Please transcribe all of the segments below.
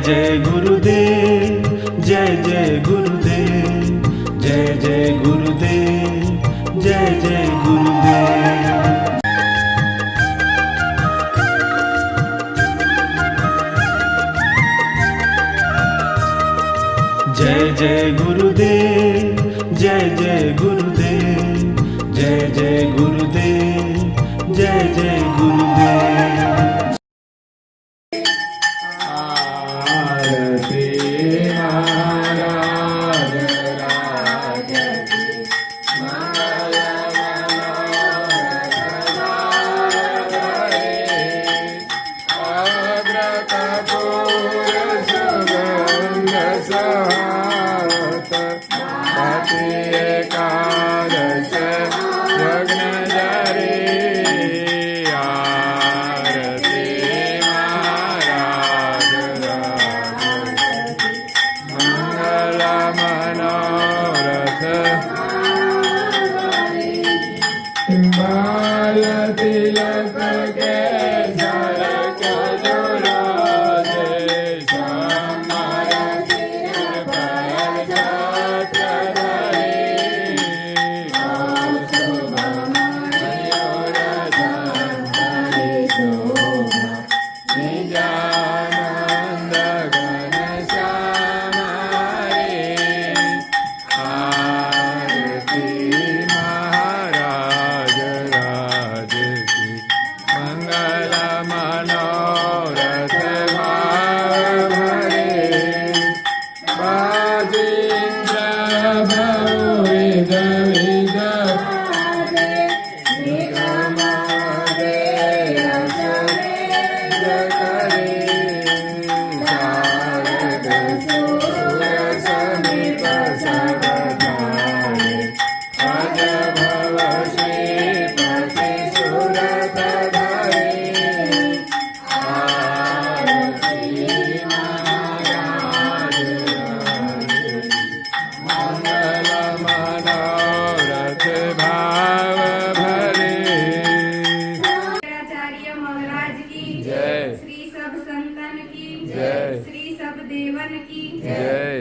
जय गुरुदेव, जय जय गुरुदेव, जय जय गुरुदेव, जय जय गुरुदेव। जय जय गुरुदेव, जय जय गुरुदेव, जय जय गुरुदेव, जय जय गुरुदेव।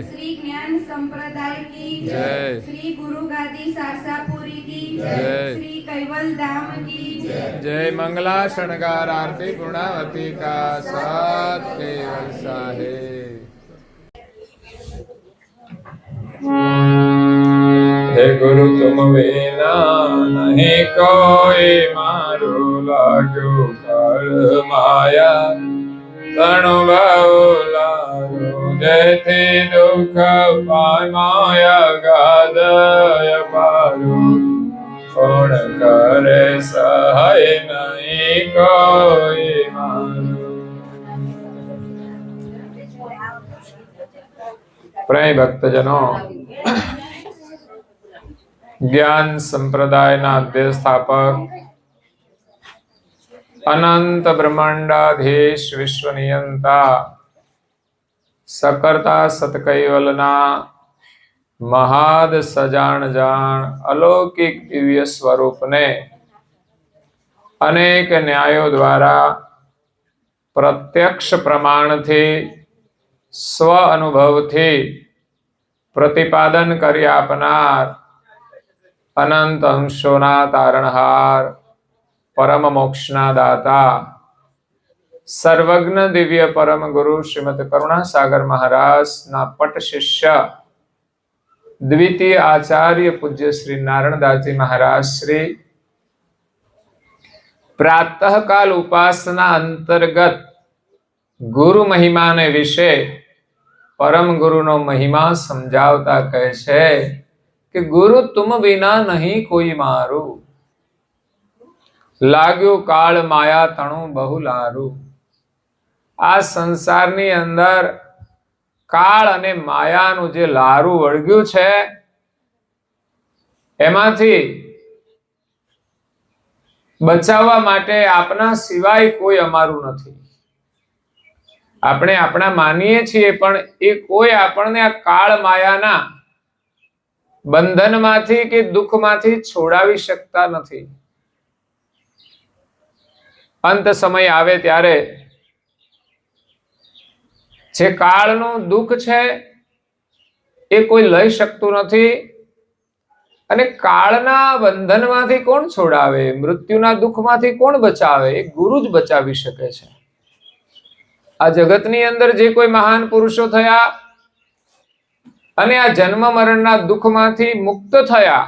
श्री ज्ञान संप्रदाय की जय, श्री गुरु गादी सारसापुरी की जय, श्री कैवल धाम की जय। मंगला शृंगार आरती पूर्णावती का साथ केवल साहेब। हे गुरु तुम बिना नहीं कोई मारू लागू कल माया तणु बहुलारू जेथी दुख पाय माया गादय पारू कोण करे सहाय नहीं कोई मारू। प्रिय भक्तजनों, ज्ञान संप्रदायना अध्यय स्थापक अनंत ब्रह्मांडाधीश विश्व नियंता सकर्ता सतकैवलना महाद सजाण जाण अलौकिक दिव्य स्वरूप ने अनेक न्यायों द्वारा प्रत्यक्ष प्रमाण थी स्व अनुभव थी प्रतिपादन करी आपनार अनंत अंशोना तारणहार परम मोक्षना दाता सर्वज्ञ दिव्य परम गुरु श्रीमद करुणा सागर महाराज ना पट शिष्य द्वितीय आचार्य पूज्य श्री नारायणदास जी महाराज श्री प्रातः काल उपासना अंतर्गत गुरु महिमा ने विषय परम गुरु नो महिमा समझावता कहे छे कि गुरु तुम बिना नहीं कोई मारू लाग्यो काल माया तणु बहु लारू। आ संसारनी अंदर काल अने मायानु जे लारू वळग्યું છે એમાંથી બચાવવા માટે આપના સિવાય કોઈ અમારું નથી। આપણે આપણા માનીએ છીએ પણ એ કોઈ આપણને આ કાળ માયાના બંધનમાંથી કે દુઃખમાંથી છોડાવી શકતા નથી। અંત સમય આવે ત્યારે જે કાળનું દુઃખ છે એ કોઈ લઈ શકતું નથી. અને કાળના બંધનમાંથી કોણ છોડાવે, મૃત્યુના દુઃખમાંથી કોણ બચાવે? એ ગુરુ જ બચાવી શકે છે. આ જગતની અંદર જે કોઈ મહાન પુરુષો થયા અને આ જન્મ મરણના દુઃખમાંથી મુક્ત થયા,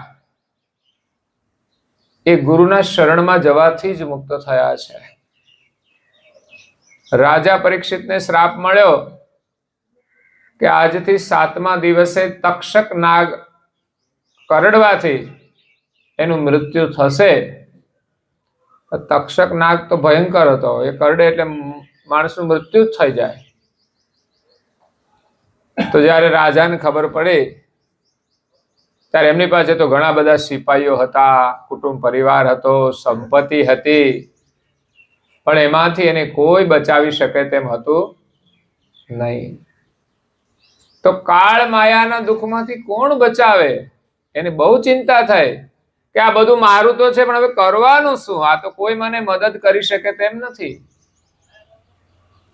એ ગુરુના શરણમાં જવાથી જ મુક્ત થયા છે. રાજા પરીક્ષિતને શ્રાપ મળ્યો કે આજથી 7મા દિવસે તક્ષક નાગ કરડવાથી એનું મૃત્યુ થશે. તક્ષક નાગ તો ભયંકર હતો, એ કરડે એટલે માણસનું મૃત્યુ જ થઈ જાય. તો જ્યારે રાજાને ખબર પડી ત્યારે એમની પાસે તો ઘણા બધા સિપાહીઓ હતા, કુટુંબ પરિવાર હતો, સંપત્તિ હતી, પણ એમાંથી એને કોઈ બચાવી શકે તેમ હતું નહીં. તો કાળ માયાના દુઃખમાંથી કોણ બચાવે? એને બહુ ચિંતા થઈ કે આ બધું મારું તો છે, પણ હવે કરવાનું શું? આ તો કોઈ મને મદદ કરી શકે તેમ નથી.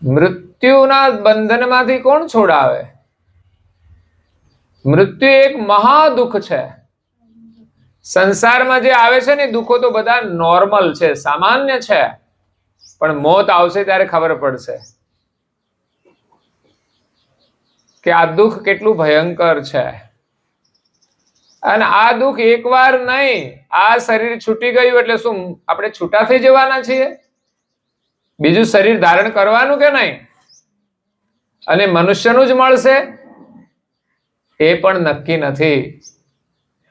મૃત્યુના બંધનમાંથી કોણ છોડાવે? મૃત્યુ એક મહાદુઃખ છે. સંસારમાં જે આવે છે ને દુઃખો તો બધા નોર્મલ છે, સામાન્ય છે, પણ મોત આવશે ત્યારે ખબર પડશે કે આ દુઃખ કેટલું ભયંકર છે. અને આ દુઃખ એકવાર નહીં, આ શરીર છૂટી ગયું એટલે શું આપણે છૂટા થઈ જવાના છીએ? બીજું શરીર ધારણ કરવાનું કે નહીં? અને મનુષ્યનું જ મળશે એ પણ નક્કી નથી.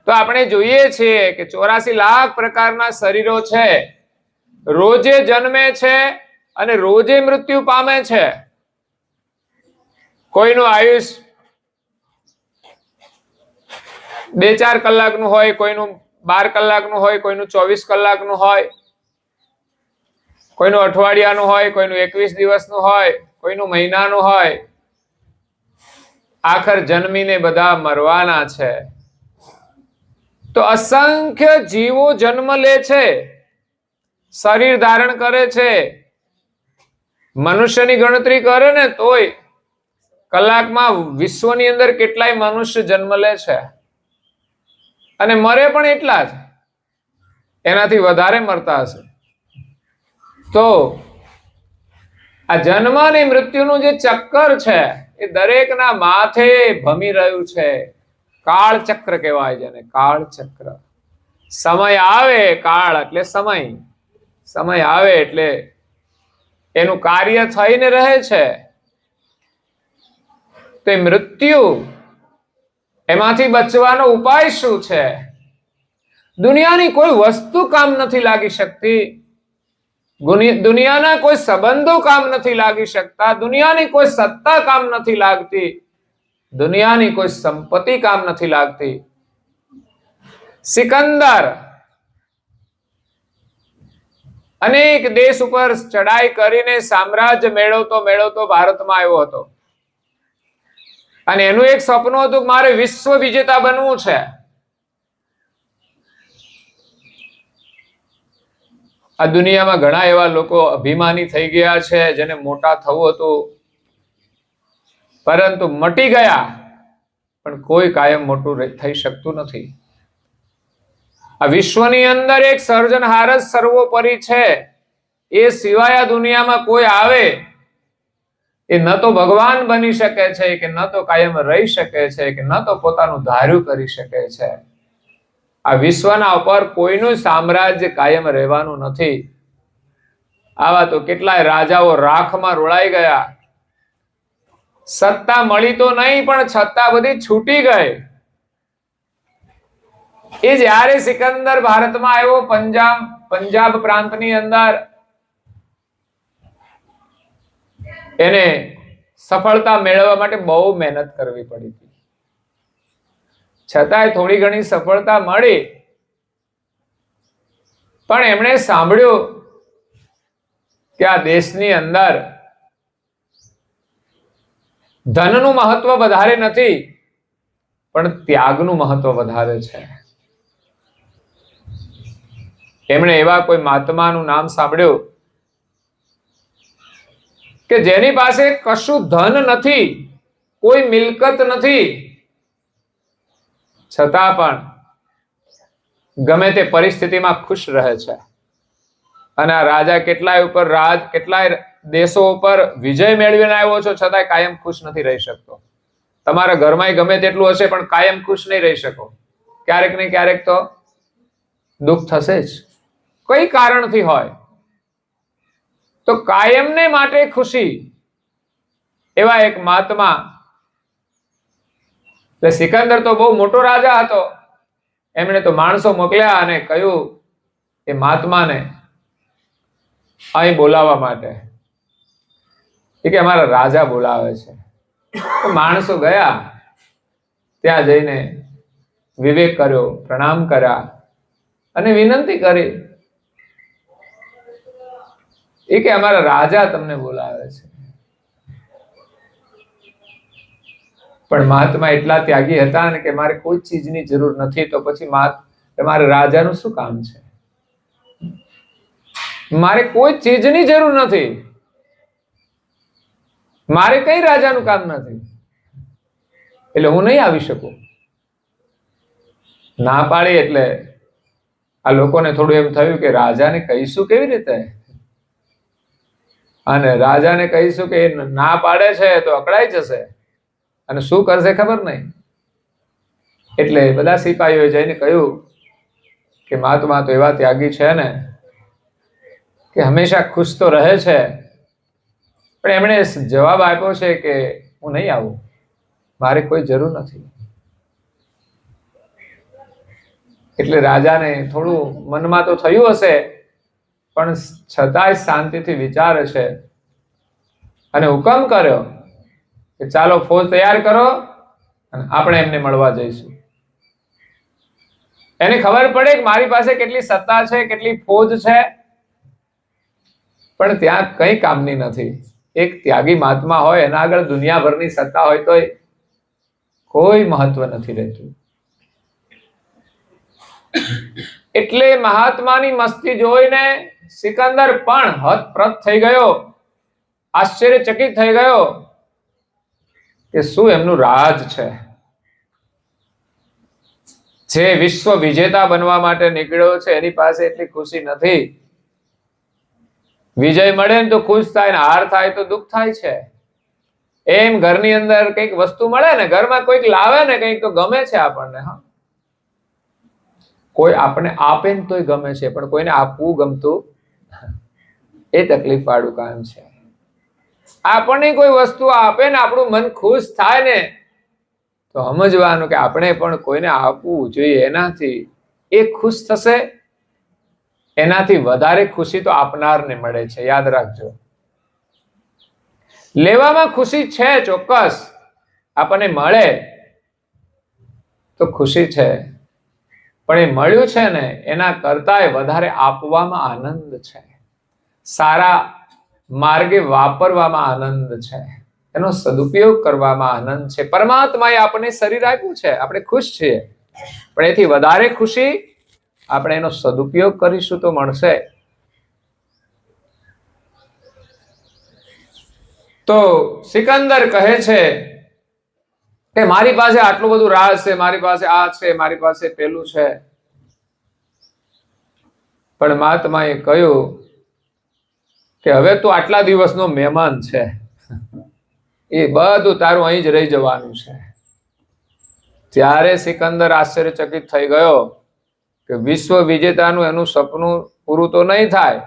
તો આપણે જોઈએ છીએ કે 84 લાખ પ્રકારના શરીરો છે, રોજે જન્મે છે અને રોજે મૃત્યુ પામે છે. કોઈનું આયુષ 2-4 કલાકનું હોય, કોઈનું 12 કલાકનું હોય, કોઈનું 24 કલાકનું હોય, કોઈનું અઠવાડિયાનું હોય, કોઈનું 21 દિવસનું હોય, કોઈનું મહિનાનું હોય. આખર જન્મીને બધા મરવાના છે. તો અસંખ્ય જીવો જન્મ લે છે, શરીર ધારણ કરે છે. મનુષ્યની ગણતરી કરે ને તોય કલાકમાં વિશ્વની અંદર કેટલાય મનુષ્ય જન્મ લે છે અને મરે પણ એટલા જ, એનાથી વધારે મરતા હશે. તો આ જન્મ અને મૃત્યુનું જે ચક્કર છે એ દરેકના માથે ભમી રહ્યું છે. કાળ ચક્ર કહેવાય જેને, કાળ ચક્ર. સમય આવે, કાળ એટલે સમય, સમય આવે એટલે એનું કાર્ય થઈને રહે છે. તો એ મૃત્યુ, એમાંથી બચવાનો ઉપાય શું છે? દુનિયાની કોઈ વસ્તુ કામ નથી લાગી શકતી, દુનિયાના કોઈ સંબંધો કામ નથી લાગી શકતા, દુનિયાની કોઈ સત્તા કામ નથી લાગતી, દુનિયાની કોઈ સંપત્તિ કામ નથી લાગતી. સિકંદર અનેક દેશ ઉપર ચડાઈ કરીને સામ્રાજ્ય મેળવતો ભારતમાં આવ્યો હતો અને એનું એક સપનું હતું કે મારે વિશ્વ વિજેતા બનવું છે. આ દુનિયામાં ઘણા એવા લોકો અભિમાની થઈ ગયા છે જેને મોટા થવું હતું પરંતુ મટી ગયા, પણ કોઈ કાયમ મોટું થઈ શકતું નથી. આ વિશ્વની અંદર એક સર્જનહાર જ સર્વોપરી છે. એ સિવાય આ દુનિયામાં કોઈ આવે એ ન તો ભગવાન બની શકે છે, કે ન તો કાયમ રહી શકે છે, કે ન તો પોતાનું ધાર્યું કરી શકે છે. આ વિશ્વના ઉપર કોઈનું સામ્રાજ્ય કાયમ રહેવાનું નથી. આવા તો કેટલાય રાજાઓ રાખમાં રોળાઈ ગયા. સત્તા મળી તો નહીં, પણ છતાં બધી છૂટી ગઈ. એ જ્યારે સિકંદર ભારતમાં આવ્યો, પંજાબ પ્રાંતની અંદર, એને સફળતા મેળવવા માટે બહુ મહેનત કરવી પડી હતી. છતાંય થોડી ઘણી સફળતા મળી, પણ એમણે સાંભળ્યું કે આ દેશની અંદર ધનનું મહત્વ વધારે નથી, પણ ત્યાગનું મહત્વ વધારે છે. એમણે એવા કોઈ મહાત્માનું નામ સાંભળ્યું કે જેની પાસે કશું ધન નથી, કોઈ મિલકત નથી, છતાં પણ ગમે તે પરિસ્થિતિમાં ખુશ રહે છે. અને આ રાજા કેટલાય દેશો ઉપર વિજય મેળવીને આવ્યો છો, છતાંય કાયમ ખુશ નથી રહી શકતો. તમારા ઘરમાં ગમે તેટલું હશે પણ કાયમ ખુશ નહીં રહી શકો. ક્યારેક ને ક્યારેક તો દુઃખ થશે જ, કઈ કારણથી હોય. તો કાયમને માટે ખુશી એવા એક મહાત્મા, એટલે સિકંદર તો બહુ મોટો રાજા હતો. એમણે તો માણસો મોકલ્યા અને કહ્યું એ મહાત્માને અહીં બોલાવવા માટે, કે અમારા રાજા બોલાવે છે. તો માણસો ગયા, ત્યાં જઈને વિવેક કર્યો, પ્રણામ કર્યા અને વિનંતી કરી કે અમારા રાજા તમને બોલાવે છે. પણ મહાત્મા એટલા ત્યાગી હતા ને કે મારે કોઈ ચીજની જરૂર નથી, તો પછી તમારે રાજાનું શું કામ છે? મારે કોઈ ચીજની જરૂર નથી, મારે કઈ રાજાનું કામ નથી, એટલે હું નહીં આવી શકું. ના પાડી એટલે આ લોકોને થોડું એમ થયું કે રાજાને કહીશું કેવી રીતે, અને રાજાને કહીશું કે ના પાડે છે તો અકળાઈ જશે અને શું કરશે ખબર નહીં. એટલે બધા સિપાહીઓએ જઈને કહ્યું કે મહાત્મા તો એવા ત્યાગી છે ને કે હંમેશા ખુશ તો રહે છે, પણ એમણે જવાબ આપ્યો છે કે હું નહીં આવું, મારે કોઈ જરૂર નથી. એટલે રાજાને થોડું મનમાં તો થયું હશે, પણ છતાંય શાંતિથી વિચારે છે અને હુકમ કર્યો કે ચાલો ફોજ તૈયાર કરો અને આપણે એમને મળવા જઈશું. એને ખબર પડે કે મારી પાસે કેટલી સત્તા છે, કેટલી ફોજ છે, પણ ત્યાં કઈ કામની નથી. એક ત્યાગી મહાત્મા હોય એના આગળ દુનિયાભરની સત્તા હોય તો કોઈ મહત્વ નથી રહેતું. એટલે મહાત્માની મસ્તી જોઈને સિકંદર પણ હતપ્રત થઈ ગયો, આશ્ચર્યચકિત થઈ ગયો કે શું એમનું રાજ છે. જે વિશ્વ વિજેતા બનવા માટે નીકળ્યો છે એની પાસે એટલી ખુશી નથી. વિજય મળે ને તો ખુશ થાય ને હાર થાય તો દુઃખ થાય છે. એમ ઘરની અંદર કઈક વસ્તુ મળે ને, ઘરમાં કોઈક લાવે ને કઈક તો ગમે છે આપણને. હા, કોઈ આપણે આપે ને તોય ગમે છે, પણ કોઈને આપવું ગમતું એ તકલીફ વાળું કામ છે. આપણને કોઈ વસ્તુ આપે ને આપણું મન ખુશ થાય ને તો સમજવાનું કે આપણે પણ કોઈને આપવું જોઈએ. એનાથી એ ખુશ થશે, એનાથી વધારે ખુશી તો આપનારને મળે છે. યાદ રાખજો, લેવામાં ખુશી છે ચોક્કસ, આપણને મળે તો ખુશી છે, પણ એ મળ્યું છે ને એના કરતાંય વધારે આપવામાં આનંદ છે, સારા માર્ગે વાપરવામાં આનંદ છે, એનો સદુપયોગ કરવામાં આનંદ છે. પરમાત્માએ આપણને શરીર આપ્યું છે, આપણે ખુશ છીએ, પણ એથી વધારે ખુશી આપણે એનો સદુપયોગ કરીશું તો મળશે. તો સિકંદર કહે છે કે મારી પાસે આટલું બધું રાજ છે, મારી પાસે આ છે, મારી પાસે પેલું છે. પણ મહાત્માએ કહ્યું કે હવે તું આટલા દિવસનો મહેમાન છે, એ બધું તારું અહીં જ રહી જવાનું છે. ત્યારે સિકંદર આશ્ચર્યચકિત થઈ ગયો કે વિશ્વ વિજેતાનું એનું સપનું પૂરું તો નહીં થાય,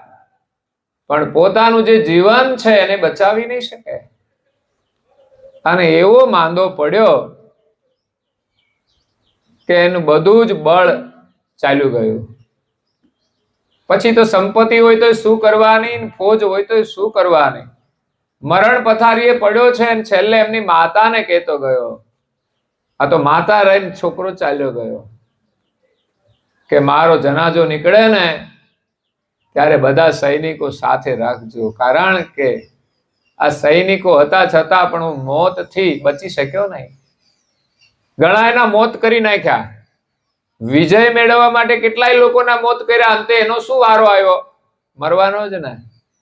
પણ પોતાનું જે જીવન છે એને બચાવી નહીં શકે. અને એવો માંદો પડ્યો કે એનું બધું જ બળ ચાલ્યું ગયું. પછી તો સંપત્તિ હોય તો શું કરવાની, ફોજ હોય તો શું કરવાની. મરણ પથારીએ પડ્યો છે અને છેલ્લે એમની માતાને કહેતો ગયો, આ તો માતા રહીને છોકરો ચાલ્યો ગયો, કે મારો જનાજો નીકળે ને ત્યારે બધા સૈનિકો સાથે રાખજો, કારણ કે આ સૈનિકો હતા છતાં પણ હું મોતથી બચી શક્યો નહીં. ઘણા એના મોત કરી નાખ્યા. વિજય મેળવવા માટે કેટલાય લોકોના મોત કર્યા, અંતે એનો શું વારો આવ્યો? મરવાનો જ ને.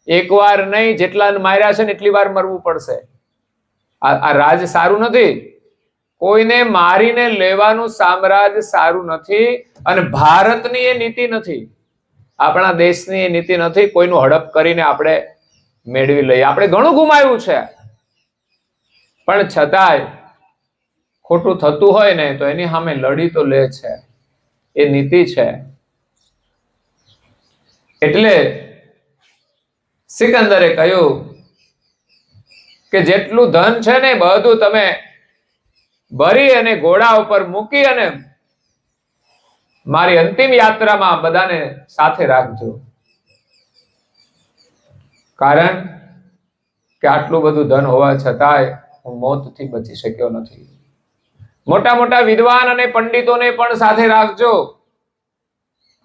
એકવાર નહીં, જેટલા માર્યા છે ને એટલી વાર મરવું પડશે. આ રાજ સારું નથી. કોઈને મારીને લેવાનું સામ્રાજ્ય સારું નથી. અને ભારતની એ નીતિ નથી, આપણા દેશની એ નીતિ નથી. કોઈનું હડપ કરીને આપણે મેળવી લઈએ. આપણે ઘણું ગુમાવ્યું છે, પણ છતાંય ખોટું થતું હોય ને તો એની સામે લડી તો લે છે. એ નીતિ છે. એટલે સિકંદરે કહ્યું કે જેટલું ધન છે ને બધું તમે ભરી અને ઘોડા ઉપર મૂકી અને મારી અંતિમ યાત્રામાં બધાને સાથે રાખજો. કારણ કે આટલું બધું ધન હોવા છતાંય હું મોતથી બચી શક્યો નથી. મોટા મોટા વિદ્વાન અને પંડિતોને પણ સાથે રાખજો,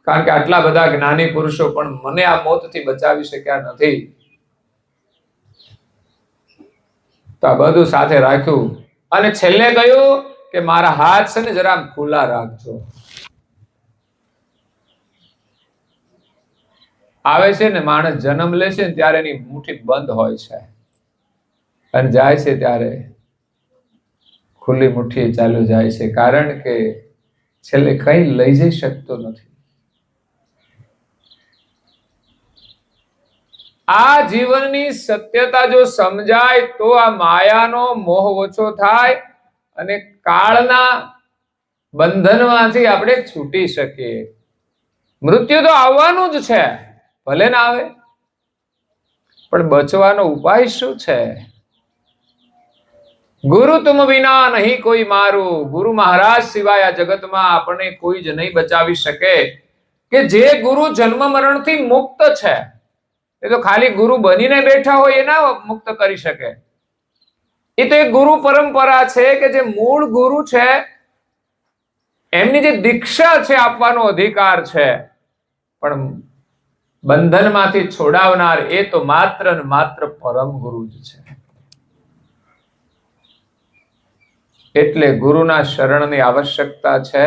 કારણ કે આટલા બધા જ્ઞાની પુરુષો પણ મને આ મોતથી બચાવી શક્યા નથી. તો આ બધું સાથે રાખ્યું. અને છેલ્લે કહ્યું કે મારા હાથ છે ને જરા ખુલ્લા રાખજો. આવે છે ને માણસ જન્મ લે છે ને ત્યારે એની મુઠ્ઠી બંધ હોય છે, અને જાય છે ત્યારે ખુલ્લી મુઠ્ઠી ચાલ્યો જાય છે. કારણ કે છેલ્લે કઈ લઈ જઈ શકતો નથી. આ જીવનની સત્યતા જો સમજાય તો આ માયાનો મોહ ઓછો થાય અને કાળના બંધનમાંથી આપણે છૂટી શકીએ. મૃત્યુ તો આવવાનું જ છે, ભલે ના આવે, પણ બચવાનો ઉપાય શું છે? ગુરુ તુમ વિના નહીં કોઈ મારું. ગુરુ મહારાજ સિવાય આ જગતમાં આપણને કોઈ જ નહીં બચાવી શકે. કે જે ગુરુ જન્મ મરણથી મુક્ત છે, એ તો ખાલી ગુરુ બનીને બેઠા હોય એ ના મુક્ત કરી શકે. એ તો એક ગુરુ પરંપરા છે કે જે મૂળ ગુરુ છે એમની જે દીક્ષા છે આપવાનો અધિકાર છે, પણ બંધનમાંથી છોડાવનાર એ તો માત્ર ને માત્ર પરમ ગુરુ જ છે. એટલે ગુરુના શરણની આવશ્યકતા છે.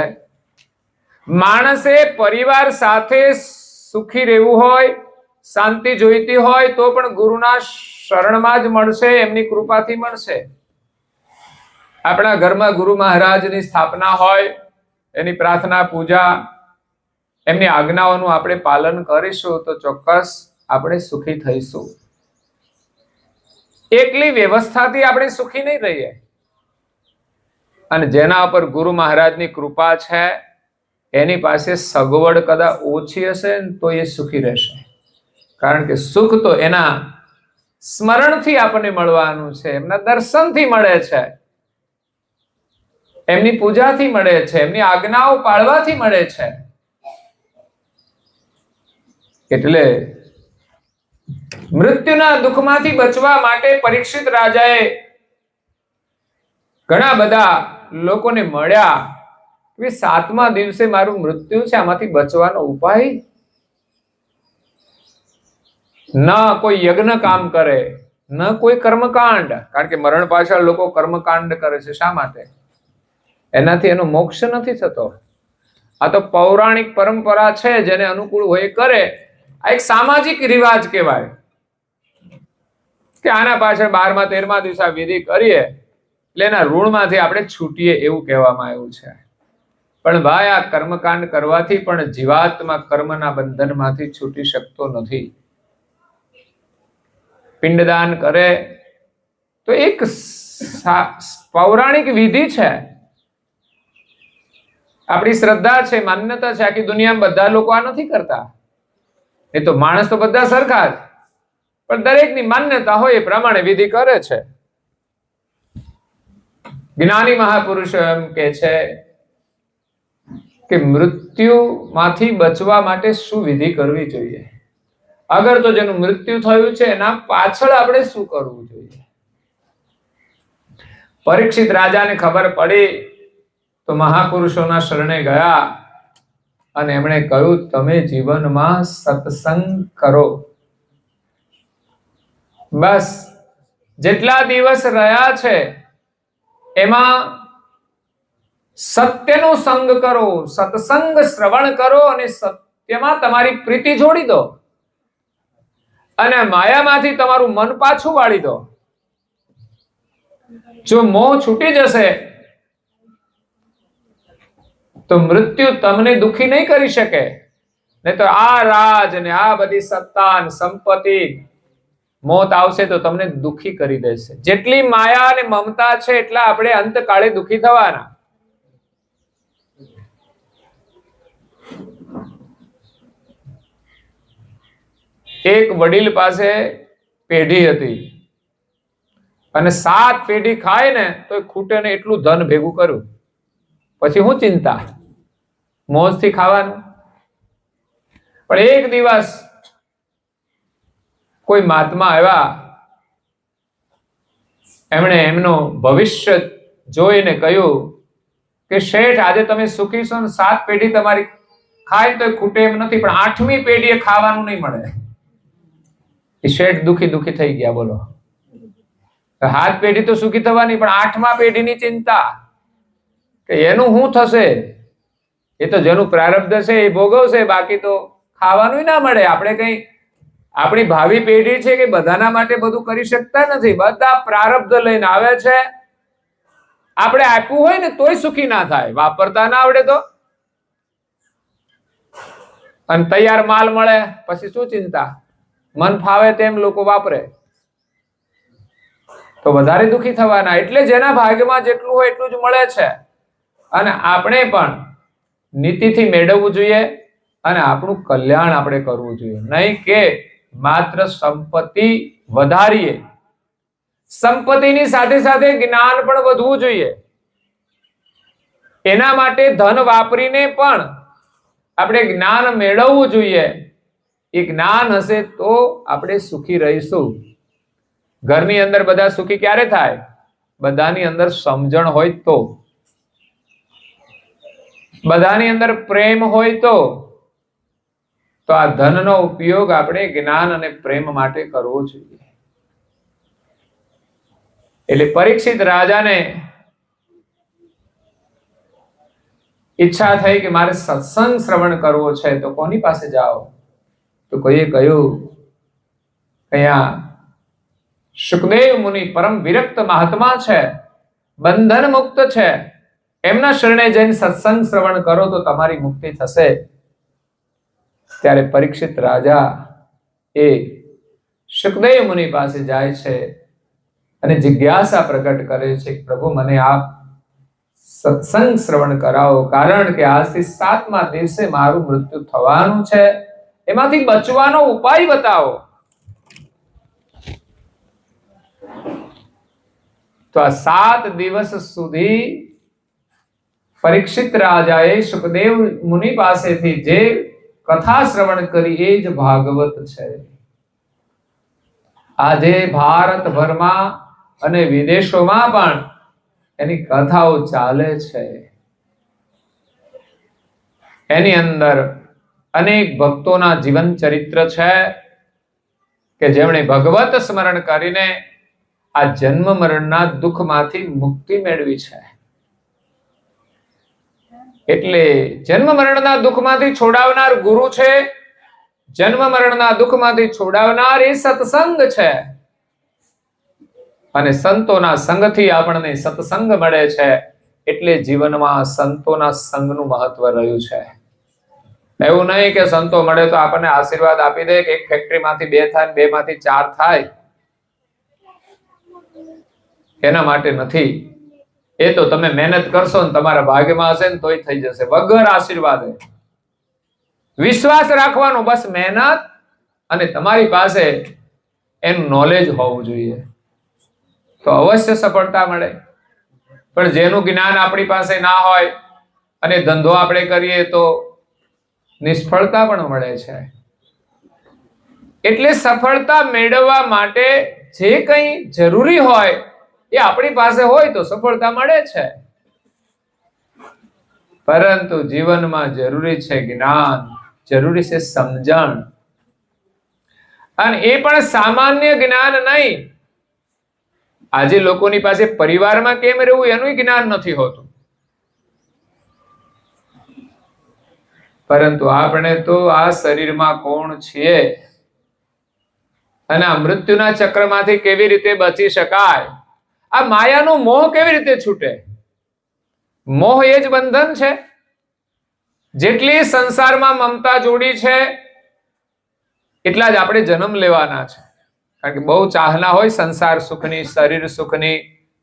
માણસે પરિવાર સાથે સુખી રહેવું હોય, શાંતિ જોઈતી હોય તો પણ ગુરુના શરણમાં જ મળશે, એમની કૃપાથી મળશે. આપણા ઘરમાં ગુરુ મહારાજની સ્થાપના હોય, એની પ્રાર્થના પૂજા, એમની આજ્ઞાઓનું આપણે પાલન કરીશું તો ચોક્કસ આપણે સુખી થઈશું. એકલી વ્યવસ્થાથી આપણે સુખી નહીં રહીએ. અને જેના ઉપર ગુરુ મહારાજની કૃપા છે એની પાસે સગવડ કદાચ ઓછી હશે તો એ સુખી રહેશે. કારણ કે સુખ તો એના સ્મરણથી આપણને મળવાનું છે, એમના દર્શનથી મળે છે, એમની પૂજાથી મળે છે, એમની આજ્ઞાઓ પાળવાથી મળે છે. એટલે મૃત્યુના દુઃખમાંથી બચવા માટે પરીક્ષિત રાજાએ ઘણા બધા લોકોને મળ્યા કે 7મા દિવસે મારું મૃત્યુ છે, આમાંથી બચવાનો ઉપાય. ન કોઈ યજ્ઞ કામ કરે, ન કોઈ કર્મકાંડ. કારણ કે મરણ પાછળ લોકો કર્મકાંડ કરે છે. શા માટે? એનાથી એનો મોક્ષ નથી થતો. આ તો પૌરાણિક પરંપરા છે, જેને અનુકૂળ હોય કરે. આ એક સામાજિક રિવાજ કહેવાય કે આના પાછળ 12મા 13મા દિવસે વિધિ કરીએ એટલે એના ઋણમાંથી આપણે છૂટીએ, એવું કહેવામાં આવ્યું છે. પણ ભાઈ, આ કર્મકાંડ કરવાથી પણ જીવાત્મા કર્મના બંધનમાંથી છૂટી શકતો નથી. પિંડદાન કરે તો એક પૌરાણિક વિધિ છે, આપણી શ્રદ્ધા છે, માન્યતા છે. આખી દુનિયામાં બધા લોકો આ નથી કરતા. એ તો માણસ તો બધા સરખા જ, પણ દરેકની માન્યતા હોય એ પ્રમાણે વિધિ કરે છે. જ્ઞાની મહાપુરુષો એમ કે છે કે મૃત્યુમાંથી બચવા માટે શું વિધિ કરવી જોઈએ. અગર તો જેનું મૃત્યુ થયું છે એના પાછળ આપણે શું કરવું જોઈએ. પરીક્ષિત રાજાને ખબર પડી તો મહાપુરુષોના શરણે ગયા અને એમણે કહ્યું, તમે જીવનમાં સત્સંગ કરો. બસ જેટલા દિવસ રહ્યા છે એમાં સત્યનો સંગ કરો, સત્સંગ શ્રવણ કરો અને સત્યમાં તમારી પ્રીતિ જોડી દો. અને માયામાંથી તમારું મન પાછું વાળી દો. જો મોહ છૂટી જશે તો મૃત્યુ તમને દુખી નહીં કરી શકે. નહીં તો આ રાજ ને આ બધી સત્તા અને સંપત્તિ, મોત આવશે તો તમને દુખી કરી દેશે. જેટલી માયા અને મમતા છે એટલા આપણે અંતકાળે દુખી થવાના. એક વડીલ પાસે પેઢી હતી અને 7 પેઢી ખાય ને તો ખૂટે ને એટલું ધન ભેગું કર્યું. પછી શું ચિંતા, મોજથી ખાવાનું. પણ એક દિવસ કોઈ મહાત્મા આવ્યા, એમણે એમનું ભવિષ્ય જોઈને કહ્યું કે શેઠ, આજે તમે સુખી છો ને 7 પેઢી તમારી ખાય તો ખૂટે એમ નથી, પણ 8મી પેઢીએ ખાવાનું નહીં મળે. એ શેઠ દુખી થઈ ગયા. બોલો, 7 પેઢી તો સુખી થવાની, પણ 8મા પેઢીની ચિંતા કે એનું શું થશે. એ તો જેનું પ્રારબ્ધ છે એ ભોગવશે, બાકી તો ખાવાનું ના મળે. આપણે કઈ આપણી ભાવિ પેઢી છે કે બધાના માટે બધું કરી શકતા નથી. બધા પ્રારબ્ધ લઈને આવે છે. આપણે આપ્યું હોય ને તોય સુખી ના થાય, વાપરતા ના આવડે તો. અને તૈયાર માલ મળે પછી શું ચિંતા, મન ફાવે તેમ લોકો વાપરે તો વધારે દુખી થવાના. એટલે જેના ભાગ્યમાં જેટલું હોય એટલું જ મળે છે. અને આપણે પણ નીતિથી મેળવવું જોઈએ અને આપણું કલ્યાણ આપણે કરવું જોઈએ. નહીં કે માત્ર સંપત્તિ વધારીએ. સંપત્તિની સાથે સાથે જ્ઞાન પણ વધવું જોઈએ. એના માટે ધન વાપરીને પણ આપણે જ્ઞાન મેળવવું જોઈએ. એ જ્ઞાન હશે તો આપણે સુખી રહીશું. ઘરની અંદર બધા સુખી ક્યારે થાય? બધાની અંદર સમજણ હોય તો, બધાની અંદર પ્રેમ હોય તો આ ધનનો ઉપયોગ આપણે જ્ઞાન અને પ્રેમ માટે કરવો જોઈએ. એટલે પરીક્ષિત રાજાને ઈચ્છા થઈ કે મારે સત્સંગ શ્રવણ કરવો છે, તો કોની પાસે જાઓ? તો કોઈએ કહ્યું અહીંયા સુખદેવ મુનિ પરમ વિરક્ત મહાત્મા છે, બંધન મુક્ત છે, એમના શરણે જઈને સત્સંગ શ્રવણ કરો તો તમારી મુક્તિ થશે. ત્યારે પરીક્ષિત રાજા એ સુખદેવ મુનિ પાસે જાય છે અને જિજ્ઞાસા પ્રગટ કરે છે કે પ્રભુ, મને આપ સત્સંગ શ્રવણ કરાવો, કારણ કે આજથી 7મા દિવસે મારું મૃત્યુ થવાનું છે. એમાંથી બચવાનો ઉપાય બતાવો. તો આ 7 દિવસ સુધી પરીક્ષિત રાજાએ સુખદેવ મુનિ પાસેથી જે કથા શ્રવણ કરી એ જ ભાગવત છે. આજે ભારતભરમાં અને વિદેશોમાં પણ એની કથાઓ ચાલે છે. એની અંદર અનેક ભક્તોના જીવન ચરિત્ર છે કે જેમણે ભગવત સ્મરણ કરીને આ જન્મ મરણના દુઃખમાંથી મુક્તિ મેળવી છે. એટલે જન્મ મરણના દુઃખમાંથી છોડાવનાર ગુરુ છે. જન્મ મરણના દુઃખમાંથી છોડાવનાર એ સત્સંગ છે. અને સંતોના સંગથી આપણને સત્સંગ મળે છે. એટલે જીવનમાં સંતોના સંગનું મહત્વ રહ્યું છે. એવું નહીં કે સંતો મળે તો આપણને આશીર્વાદ આપી દે કે એક ફેક્ટરીમાંથી 2 થાય, 2 માંથી 4 થાય. એના માટે નથી. એ તો તમે મહેનત કરશો ને તમારા ભાગ્યમાં હશે ને તોય થઈ જશે, વગર આશીર્વાદે. વિશ્વાસ રાખવાનો, બસ મહેનત, અને તમારી પાસે એનું નોલેજ હોવું જોઈએ તો અવશ્ય સફળતા મળે. પણ જેનું જ્ઞાન આપણી પાસે ના હોય અને ધંધો આપણે કરીએ તો નિષ્ફળતા પણ મળે છે. એટલે સફળતા મેળવવા માટે જે કંઈ જરૂરી હોય એ આપણી પાસે હોય તો સફળતા મળે છે. પરંતુ જીવનમાં જરૂરી છે જ્ઞાન, જરૂરી છે સમજણ. અને એ પણ સામાન્ય જ્ઞાન નહીં. આજે લોકોની પાસે પરિવારમાં કેમ રહેવું એનું જ્ઞાન નથી હોતું. પરંતુ આપણે તો આ શરીરમાં કોણ છીએ અને આ મૃત્યુના ચક્રમાંથી કેવી રીતે બચી શકાય, આ માયાનો મોહ કેવી રીતે છૂટે? મોહ એ જ બંધન છે. જેટલી સંસારમાં મમતા જોડી છે એટલા જ આપણે જન્મ લેવાના છે. કારણ કે બહુ ચાહના હોય સંસાર સુખની, શરીર સુખની,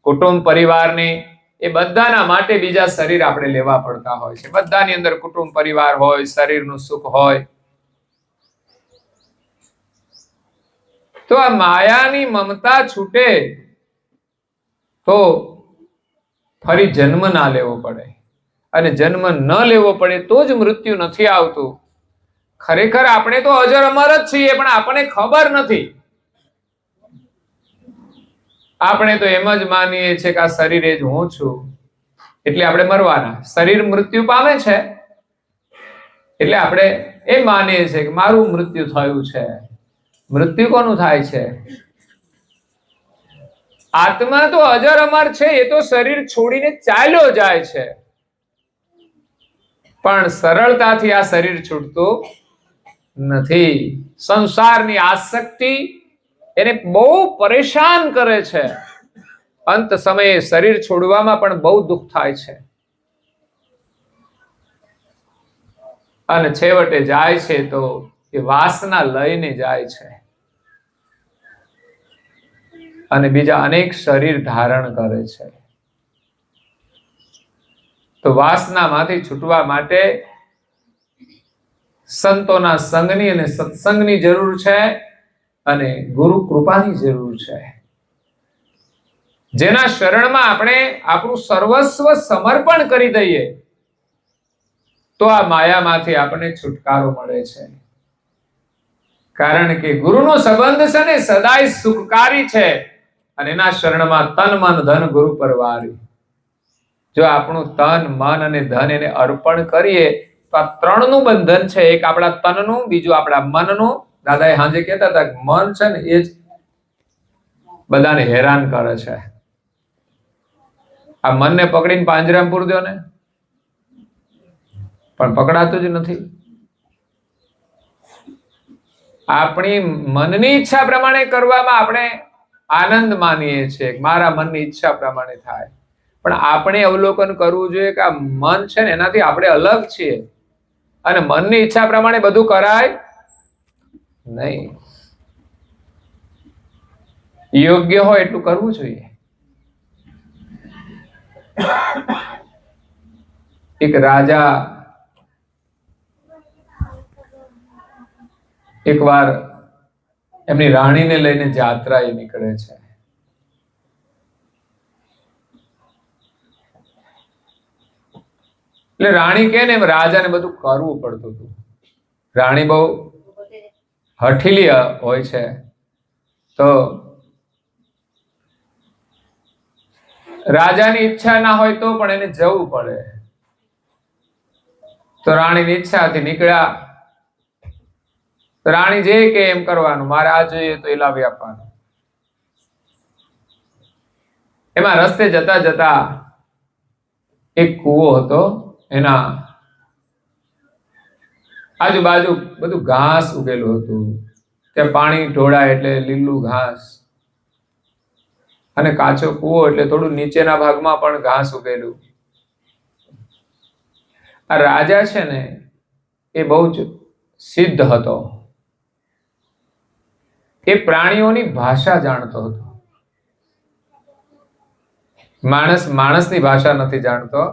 કુટુંબ પરિવારની, એ બધાના માટે બીજા શરીર આપણે લેવા પડતા હોય છે. બધાની અંદર કુટુંબ પરિવાર હોય, શરીરનું સુખ હોય. તો આ માયાની મમતા છૂટે તો ફરી જન્મ ના લેવો પડે, અને જન્મ ન લેવો પડે તો જ મૃત્યુ નથી આવતું. ખરેખર આપણે તો અજર અમર જ છીએ, પણ આપણને ખબર નથી. આપણે તો એમ જ માનીએ છીએ કે આ શરીર એ જ હું છું, એટલે આપણે મરવાના. શરીર મૃત્યુ પામે છે એટલે આપણે એ માનીએ છીએ કે મારું મૃત્યુ થયું છે. મૃત્યુ કોનું થાય છે? આત્મા તો અજર અમર છે, એ તો શરીર છોડીને ચાલ્યો જાય છે, પણ સરળતાથી આ શરીર છૂટતું નથી. સંસારની આસક્તિ એને બહુ પરેશાન કરે છે. અંત સમયે શરીર છોડવામાં પણ બહુ દુઃખ થાય છે, અને છેવટે જાય છે તો એ વાસના લઈને જાય છે, અને બીજા અનેક શરીર ધારણ કરે છે. તો વાસનામાંથી છૂટવા માટે સંતોના સંગની અને સત્સંગની જરૂર છે, અને ગુરુ કૃપાની જરૂર છે. જેના શરણમાં આપણે આપણું સર્વસ્વ સમર્પણ કરી દઈએ તો આ માયામાંથી આપણને છુટકારો મળે છે. કારણ કે ગુરુનો સંબંધ છે ને સદાય સુખકારી છે, અને એના શરણમાં તન મન ધન ગુરુ પર વારી. જો આપણું તન મન અને ધન એને અર્પણ કરીએ તો આ ત્રણનું બંધન છે. એક આપણા તનનું, બીજું આપણા મનનું. દાદાએ હાજે કહેતા હતા કે મન છે ને એ જ બધાને હેરાન કરે છે. આ મનને પકડીને પાંજરામાં પૂરી દો ને, પણ પકડાતું જ નથી. આપણી મનની ઈચ્છા પ્રમાણે કરવામાં આપણે આનંદ માનીએ છીએ, મારા મનની ઈચ્છા પ્રમાણે થાય. પણ આપણે અવલોકન કરવું જોઈએ કે આ મન છે ને એનાથી આપણે અલગ છીએ, અને મનની ઈચ્છા પ્રમાણે બધું કરાય નહીં. યોગ્ય હોય એટલું કરવું જોઈએ. એક રાજા એકવાર એમની રાણીને લઈને જાત્રાએ નીકળે છે. એટલે રાણી કે ને એમ રાજાને બધું કરવું પડતું હતું. રાણી બહુ હઠીલી હોય છે, તો રાજાની ઈચ્છા ના હોય તો પણ એને જવું પડે. તો રાણીની ઈચ્છા હતી, નીકળ્યા. રાણી જે કે એમ કરવાનું, મારે આ જોઈએ તો એ લાવી આપવાનું. એમાં રસ્તે જતા જતા એક કૂવો હતો, એના આજુબાજુ બધું ઘાસ ઉગેલું હતું. ત્યાં પાણી ઢોળાય એટલે લીલું ઘાસ, અને કાચો કૂવો એટલે થોડું નીચેના ભાગમાં પણ ઘાસ ઉગેલું. આ રાજા છે ને એ બહુ જ સિદ્ધ હતો. એ પ્રાણીઓની ભાષા જાણતો હતો. માણસની ભાષા નથી જાણતો.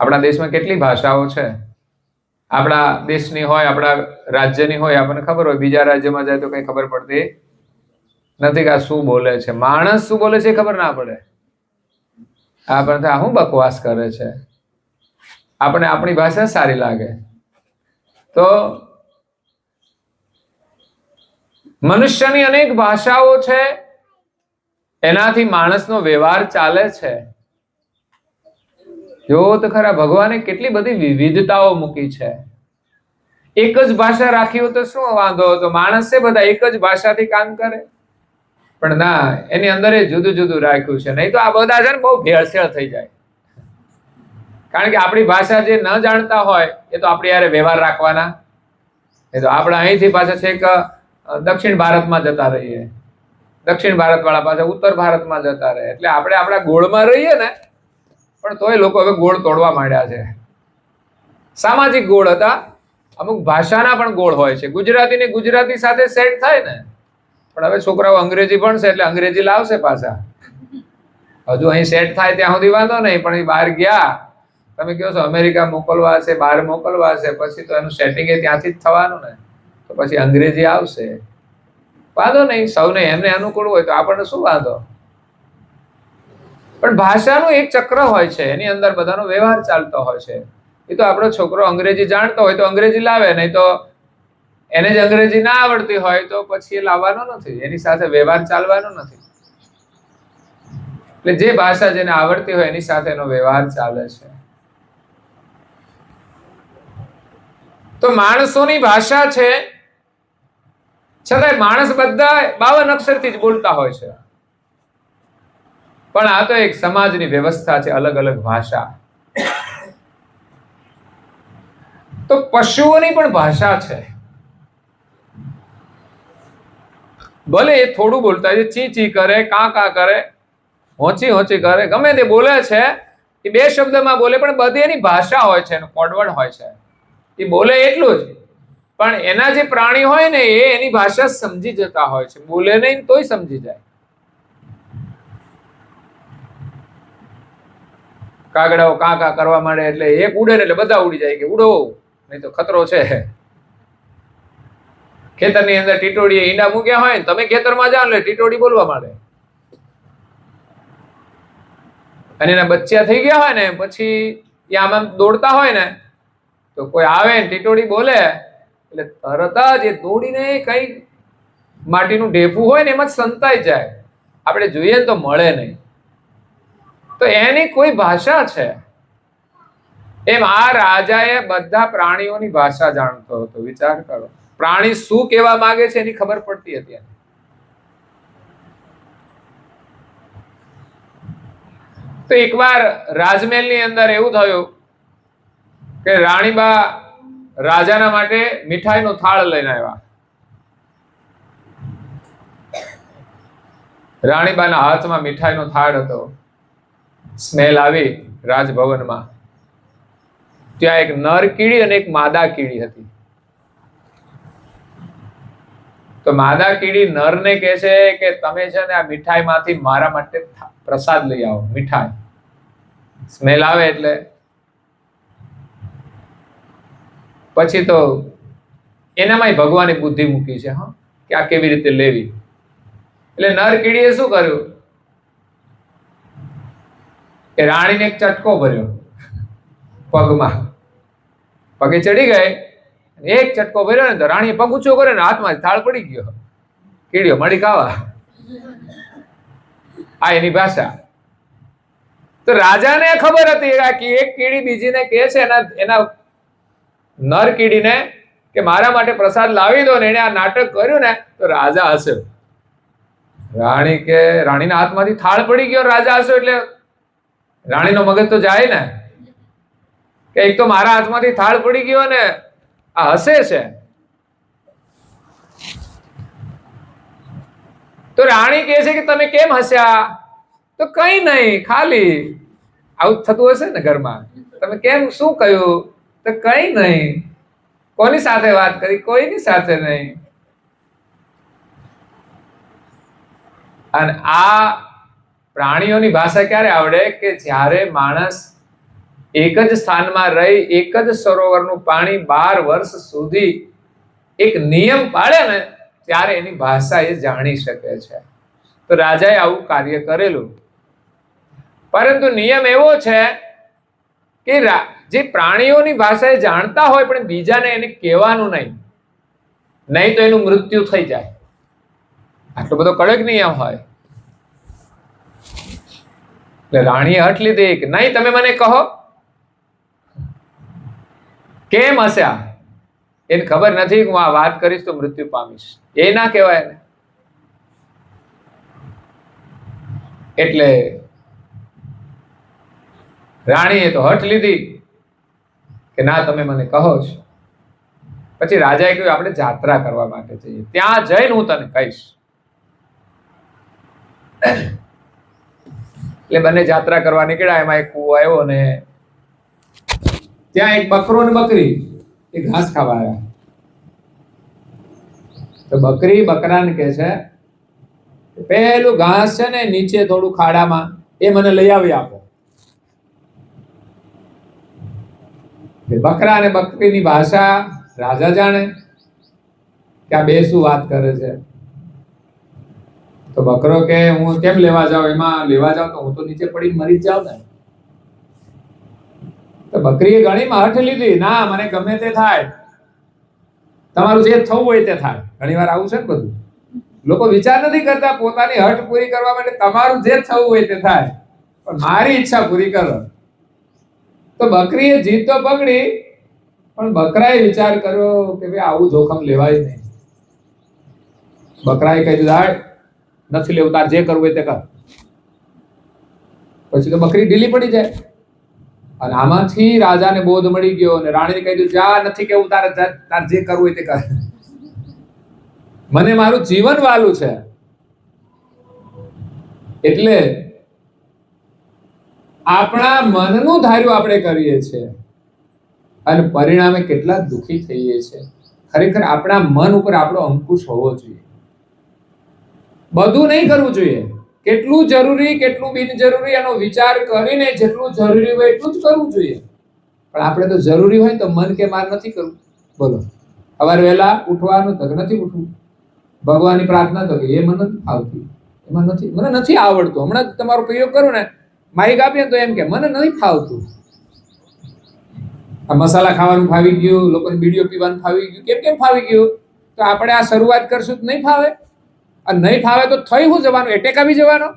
આપણા દેશમાં કેટલી ભાષાઓ છે. આપણા દેશની હોય, આપણા રાજ્યની હોય, આપણને ખબર હોય. બીજા રાજ્યમાં જાય તો કઈ ખબર પડતી નથી કે આ શું બોલે છે. માણસ શું બોલે છે ખબર ના પડે. આપણને આ શું બકવાસ કરે છે, આપણે આપણી ભાષા સારી લાગે. તો મનુષ્યની અનેક ભાષાઓ છે, એનાથી માણસનો વ્યવહાર ચાલે છે. જો તો ખરા ભગવાને કેટલી બધી વિવિધતાઓ મૂકી છે. એક જ ભાષા રાખી હોય તો શું વાંધો હતો? માણસે બધા એક જ ભાષાથી કામ કરે. પણ ના, એની અંદર એ જુદું જુદું રાખ્યું છે. નહીં તો આ બધા છે ને બહુ ભેળસેળ થઈ જાય. કારણ કે આપણી ભાષા જે ન જાણતા હોય એ તો આપણી યારે વ્યવહાર રાખવાના. એ તો આપણે અહીંથી પાછા છેક દક્ષિણ ભારતમાં જતા રહીએ, દક્ષિણ ભારત વાળા પાછા ઉત્તર ભારતમાં જતા રહે. એટલે આપણે આપણા ગોળમાં રહીએ ને, પણ તોય લોકો હવે ગોળ તોડવા માંડ્યા છે. સામાજિક ગોળ હતા, અમુક ભાષાના પણ ગોળ હોય છે. ગુજરાતી ને ગુજરાતી સાથે સેટ થાય ને, પણ હવે છોકરાઓ અંગ્રેજી ભણશે એટલે અંગ્રેજી લાવશે પાછા. હજુ અહીં સેટ થાય ત્યાં સુધી વાંધો નહીં, પણ એ બહાર ગયા, તમે કહો છો અમેરિકા મોકલવા હશે, બહાર મોકલવા હશે, પછી તો એનું સેટિંગ એ ત્યાંથી જ થવાનું ને, તો પછી અંગ્રેજી આવશે. વાંધો નહીં, સૌને એમને અનુકૂળ હોય તો આપણને શું વાંધો. પણ ભાષાનું એક ચક્ર હોય છે, એની અંદર બધાનો વ્યવહાર ચાલતો હોય છે. એ તો આપણો છોકરો અંગ્રેજી જાણતો હોય તો અંગ્રેજી લાવે, નહીં તો એને જ અંગ્રેજી ના આવડતી હોય તો પછી એ લાવવાનો નથી, એની સાથે વ્યવહાર ચાલવાનો નથી. એટલે જે ભાષા જેને આવડતી હોય એની સાથે એનો વ્યવહાર ચાલે છે. તો માણસોની ભાષા છે, છતાંય માણસ બધા 52 અક્ષરથી જ બોલતા હોય છે. પણ આ તો એક સમાજની વ્યવસ્થા છે, અલગ અલગ ભાષા. તો પશુઓની પણ ભાષા છે. ભલે એ થોડું બોલતા છે, ચી ચી કરે, કા કા કરે, હોંચી હોંચી કરે, ગમે તે બોલે છે. એ 2 શબ્દમાં બોલે, પણ બધી એની ભાષા હોય છે, એનો કોડવર્ડ હોય છે. એ બોલે એટલું જ, પણ એના જે પ્રાણી હોય ને એ એની ભાષા સમજી જતા હોય છે. બોલે નહીં તોય સમજી જાય. કાગડાઓ કા કા કરવા માંડે એટલે એક ઉડે ને એટલે બધા ઉડી જાય કે ઉડો, નહીં તો ખતરો છે. ખેતરની અંદર ટીટોડીએ ઈંડા મૂક્યા હોય ને, તમે ખેતરમાં જાઓ એટલે ટીટોડી બોલવા માંડે. અને એના બચ્ચા થઈ ગયા હોય ને પછી એ આમ દોડતા હોય ને, તો કોઈ આવે ને ટીટોડી બોલે એટલે તરત જ એ દોડીને કઈ માટીનું ઢેફું હોય ને એમાં જ સંતાઈ જાય. આપણે જોઈએ ને તો મળે નહીં. તો એની કોઈ ભાષા છે. એમ આ રાજાએ બધા પ્રાણીઓની ભાષા જાણતો હતો. વિચાર કરો, પ્રાણી શું કહેવા માંગે છે એની ખબર પડતી હતી. તો એકવાર રાજમહેલની અંદર એવું થયું કે રાણીબા રાજાના માટે મીઠાઈનો થાળ લઈને આવ્યા. રાણીબાના હાથમાં મીઠાઈનો થાળ હતો. સ્મેલ આવી રાજભવનમાં. ત્યાં એક નર કીડી અને એક માદા કીડી હતી. તો માદા કીડી નરને કહે છે કે તમે છે ને આ મીઠાઈમાંથી મારા માટે પ્રસાદ લઈ આવો. મીઠાઈ સ્મેલ આવે એટલે પછી તો એનામાં ભગવાને બુદ્ધિ મૂકી છે, હા, કે આ કેવી રીતે લેવી. એટલે નર કીડીએ શું કર્યું કે રાણીને એક ચટકો ભર્યો પગમાં. પગે ચડી ગઈ, એક ચટકો ભર્યો ને તો રાણીએ પગ ઊંચો કર્યો ને હાથમાં થાળ પડી ગયો. કીડીઓ મળી ખાવા. આ એની ભાષા. તો રાજાને ખબર હતી કે એક કીડી બીજીને કહે છે એના નર કીડીને કે મારા માટે પ્રસાદ લાવી દો, ને એને આ નાટક કર્યું ને તો રાજા હસ્યો. રાણી કે રાણીના હાથમાંથી થાળ પડી ગયો, રાજા હસ્યો. એટલે રાણીનો મગજ તો જાય ને કે એક તો મારા હાથમાંથી થાળ પડી ગયો ને આ હસે છે. તો રાણી કહે છે કે તમે કેમ હસ્યા? તો કઈ નહીં, ખાલી આવું થતું હશે ને ઘરમાં. તમે કેમ, શું કહ્યું? તો કઈ નહીં. કોની સાથે વાત કરી? કોઈની સાથે નહીં. અને આ પ્રાણીઓની ભાષા ક્યારે આવડે? કે જ્યારે માણસ એક જ સ્થાનમાં રહી એક જ સરોવરનું પાણી 12 વર્ષ સુધી એક નિયમ પાળે ને ત્યારે એની ભાષા એ જાણી શકે છે. તો રાજાએ આવું કાર્ય કરેલું. પરંતુ નિયમ એવો છે કે જે પ્રાણીઓની ભાષા એ જાણતા હોય પણ બીજાને એને કહેવાનું નહીં, નહીં તો એનું મૃત્યુ થઈ જાય. આટલો બધો કડક નિયમ હોય. એટલે રાણીએ હઠ લીધી કે નહીં, તમે મને કહો કેમ હસ્યા? એને ખબર નથી કે હું આ વાત કરીશ તો મૃત્યુ પામીશ. એ ના કહેવાય ને. એટલે રાણીએ તો હઠ લીધી કે ના, તમે મને કહો છો. પછી રાજાએ કહ્યું આપણે જાત્રા કરવા માટે જઈએ, ત્યાં જઈને હું તને કહીશ. એટલે બંને જાત્રા કરવા નીકળ્યા. એમાં એક કૂવો આવ્યો ને ત્યાં એક બકરો ને બકરી એ ઘાસ ખાવા આવ્યા. તો બકરી બકરાને કહે છે પેલું ઘાસ છે ને નીચે થોડું ખાડામાં, એ મને લઈ આવી આપો. બકરા અને બકરીની ભાષા રાજા જાણે કે આ બે શું વાત કરે છે. તો બકરો કે હું કેમ લેવા જાઉં, એમાં લેવા જાઉં તો હું તો નીચે પડીને મરી જ જાઉં ને. તો બકરીએ ઘણી હઠ લીધી, ના મને ગમે તે થાય, તમારું જે થવું હોય તે થાય. ઘણી વાર આવું છે ને બધું, લોકો વિચાર નથી કરતા પોતાની હઠ પૂરી કરવા માટે, તમારું જે થવું હોય તે થાય પણ મારી ઈચ્છા પૂરી કરો. તો બકરીએ જીત તો પકડી, પણ બકરાએ વિચાર કર્યો કે ભાઈ આવું જોખમ લેવાય નહીં. બકરાએ કહી દીધું નથી લેવું, તાર જે કરવું હોય તે કર. પછી તો બકરી ઢીલી પડી જાય. અને આમાંથી રાજાને બોધ મળી ગયો અને રાણીને કહી દીધું જા, નથી કેવું તારે, તાર જે કરવું હોય તે કર, મને મારું જીવન વાલું છે. એટલે આપણા મનનું ધાર્યું આપણે કરીએ છીએ અને પરિણામે કેટલા દુઃખી થઈએ છીએ. ખરેખર આપણા મન ઉપર આપણો અંકુશ હોવો જોઈએ. બધું નહીં કરવું જોઈએ, કેટલું જરૂરી કેટલું બિનજરૂરી એનો વિચાર કરીને જેટલું જરૂરી હોય એટલું જ કરવું જોઈએ. પણ આપણે તો જરૂરી હોય તો મન કે માર નથી કરવું. બોલો, સવારે વહેલા ઉઠવાનું તો નથી ઉઠવું, ભગવાનની પ્રાર્થના તો કે એ મને નથી આવતી, એમાં નથી, મને નથી આવડતું. હમણાં તમારો પ્રયોગ કરું ને, માઇક આપીએ તો એમ કે મને નથી ફાવતું. આ મસાલા ખાવાનું ફાવી ગયું, લોકોને બીડીઓ પીવાનું ફાવી ગયું. કેમ કેમ ફાવી ગયું? તો આપણે આ શરૂઆત કરશું તો નહીં ફાવે. અને નહીં ફાવે તો થઈ શું જવાનું, એટેક આવી જવાનો.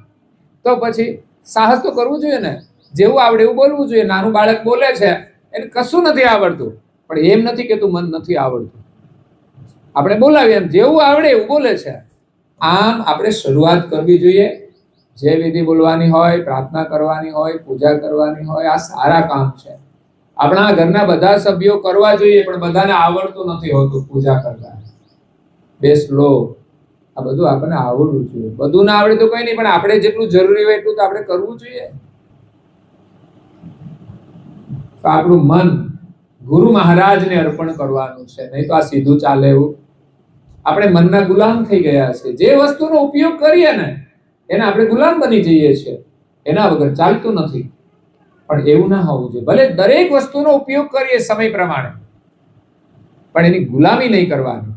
તો પછી સાહસ તો કરવું જોઈએ ને, જેવું આવડે એવું બોલવું જોઈએ. નાનું બાળક બોલે છે એને કશું નથી આવડતું, પણ એમ નથી કે તું મન નથી આવડતું, આપણે બોલાવીએ એમ જેવું આવડે એવું બોલે છે. આમ આપણે શરૂઆત કરવી જોઈએ. જે વિધિ બોલવાની હોય, પ્રાર્થના કરવાની હોય, પૂજા કરવાની હોય, આ સારા કામ છે. આપણા ઘરના બધા સભ્યો કરવા જોઈએ, પણ બધાને આવડતું નથી હોતું પૂજા કરતા. બે શ્લોક આ બધું આપણને આવડવું જોઈએ. બધું ના આવડે તો કઈ નહીં, પણ આપણે જેટલું જરૂરી હોય એટલું તો આપણે કરવું જોઈએ. તો આપણું મન ગુરુ મહારાજને અર્પણ કરવાનું છે, નહીં તો આ સીધું ચાલે એવું. આપણે મનના ગુલામ થઈ ગયા છે. જે વસ્તુનો ઉપયોગ કરીએ ને એને આપણે ગુલામ બની જઈએ છીએ, એના વગર ચાલતું નથી. પણ એવું ના હોવું જોઈએ. ભલે દરેક વસ્તુનો ઉપયોગ કરીએ સમય પ્રમાણે, પણ એની ગુલામી નહીં કરવાની.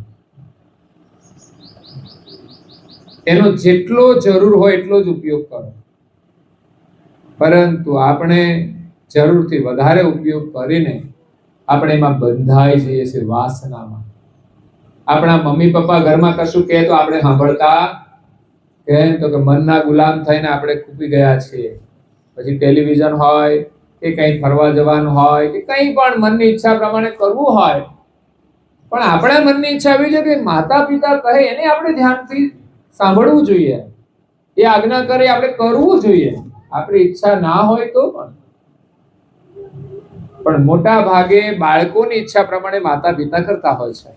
એનો જેટલો જરૂર હોય એટલો જ ઉપયોગ કરો. પરંતુ આપણે જરૂરથી વધારે ઉપયોગ કરીને આપણે એમાં બંધાઈ જઈએ છીએ વાસનામાં. આપણા મમ્મી પપ્પા ઘરમાં કશું કહે તો આપણે સાંભળતા કેમ? તો કે મનના ગુલામ થઈને આપણે ખૂપી ગયા છીએ. પછી ટેલિવિઝન હોય કે કંઈ ફરવા જવાનું હોય કે કંઈ પણ મનની ઈચ્છા પ્રમાણે કરવું હોય, પણ આપણા મનની ઈચ્છા આવી છે કે માતા પિતા કહે એને આપણે ધ્યાનથી સાંભળવું જોઈએ. એ આજ્ઞા કરે આપણે કરવું જોઈએ. આપણી ઈચ્છા ના હોય તો પણ મોટા ભાગે બાળકોની ઈચ્છા પ્રમાણે માતા પિતા કરતા હોય છે.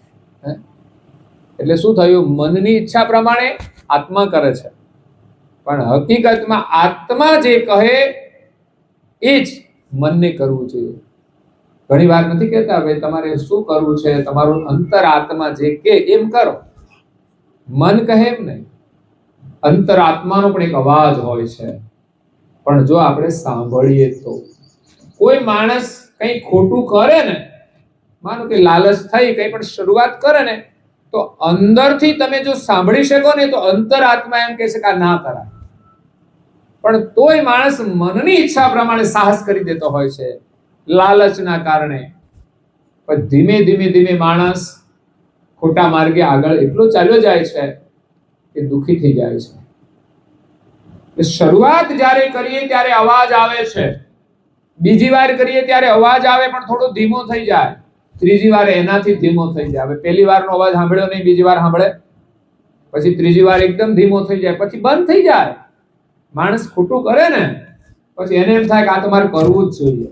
એટલે શું થયું? મનની ઈચ્છા પ્રમાણે આત્મા કરે છે, પણ હકીકતમાં આત્મા જે કહે એ જ મનને કરવું જોઈએ. ઘણી વાર નથી કહેતા ભાઈ તમારે શું કરવું છે, તમારું અંતર આત્મા જે કે એમ કરો. મન કહે એમ નહીં. અંતર આત્માનો પણ એક અવાજ હોય છે, પણ જો આપણે સાંભળીએ તો. કોઈ માણસ કંઈ ખોટું કરે ને, માનો કે લાલચ થઈ કંઈ પણ શરૂઆત કરે ને, તો અંદરથી તમે જો સાંભળી શકો ને તો અંતર આત્મા એમ કહે છે કે આ ના કરાય. પણ તોય માણસ મનની ઈચ્છા પ્રમાણે સાહસ કરી દેતો હોય છે લાલચના કારણે. પણ ધીમે ધીમે ધીમે માણસ ખોટા માર્ગે આગળ એટલો ચાલ્યો જાય છે કે દુઃખી થઈ જાય છે. શરૂઆત જ્યારે કરીએ ત્યારે અવાજ આવે છે, બીજી વાર કરીએ ત્યારે અવાજ આવે પણ થોડો ધીમો થઈ જાય, ત્રીજી વાર એનાથી ધીમો થઈ જાય. હવે પહેલી વારનો અવાજ સાંભળ્યો નહીં, બીજી વાર સાંભળે, પછી ત્રીજી વાર એકદમ ધીમો થઈ જાય, પછી બંધ થઈ જાય. માણસ ખોટું કરે ને પછી એને એમ થાય કે આ તમારે કરવું જ જોઈએ,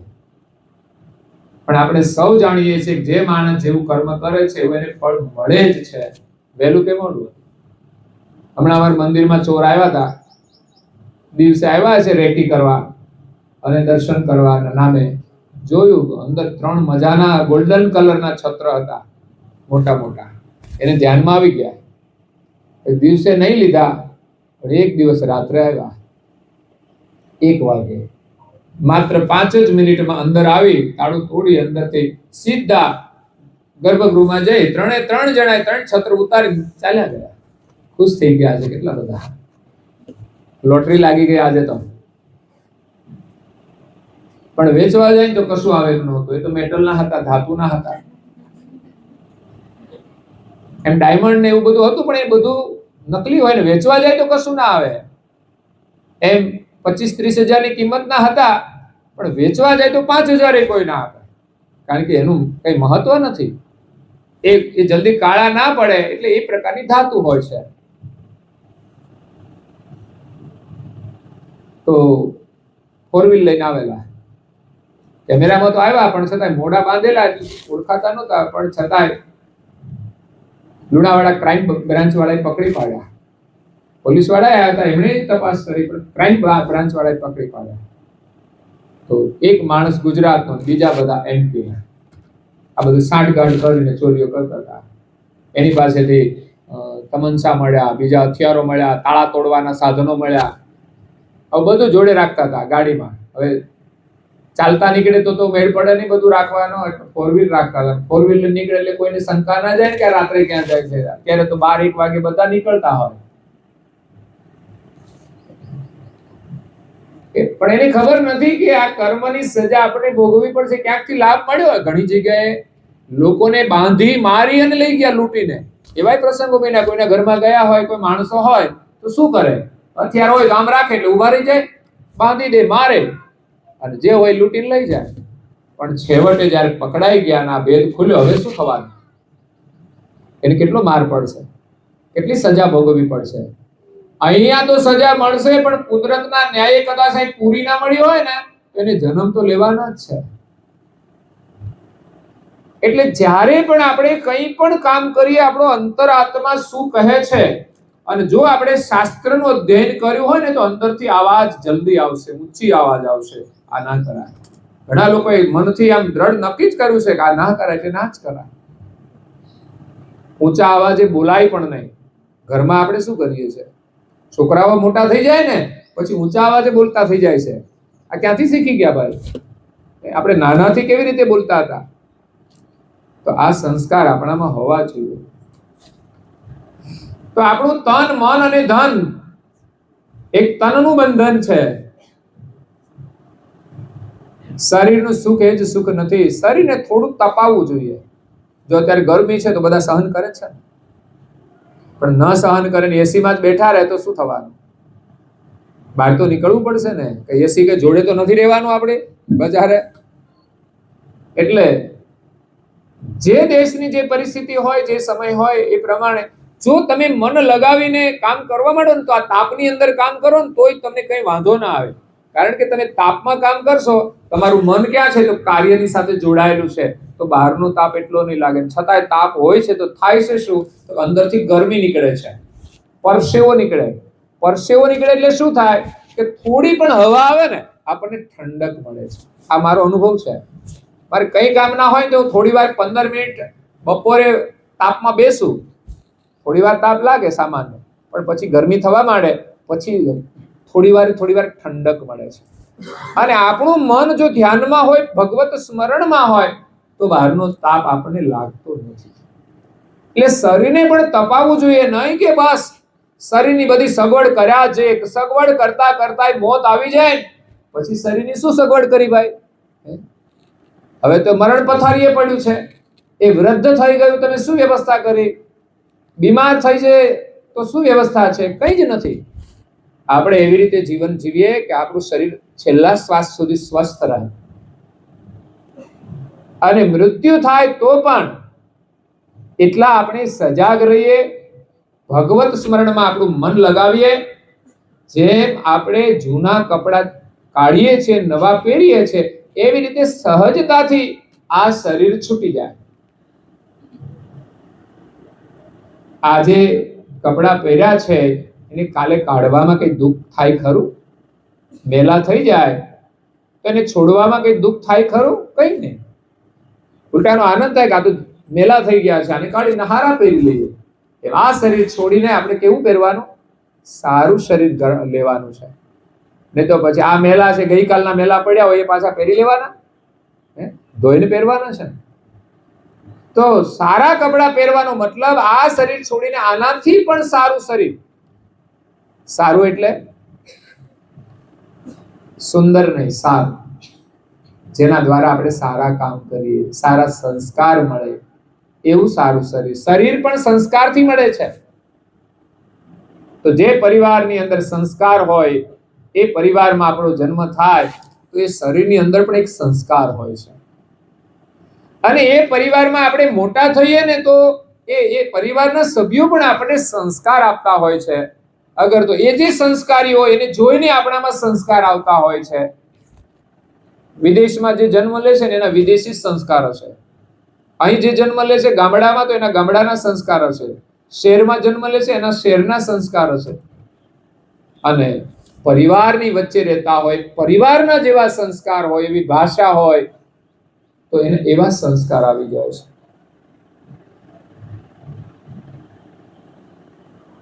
પણ આપણે સૌ જાણીએ છીએ કે જે માણસ જેવું કર્મ કરે છે એવું એને ફળ મળે જ છે, વહેલું કે મોડું. હમણાં અમારા મંદિરમાં ચોર આવ્યા હતા, દિવસે આવ્યા છે રેકી કરવા અને દર્શન કરવાના નામે. જોયું અંદર 3 મજાના ગોલ્ડન કલરના છત્ર હતા, મોટા મોટા. એને ધ્યાનમાં આવી ગયા, એક દિવસે નહીં લીધા, પણ એક દિવસ રાત્રે આવ્યા 1 વાગે. માત્ર 5 જ મિનિટમાં અંદર આવી, તાળું તોડી અંદરથી સીધા ગર્ભગૃહમાં જઈ 3 જણાએ 3 છત્ર ઉતારી ચાલ્યા ગયા. ખુશ થઈ ગયા છે કેટલા બધા. લોટરી લાગી ગઈ આજે તો. પણ વેચવા જાય તો કશું આવેલું નહોતું. એ તો મેટલના હતા, ધાતુના હતા. એમ ડાયમંડ ને એવું બધું હતું, પણ એ બધું નકલી હોય ને. વેચવા જાય તો કશું ના આવે. એમ 25-30 હજારની કિંમતના હતા, પણ વેચવા જાય તો 5,000 કોઈ ના આપે, કારણ કે એનું કઈ મહત્વ નથી. એ જલ્દી કાળા ના પડે એટલે એ પ્રકારની ધાતુ હોય છે. તો 4 વ્હીલ લઈને આવેલા, કેમેરામાં તો આવ્યા, પણ છતાંય મોઢા બાંધેલા, ઓળખાતા નહોતા, પણ છતાંય લુણાવાડા ક્રાઇમ બ્રાન્ચ વાળાએ પકડી પાડ્યા. પોલીસ વાળા આવ્યા હતા, એમણે તપાસ કરી, પણ ક્રાઇમ બ્રાન્ચ વાળાએ પકડી પાડ્યા. તો એક માણસ ગુજરાતનો, બીજા બધા MP. આ બધું સાંઠગાંઠ કરીને ચોરીઓ કરતા હતા. એની પાસેથી તમંચા મળ્યા, બીજા હથિયારો મળ્યા, તાળા તોડવાના સાધનો મળ્યા. હવે બધું જોડે રાખતા હતા ગાડીમાં. હવે ચાલતા નીકળે તો મેળ પડે નહીં બધું રાખવાનો, એટલે 4 વ્હીલ રાખતા હતા. 4 વ્હીલ નીકળે એટલે કોઈને શંકા ના જાય કે રાત્રે ક્યાં જાય છે. અત્યારે તો 12-1 વાગે બધા નીકળતા હોય. પણ એની ખબર નથી કે આ કર્મની સજા આપણે ભોગવવી પડશે. ક્યાંકથી લાભ મળ્યો હોય. ઘણી જગ્યાએ લોકોને બાંધી મારી અને લઈ ગયા લૂંટીને. એવાય પ્રસંગો બન્યા. કોઈના ઘરમાં ગયા હોય, કોઈ માણસો હોય તો શું કરે? હથિયાર હોય આમ રાખે એટલે ઉભા રહી જાય, બાંધી દે, મારે, અને જે હોય લૂંટીને લઈ જાય. પણ છેવટે જયારે પકડાઈ ગયા અને આ ભેદ ખુલ્યો, હવે શું થવાનું? એને કેટલો માર પડશે, કેટલી સજા ભોગવવી પડશે. અહીંયા તો સજા મળશે, પણ કુદરતના ન્યાયે કદાચ પૂરી ના મળી હોય ને, એને જન્મ તો લેવાના જ છે. એટલે જ્યારે પણ આપણે કંઈ પણ કામ કરીએ, આપણો અંતરાત્મા શું કહે છે, અને જો આપણે શાસ્ત્રનું અધ્યયન કર્યું હોય ને, તો અંદરથી આવાજ જલ્દી આવશે, ઊંચી આવાજ આવશે, આ ના કરાય. ઘણા લોકોએ મનથી આમ દ્રઢ નક્કી જ કર્યું છે કે આ ના કરાય એટલે ના જ કરાય. ઊંચા આવાજે બોલાય પણ નહીં. ઘરમાં આપણે શું કરીએ છીએ? છોકરાઓ મોટા થઈ જાય ને પછી ઊંચા અવાજે બોલતા થઈ જાય છે. આ ક્યાંથી શીખી ગયા ભાઈ? આપણે નાનાથી કેવી રીતે બોલતા હતા? તો આ સંસ્કાર આપણામાં હોવા જોઈએ. તો આપણું તન, મન અને ધન એક તનનું બંધન છે. શરીરનું સુખ એ જ સુખ નથી. શરીરને થોડું તપાવવું જોઈએ. જો અત્યારે ગરમી છે તો બધા સહન કરે છે, પણ ન સહન કરે ને એસી માં જ બેઠા રહે તો શું થવાનું? બહાર તો નીકળવું પડશે ને. કે એસી કે જોડે તો નથી રહેવાનું આપણે બજારે. એટલે જે દેશની જે પરિસ્થિતિ હોય, જે સમય હોય એ પ્રમાણે જો તમે મન લગાવીને કામ કરવા માંડો ને, તો આ તાપની અંદર કામ કરો ને તોય તમને કઈ વાંધો ના આવે. કારણ કે તમે તાપમાં કામ કરશો, તમારું મન ક્યાં છે? તો કાર્યની સાથે જોડાયેલું છે. તો બહારનો તાપ એટલો નહીં લાગે. છતાંય તાપ હોય છે તો થાય છે શું? તો અંદરથી ગરમી નીકળે છે, પરસેવો નીકળે. પરસેવો નીકળે એટલે શું થાય? કે થોડી પણ હવા આવે ને, આપણને ઠંડક મળે છે. આ મારો અનુભવ છે. મારે કઈ કામ ના હોય તો થોડી વાર 15 મિનિટ બપોરે તાપમાં બેસું. થોડી વાર તાપ લાગે સામાન્ય, પણ પછી ગરમી થવા માંડે, પછી થોડી વાર ઠંડક મળે છે. અને આપણું મન જો ધ્યાનમાં હોય, ભગવત સ્મરણમાં હોય, તો બહારનો તાપ આપણને લાગતો નથી. એટલે શરીરને પણ તપાવવું જોઈએ. નહીં કે બસ શરીરની બધી સગવડ કર્યા છે, સગવડ કરતા કરતા મોત આવી જાય, પછી શરીરની શું સગવડ કરી ભાઈ? હવે તો મરણ પથારીએ પડ્યું છે. એ વૃદ્ધ થઈ ગયું, તમે શું વ્યવસ્થા કરી? બીમાર થઈ જાય તો શું વ્યવસ્થા છે? કઈ જ નથી. આપણે એવી રીતે જીવન જીવીએ કે આપણું શરીર છેલ્લા શ્વાસ સુધી સ્વસ્થ રહે. અને મૃત્યુ થાય તો પણ એટલા આપણે સજાગ રહીએ, ભગવત સ્મરણમાં આપણું મન લગાવીએ. જેમ આપણે જૂના કપડા કાઢીએ છીએ, નવા પહેરીએ છીએ, એવી રીતે સહજતાથી આ શરીર છૂટી જાય. આજે કપડાં પહેર્યા છે એને કાલે કાઢવામાં કઈ દુઃખ થાય ખરું? મેલા થઈ જાય તો એને છોડવામાં કઈ દુઃખ થાય ખરું? કઈ નહીં. ઉલટાનો આનંદ થાય કે આ તો મેલા થઈ ગયા છે, આને કાઢીને હારા પહેરી લઈએ. એમ આ શરીર છોડીને આપણે કેવું પહેરવાનું? સારું શરીર લેવાનું છે. નહીં તો પછી આ મેલા છે, ગઈકાલના મેલા પડ્યા હોય એ પાછા પહેરી લેવાના, ધોઈને પહેરવાના છે. તો સારા કપડા પહેરવાનો મતલબ આ શરીર છોડીને આનાથી પણ સારું શરીર. સારું એટલે સુંદર નહીં, સારું, જેના દ્વારા આપણે સારા કામ કરીએ, સારા સંસ્કાર મળે, એવું સારું શરીર. શરીર પણ સંસ્કારથી મળે છે. તો જે પરિવારની અંદર સંસ્કાર હોય એ પરિવારમાં આપણો જન્મ થાય તો એ શરીરની અંદર પણ એક સંસ્કાર હોય છે. અને એ પરિવારમાં આપણે મોટા થઈએ ને તો એ પરિવારના સભ્યો પણ આપણને સંસ્કાર આપતા હોય છે. અગર તો એ જે સંસ્કારી હોય એને જોઈને આપણામાં સંસ્કાર આવતા હોય છે. વિદેશમાં જે જન્મ લે છે ને એના વિદેશી સંસ્કાર હશે. અહીં જે જન્મ લે છે ગામડામાં તો એના ગામડાના સંસ્કાર હશે. શહેરમાં જન્મ લે છે એના શહેરના સંસ્કાર હશે. અને પરિવારની વચ્ચે રહેતા હોય, પરિવારના જેવા સંસ્કાર હોય, એવી ભાષા હોય તો એને એવા સંસ્કાર આવી જાય છે.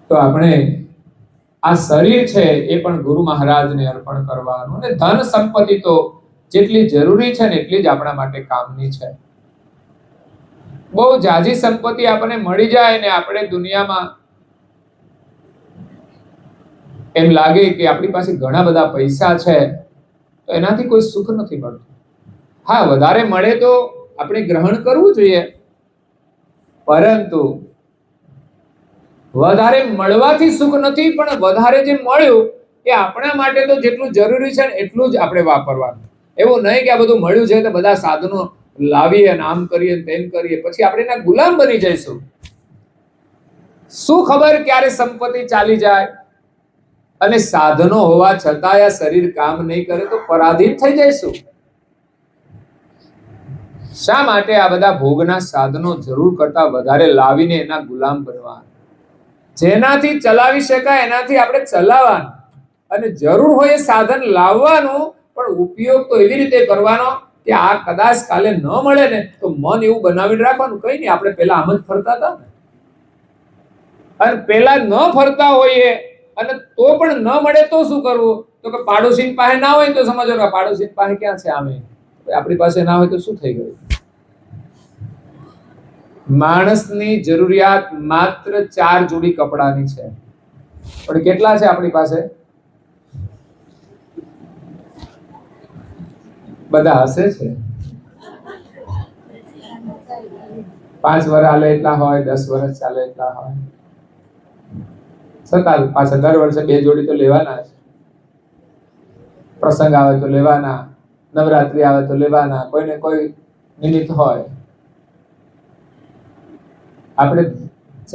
તો આપણે આ શરીર છે એ પણ ગુરુ મહારાજને અર્પણ કરવાનું. અને ધન સંપત્તિ તો જેટલી જરૂરી છે ને એટલી જ આપણા માટે કામની છે. બહુ જાજી સંપત્તિ આપણને મળી જાય ને આપણે દુનિયામાં એમ લાગે કે આપણી પાસે ઘણા બધા પૈસા છે તો એનાથી કોઈ સુખ નથી મળતું. હા, વધારે મળે તો આપણે ગ્રહણ કરવું જોઈએ, પરંતુ વધારે મળવાથી સુખ નથી, પણ વધારે જે મળ્યું એ આપણા માટે તો જેટલું જરૂરી છે ને એટલું જ આપણે વાપરવાનું. એવું નહીં કે આ બધું મળ્યું છે તો બધા સાધનો લાવીએ અને આમ કરીએ તેમ કરીએ, પછી આપણે એના ગુલામ બની જઈશું. શું ખબર ક્યારે સંપત્તિ ચાલી જાય અને સાધનો હોવા છતાં આ શરીર કામ નહીં કરે તો પરાધીન થઈ જઈશું. શા માટે આ બધા ભોગના સાધનો જરૂર કરતા વધારે લાવીને એના ગુલામ બનવા? જેનાથી ચલાવી શકાય એનાથી આપણે ચલાવવાનું, અને જરૂર હોય એ સાધન લાવવાનું, પણ ઉપયોગ તો એવી રીતે કરવાનો કે આ કદાચ કાલે ન મળે ને તો મન એવું બનાવીને રાખવાનું, કઈ નહીં આપણે પેલા આમ જ ફરતા હતા ને, અને પેલા ન ફરતા હોઈએ અને તો પણ ન મળે તો શું કરવું? તો કે પાડોશી પાસે ના હોય તો સમજો કે પાડોશી પાસે ક્યાં છે, આમે આપણી પાસે ના હોય તો શું થઈ ગયું? માણસની જરૂરિયાત માત્ર 4 જોડી કપડાની છે, પણ કેટલા છે આપણી પાસે? બધા હશે છે. 5 વર્ષ ચાલે એટલા હોય, 10 વર્ષ ચાલે એટલા હોય, છતાં પાછા દર વર્ષે 2 જોડી તો લેવાના છે. પ્રસંગ આવે તો લેવાના, નવરાત્રી આવે તો લેવાના, કોઈને કોઈ નિમિત્ત હોય. આપણે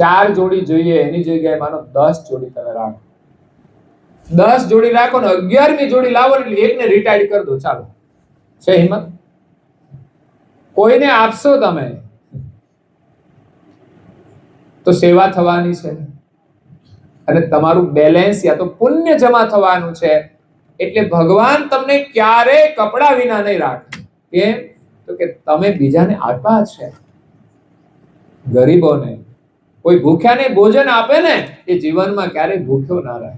4 જોડી જોઈએ એની જગ્યાએ માનો 10 જોડી તમે રાખો. 10 જોડી રાખો ને 11મી જોડી લાવો એટલે એકને રિટાયર્ડ કરી દો. ચાલો, છે હિંમત? કોઈને આપશો તમે તો સેવા થવાની છે અને તમારું બેલેન્સ યા તો પુણ્ય જમા થવાનું છે. એટલે ભગવાન તમને ક્યારેય કપડા વિના નહીં રાખે. કેમ? તો કે તમે બીજાને આપ્યા છે. ગરીબોને, કોઈ ભૂખ્યાને ભોજન આપે ને એ જીવનમાં ક્યારેય ભૂખ્યો ના રહે.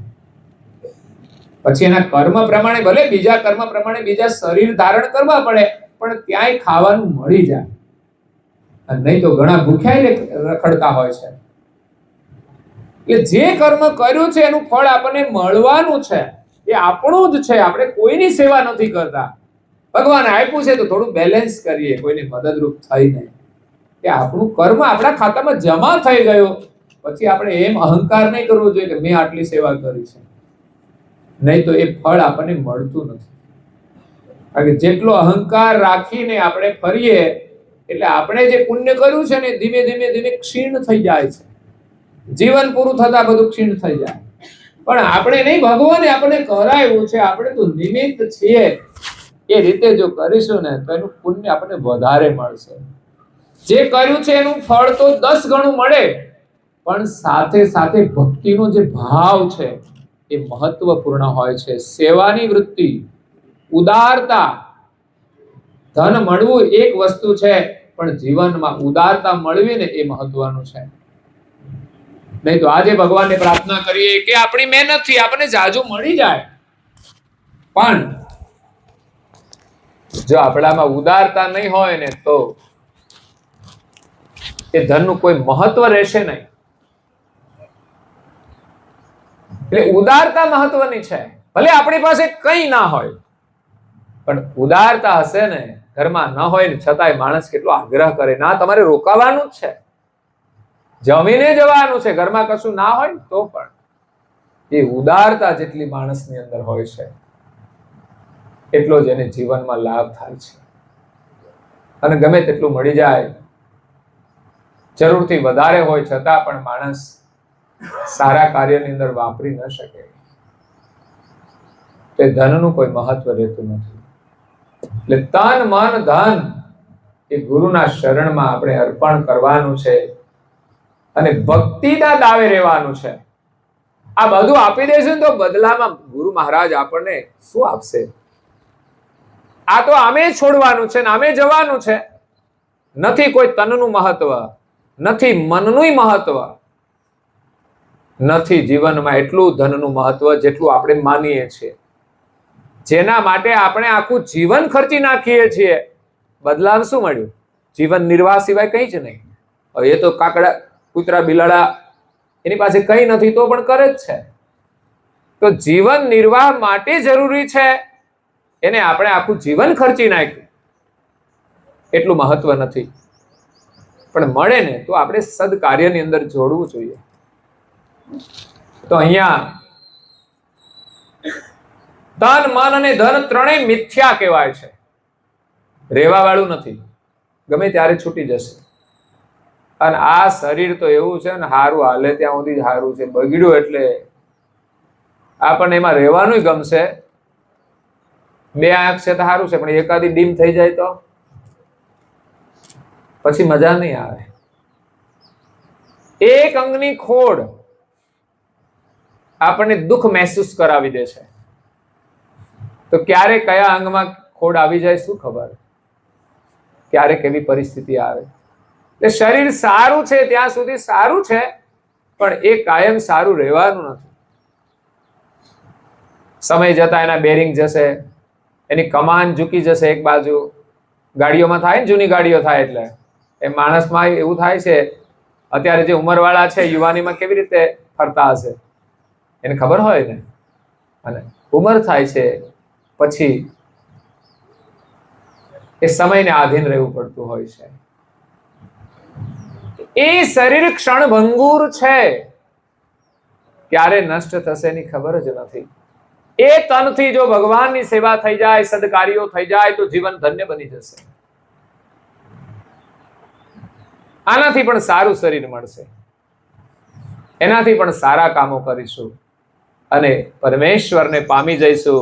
પછી એના કર્મ પ્રમાણે, ભલે બીજા કર્મ પ્રમાણે બીજા શરીર ધારણ કરવા પડે, પણ ત્યાંય ખાવાનું મળી જાય. અને નહીં તો ઘણા ભૂખ્યા રખડતા હોય છે. એટલે જે કર્મ કર્યું છે એનું ફળ આપણને મળવાનું છે. એ આપણું જ છે. આપણે કોઈની સેવા નથી કરતા. ભગવાન આપ્યું છે તો થોડું બેલેન્સ કરીએ, કોઈને મદદરૂપ થઈને. કે આપણું કર્મ આપણા ખાતામાં જમા થઈ ગયો પછી આપણે એમ અહંકાર નહીં કરવો જોઈએ કે મેં આટલી સેવા કરી છે. નહીં તો એ ફળ આપણને મળતું નથી. કારણ કે જેટલો અહંકાર રાખીને આપણે ફરીએ એટલે આપણે જે પુણ્ય કર્યું છે ને ધીમે ધીમે ધીમે ક્ષીણ થઈ જાય છે. જીવન પૂરું થતા બધું ક્ષીણ થઈ જાય. પણ આપણે નહીં, ભગવાને આપણને કરાવ્યું છે, આપણે તો નિમિત્ત છીએ. એ રીતે જો કરીશું ને તો એનું પુણ્ય આપણને વધારે મળશે. જે કર્યું છે એનું ફળ તો 10 ગણું મળે, પણ સાથે સાથે ભક્તિનો જે ભાવ છે એ મહત્વપૂર્ણ હોય છે. સેવાની વૃત્તિ, ઉદારતા. ધન મળવું એક વસ્તુ છે, પણ જીવનમાં ઉદારતા મળવી ને એ મહત્વનું છે. નહીં તો આજે ભગવાનને પ્રાર્થના કરીએ કે આપણી મહેનતથી આપણને જાજુ મળી જાય, પણ જો આપણામાં ઉદારતા નહીં હોય ને તો એ ધનનું કોઈ મહત્વ રહેશે નહીં. એટલે ઉદારતા મહત્વની છે. ભલે આપણી પાસે કંઈ ના હોય, પણ ઉદારતા હશે ને, ઘરમાં ન હોય ને છતાંય માણસ કેટલો આગ્રહ કરે, ના તમારે રોકાવાનું જ છે, જમીને જવાનું છે, ઘરમાં કશું ના હોય તો પણ એ ઉદારતા જેટલી માણસની અંદર હોય છે એટલો જ એને જીવનમાં લાભ થાય છે. અને ગમે તેટલું મળી જાય, જરૂરથી વધારે હોય છતાં પણ માણસ સારા કાર્યની અંદર વાપરી ન શકે. તે ધનનું કોઈ મહત્વ રહેતું નથી. એટલે તન મન ધન એ ગુરુના શરણમાં આપણે અર્પણ કરવાનું છે અને ભક્તિના દાવે રહેવાનું છે. આ બધું આપી દેશું તો બદલામાં ગુરુ મહારાજ આપણને શું આપશે? આ તો આમે છોડવાનું છે ને આમે જવાનું છે. નથી કોઈ તનનું મહત્વ, નથી મનનું મહત્વ, નથી જીવનમાં એટલું ધનનું મહત્વ જેટલું આપણે માનીએ છીએ, જેના માટે આપણે આખું જીવન ખર્ચી નાખીએ છીએ. બદલામાં શું મળ્યું? જીવન નિર્વાહ સિવાય કંઈ જ નહીં. હવે એ તો કાકડા, કૂતરા, બિલાડા એની પાસે કંઈ નથી તો પણ કરે જ છે. તો જીવન નિર્વાહ માટે જરૂરી છે, એને આપણે આખું જીવન ખર્ચી નાખ્યું, એટલું મહત્વ નથી. પણ મળે ને તો આપણે સદકાર્યની અંદર જોડવું જોઈએ. તો અહીંયા તન મન અને ધન ત્રણેય મિથ્યા કહેવાય છે, રહેવા વાળું નથી, ગમે ત્યારે છૂટી જશે. અને આ શરીર તો એવું છે ને, હારું હાલે ત્યાં સુધી હારું છે, બગડ્યું એટલે આપણને એમાં રહેવાનું ગમશે. બે આંખ છે તો સારું છે, પણ એકાદી ડીમ થઈ જાય તો પછી મજા નહીં આવે. એક અંગની ખોડ આપણને દુઃખ મહેસૂસ કરાવી દે છે, તો ક્યારે કયા અંગમાં ખોડ આવી જાય શું ખબર, ક્યારે કેવી પરિસ્થિતિ આવે. એટલે શરીર સારું છે ત્યાં સુધી સારું છે, પણ એ કાયમ સારું રહેવાનું નથી. સમય જતા એના બેરિંગ જશે, એની કમાન ઝૂકી જશે એક બાજુ. ગાડીઓમાં થાય ને, જૂની ગાડીઓ થાય એટલે એ માણસમાં એવું થાય છે. અત્યારે જે ઉંમરવાળા છે યુવાનીમાં કેવી રીતે ફરતા હશે એને ખબર હોય ને. અને ઉંમર થાય છે પછી એ સમયને આધીન રહેવું પડતું હોય છે. એ શરીર ક્ષણભંગુર છે, ક્યારે નષ્ટ થશે એની ખબર જ નથી. એ તનથી જો ભગવાનની સેવા થઈ જાય, સદકાર્યો થઈ જાય તો જીવન ધન્ય બની જશે. આનાથી પણ સારું શરીર મળશે, એનાથી પણ સારા કામો કરીશું અને પરમેશ્વરને પામી જઈશું.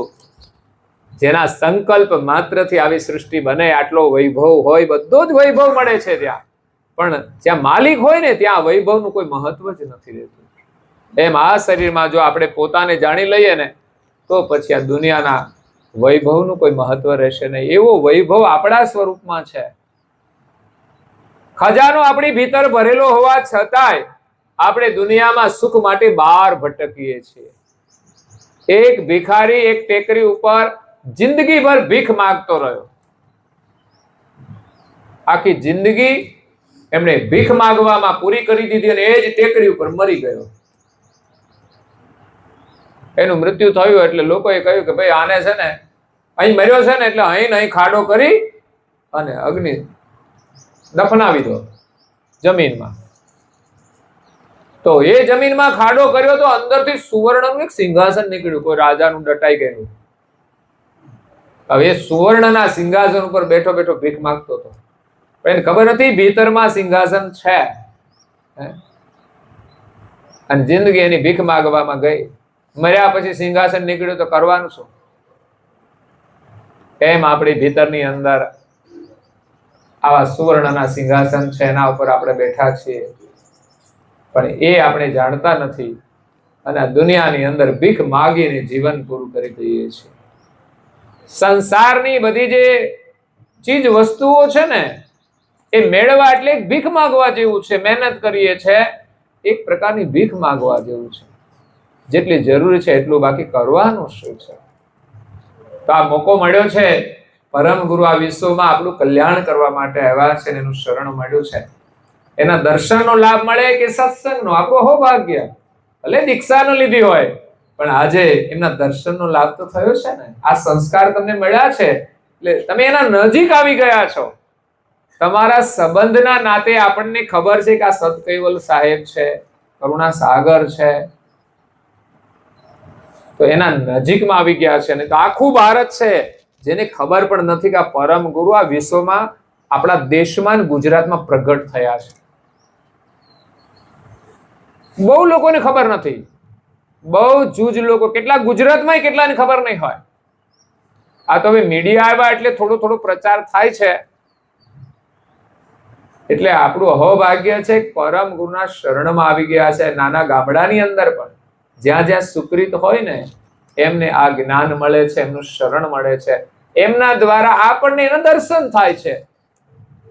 જેના સંકલ્પ માત્રથી આવી સૃષ્ટિ બને, આટલો વૈભવ હોય, બધો જ વૈભવ મળે છે ત્યાં, પણ જ્યાં માલિક હોય ને ત્યાં વૈભવનું કોઈ મહત્વ જ નથી રહેતું. એમ આ શરીરમાં જો આપણે પોતાને જાણી લઈએ ને તો પછી આ દુનિયાના વૈભવનું કોઈ મહત્વ રહેશે નહીં. એવો વૈભવ આપણા સ્વરૂપમાં છે. ખજાનો આપણી ભીતર ભરેલો હોવા છતાંય આપણે દુનિયામાં સુખ માટે બહાર ભટકીએ છીએ. એક ભિખારી એક ટેકરી ઉપર જિંદગીભર ભીખ માંગતો રહ્યો. આખી જિંદગી એમણે ભીખ માંગવામાં પૂરી કરી દીધી અને એ જ ટેકરી ઉપર મરી ગયો. એનું મૃત્યુ થયું એટલે લોકોએ કહ્યું કે ભાઈ આને છે ને અહીં મર્યો છે ને એટલે અહીં ખાડો કરી અને અગ્નિ દફનાવી દો જમીનમાં. તો એ જમીનમાં ખાડો કર્યો તો અંદરથી સુવર્ણનું એક સિંહાસન નીકળ્યું, કોઈ રાજાનું દટાઈ ગયેલું. હવે એ સુવર્ણના સિંહાસન ઉપર બેઠો બેઠો ભીખ માંગતો હતો. એને ખબર હતી ભીતરમાં સિંહાસન છે, અને જિંદગી એની ભીખ માંગવામાં ગઈ. મર્યા પછી સિંહાસન નીકળ્યું તો કરવાનું શું? એમ આપણી ભીતરની અંદર આવા સુવર્ણના સિંહાસન છે, એના ઉપર આપણે બેઠા છીએ, પણ એ આપણે જાણતા નથી અને આ દુનિયાની અંદર ભીખ માગીને જીવન પૂરું કરી દઈએ છીએ. સંસારની બધી જે ચીજ વસ્તુઓ છે ને, એ મેળવવા એટલે એક ભીખ માંગવા જેવું છે. મહેનત કરીએ છે, એક પ્રકારની ભીખ માંગવા જેવું છે. જેટલી જરૂરી છે એટલું, બાકી કરવાનું શું છે? તો આ મોકો મળ્યો છે, પરમ ગુરુ આ વિશ્વમાં આપણું કલ્યાણ કરવા માટે આવ્યા છે, એનું શરણ મળ્યું છે. એના દર્શનનો લાભ મળે કે સત્સંગનો, આપણું સૌભાગ્ય. ભલે દીક્ષા ન લીધી હોય, પણ આજે એમના દર્શનનો લાભ તો થયો છે ને. આ સંસ્કાર તમને મળ્યા છે એટલે તમે એના નજીક આવી ગયા છો. તમારા સંબંધના નાતે આપણને ખબર છે કે આ સતકૈવલ સાહેબ છે, કરુણા સાગર છે, તો એના નજીકમાં આવી ગયા છે. અને તો આખું ભારત છે જેને ખબર પણ નથી કે આ પરમ ગુરુ આ વિશ્વમાં, આપણા દેશમાં, ગુજરાતમાં પ્રગટ થયા છે. બહુ લોકોને ખબર નથી, બહુ જૂજ લોકો, કેટલા ગુજરાતમાં કેટલાને ખબર નહીં હોય. આ તો હવે મીડિયા આવ્યા એટલે થોડો થોડો પ્રચાર થાય છે. એટલે આપણું અહોભાગ્ય છે કે પરમ ગુરુના શરણમાં આવી ગયા છે. નાના ગામડાની અંદર પણ જ્યાં જ્યાં સુકૃત હોય ને, એમને આ જ્ઞાન મળે છે, એમનું શરણ મળે છે, એમના દ્વારા આપણને એના દર્શન થાય છે,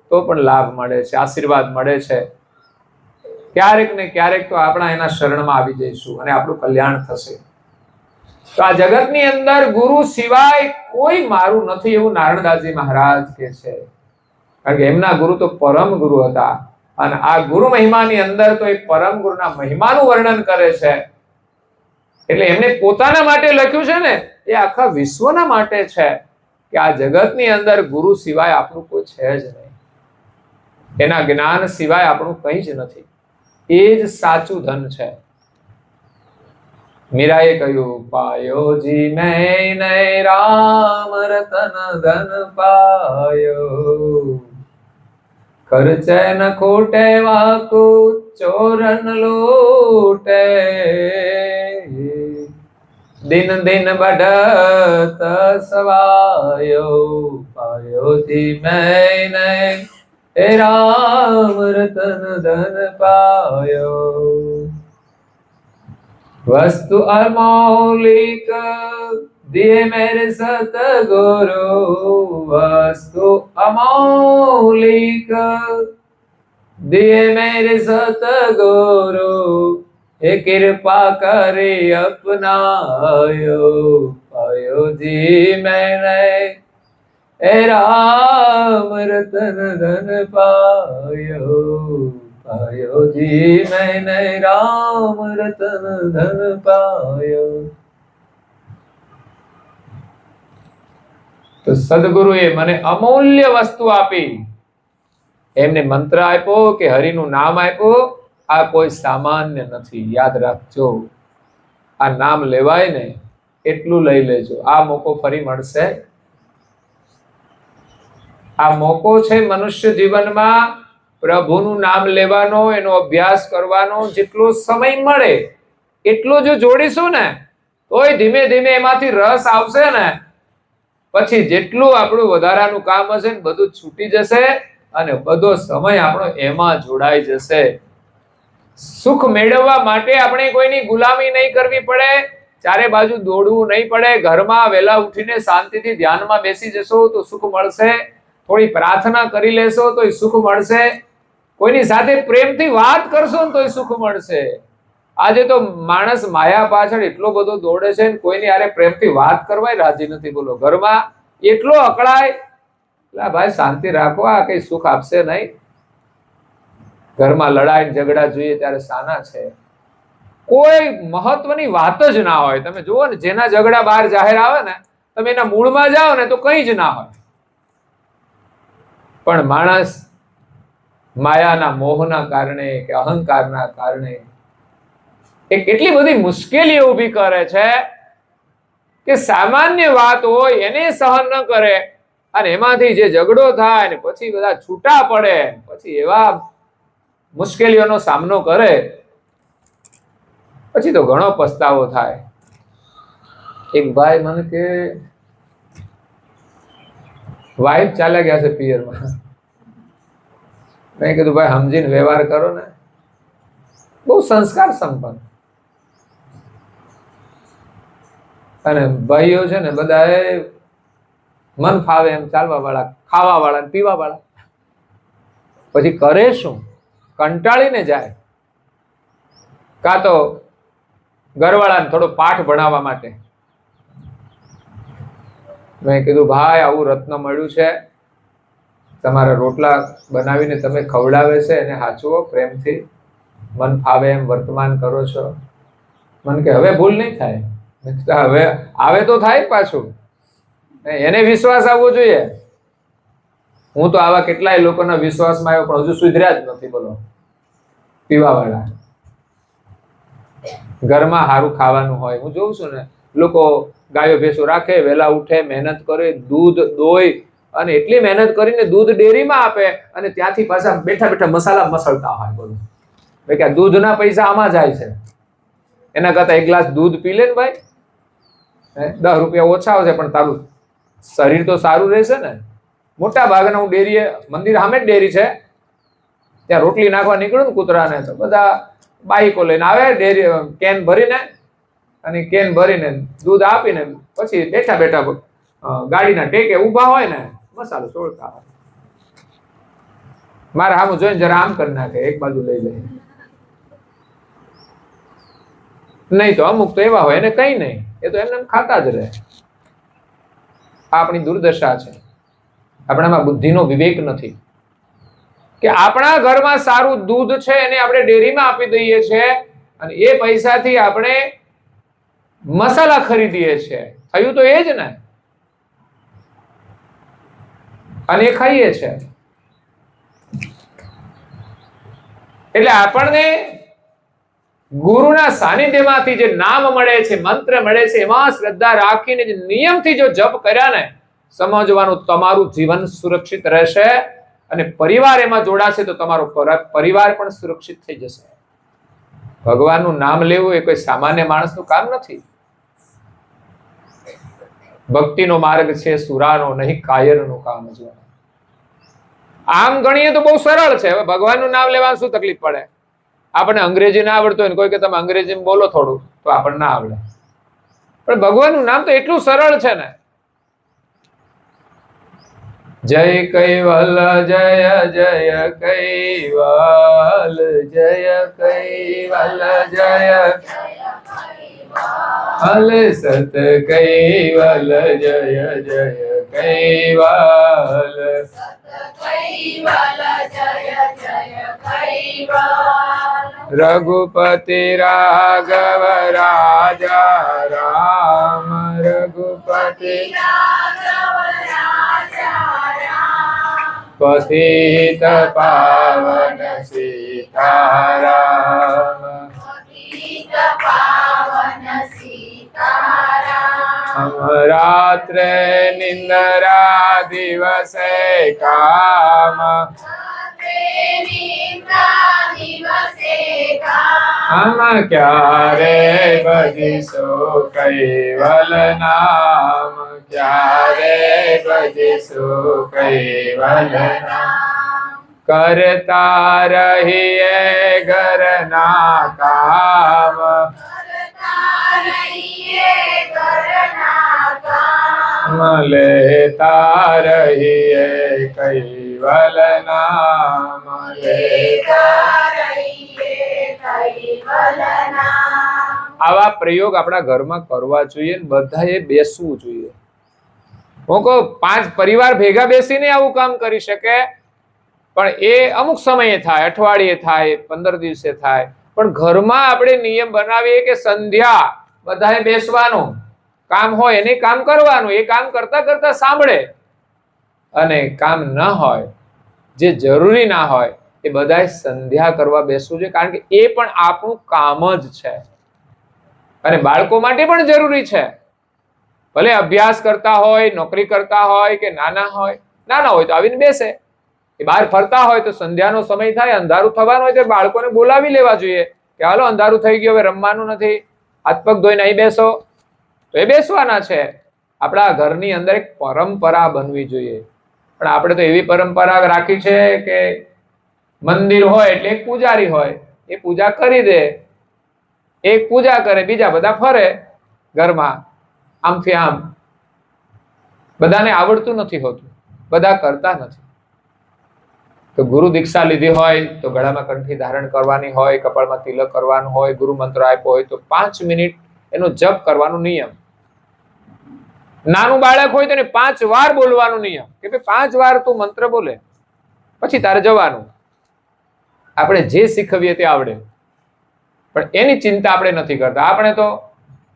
તો પણ લાભ મળે છે, આશીર્વાદ મળે છે. ક્યારેક ને ક્યારેક તો આપણા એના શરણમાં આવી જઈશું અને આપણું કલ્યાણ થશે. તો આ જગતની અંદર ગુરુ સિવાય કોઈ મારું નથી, એવું નારણદાસજી મહારાજ કે છે. કારણ કે એમના ગુરુ તો પરમ ગુરુ હતા. અને આ ગુરુ મહિમાની અંદર તો એ પરમ ગુરુના મહિમાનું વર્ણન કરે છે. એટલે એમને પોતાના માટે લખ્યું છે ને, એ આખા વિશ્વના માટે છે કે આ જગતની અંદર ગુરુ સિવાય આપણું કોઈ છે જ નહીં. એના જ્ઞાન સિવાય આપણું કંઈ જ નથી. એ જ સાચું ધન છે. મીરાએ કહ્યું, પાયો જી મેં રામ રતન ધન પાયો, ખર્ચે ન ખોટે વાકુ ચોરન લૂટે, દિન દિન બઢત સવાયો, પાયો જી મેં રામ રતન ધન પાયો. वस्तु अमौलिक दिए मेरे सतगुरु, वस्तु अमौलिक दिए मेरे सतगुरु, हे कृपा करे अपनायो, पायो जी मैंने ए राम रतन धन पायो, पायो जी मैंने राम रतन धन पायो. તો સદગુરુએ મને અમૂલ્ય વસ્તુ આપી. એમને મંત્ર આપ્યો કે હરિનું નામ આપ્યું. આ કોઈ સામાન્ય નથી, યાદ રાખજો. આ નામ લેવાય ને એટલું લઈ લેજો. આ મોકો ફરી મળશે. આ મોકો છે મનુષ્ય જીવનમાં પ્રભુનું નામ લેવાનો, એનો અભ્યાસ કરવાનો. જેટલો સમય મળે એટલો જો જોડીશું ને, તોય ધીમે ધીમે એમાંથી રસ આવશે ને, પછી જેટલું આપણું વધારાનું કામ હશે ને બધું છૂટી જશે અને બધો સમય આપણો એમાં જોડાઈ જશે. સુખ મેળવવા માટે આપણે કોઈની ગુલામી નહીં કરવી પડે, ચારે બાજુ દોડવું નહીં પડે. ઘરમાં વહેલા ઉઠીને શાંતિથી ધ્યાનમાં બેસી જશો તો સુખ મળશે. થોડી પ્રાર્થના કરી લેશો તો સુખ મળશે. કોઈની સાથે પ્રેમથી વાત કરશો ને તો સુખ મળશે. આજે તો માણસ માયા પાછળ એટલો બધો દોડે છે ને, કોઈની હારે પ્રેમથી વાત કરવાય રાજી નથી. બોલો, ઘરમાં એટલો અકળાય. ભાઈ શાંતિ રાખો, આ કઈ સુખ આપશે નહીં. ઘરમાં લડાઈ ઝઘડા જોઈએ ત્યારે સાના છે. કોઈ મહત્વની વાત જ ના હોય. તમે જુઓ ને, જેના ઝઘડા બહાર જાહેર આવે ને, તમે એના મૂળમાં જાઓ ને તો કઈ જ ના હોય. પણ માણસ માયાના મોહના કારણે કે અહંકારના કારણે એ કેટલી બધી મુશ્કેલીઓ ઊભી કરે છે કે સામાન્ય વાત હોય એને સહન ન કરે, અને એમાંથી જે ઝઘડો થાય ને પછી બધા છૂટા પડે, પછી એવા મુશ્કેલીઓનો સામનો કરે, પછી તો ઘણો પસ્તાવો થાય. એક ભાઈ મને કે વાઈફ ચાલ્યા ગયા છે પિયરમાં. મેં કીધું ભાઈ સમજીને વ્યવહાર કરો ને. બહુ સંસ્કાર સંપન્ન. અને ભાઈઓ છે ને બધા મન ફાવે એમ ચાલવા વાળા, ખાવા વાળા, પીવા વાળા. પછી કરે શું? કંટાળીને જાય. કાં તો ઘરવાળાને થોડો પાઠ ભણાવવા માટે. મેં કીધું ભાઈ આવું રત્ન મળ્યું છે, તમારા રોટલા બનાવીને તમે ખવડાવે છે એને સાચવો પ્રેમથી, મન ફાવે એમ વર્તમાન કરો છો. મને કે હવે ભૂલ નહીં થાય. હવે આવે તો થાય પાછું, એને વિશ્વાસ આવવો જોઈએ. હું તો આવા કેટલાય લોકોના વિશ્વાસમાં આવ્યો પણ હજુ સુધર્યા જ નથી. બોલો, પીવા વાળા. ઘરમાં સારું ખાવાનું હોય, હું જોઉં છું ને, લોકો ગાયો ભેંસો રાખે, વહેલા ઉઠે, મહેનત કરે, દૂધ દોય અને એટલી મહેનત કરીને દૂધ ડેરીમાં આપે અને ત્યાંથી પાછા બેઠા બેઠા મસાલા મસળતા હોય. બોલો કે આ દૂધના પૈસા આમાં જાય છે, એના કરતા એક ગ્લાસ દૂધ પી લે ને ભાઈ, 10 રૂપિયા ઓછા આવશે પણ તારું શરીર તો સારું રહેશે ને. મોટા ભાગના હું ડેરીએ, મંદિર સામે જ ડેરી છે, ત્યાં રોટલી નાખવા નીકળું ને કૂતરાને તો બધા બાઈકો લઈને આવે, ડેરી કેન ભરીને, અને કેન ભરીને દૂધ આપીને પછી બેઠા બેઠા ગાડીના ટેકે ઊભા હોય ને મસાલો છોડતા હોય. મારે આમ જોઈને જરા આમ કરી નાખે, એક બાજુ લઈ લે. નહીં તો અમુક તો એવા હોય એને કઈ નહીં, એ તો એમને ખાતા જ રહે. આ આપણી દુર્દશા છે. આપણામાં બુદ્ધિનો વિવેક નથી કે આપણા ઘરમાં સારું દૂધ છે એને આપણે ડેરીમાં આપી દઈએ છીએ અને એ પૈસાથી આપણે મસાલા ખરીદીએ છીએ. થયું તો એ જ ને, અને એ ખાઈએ છીએ. એટલે આપણને ગુરુના સાનિધ્યમાંથી જે નામ મળે છે, મંત્ર મળે છે, એમાં શ્રદ્ધા રાખીને જે નિયમથી જો જપ કર્યા ને, સમજવાનું તમારું જીવન સુરક્ષિત રહેશે અને પરિવાર એમાં જોડાશે તો તમારો પરિવાર પણ સુરક્ષિત થઈ જશે. ભગવાનનું નામ લેવું એ કોઈ સામાન્ય માણસનું કામ નથી. ભક્તિનો માર્ગ છે સુરાનો, નહીં કાયરનું કામ. આમ ગણીએ તો બહુ સરળ છે. હવે ભગવાનનું નામ લેવાનું શું તકલીફ પડે? આપણને અંગ્રેજી ના આવડતું હોય ને કોઈ કે તમે અંગ્રેજીમાં બોલો થોડું, તો આપણને ના આવડે. પણ ભગવાનનું નામ તો એટલું સરળ છે ને. જય કૈવલ જય જય કૈવલ, જય કૈવલ જય હલ સત કૈવલ જય જય કૈવલ, રઘુપતિ રાઘવ રાજા રામ, રઘુપતિ પતિત પાવન સીતારામ, રાત્રે નિંદરા દિવસે કામ, हम क्यारे भजिसो कैवल नाम, क्यारे भजिसो कैवल नाम, करता रहिए घरना काम, लेता रहिए कैवल नाम, આવા પ્રયોગ આપણા ઘરમાં કરવા જોઈએ ને બધાએ બેસવું જોઈએ. હું કહું 5 પરિવાર ભેગા બેસીને આવું કામ કરી શકે, પણ એ અમુક સમયે થાય, અઠવાડિયે થાય, 15 દિવસે થાય. પણ ઘરમાં આપણે નિયમ બનાવીએ કે સંધ્યા બધાએ બેસવાનું, કામ હોય એને કામ કરવાનું, એ કામ કરતા કરતા સાંભળે, અને કામ ન હોય જે જરૂરી ના હોય એ બધાએ સંધ્યા કરવા બેસવું જોઈએ. કારણ કે એ પણ આપણું કામ જ છે અને બાળકો માટે પણ જરૂરી છે. ભલે અભ્યાસ કરતા હોય, નોકરી કરતા હોય કે નાના હોય તો આવીને બેસે. એ બહાર ફરતા હોય તો સંધ્યાનો સમય થાય, અંધારું થવાનું હોય તો બાળકોને બોલાવી લેવા જોઈએ કે હાલો અંધારું થઈ ગયું, હવે રમવાનું નથી, હાથ પગ ધોઈને અહીં બેસો, તો એ બેસવાના છે. આપણા ઘરની અંદર એક પરંપરા બનવી જોઈએ પણ આપણે તો એવી પરંપરા રાખી છે કે મંદિર હોય એટલે એક પૂજારી હોય, એ પૂજા કરી દે, એક પૂજા કરે, બીજા બધા ફરે ઘરમાં આમથી આમ. બધાને આવડતું નથી હોતું, બધા કરતા નથી. તો ગુરુ દીક્ષા લીધી હોય તો ગળામાં કંઠી ધારણ કરવાની હોય, કપાળમાં તિલક કરવાનું હોય, ગુરુ મંત્ર આપ્યો હોય તો 5 મિનિટ એનો જપ કરવાનો નિયમ. નાનું બાળક હોય તો એને 5 વાર બોલવાનો નિયમ કે ભાઈ 5 વાર તું મંત્ર બોલે પછી તારે જવાનું. આપણે જે શીખવીએ તે આવડે, પણ એની ચિંતા આપણે નથી કરતા. આપણે તો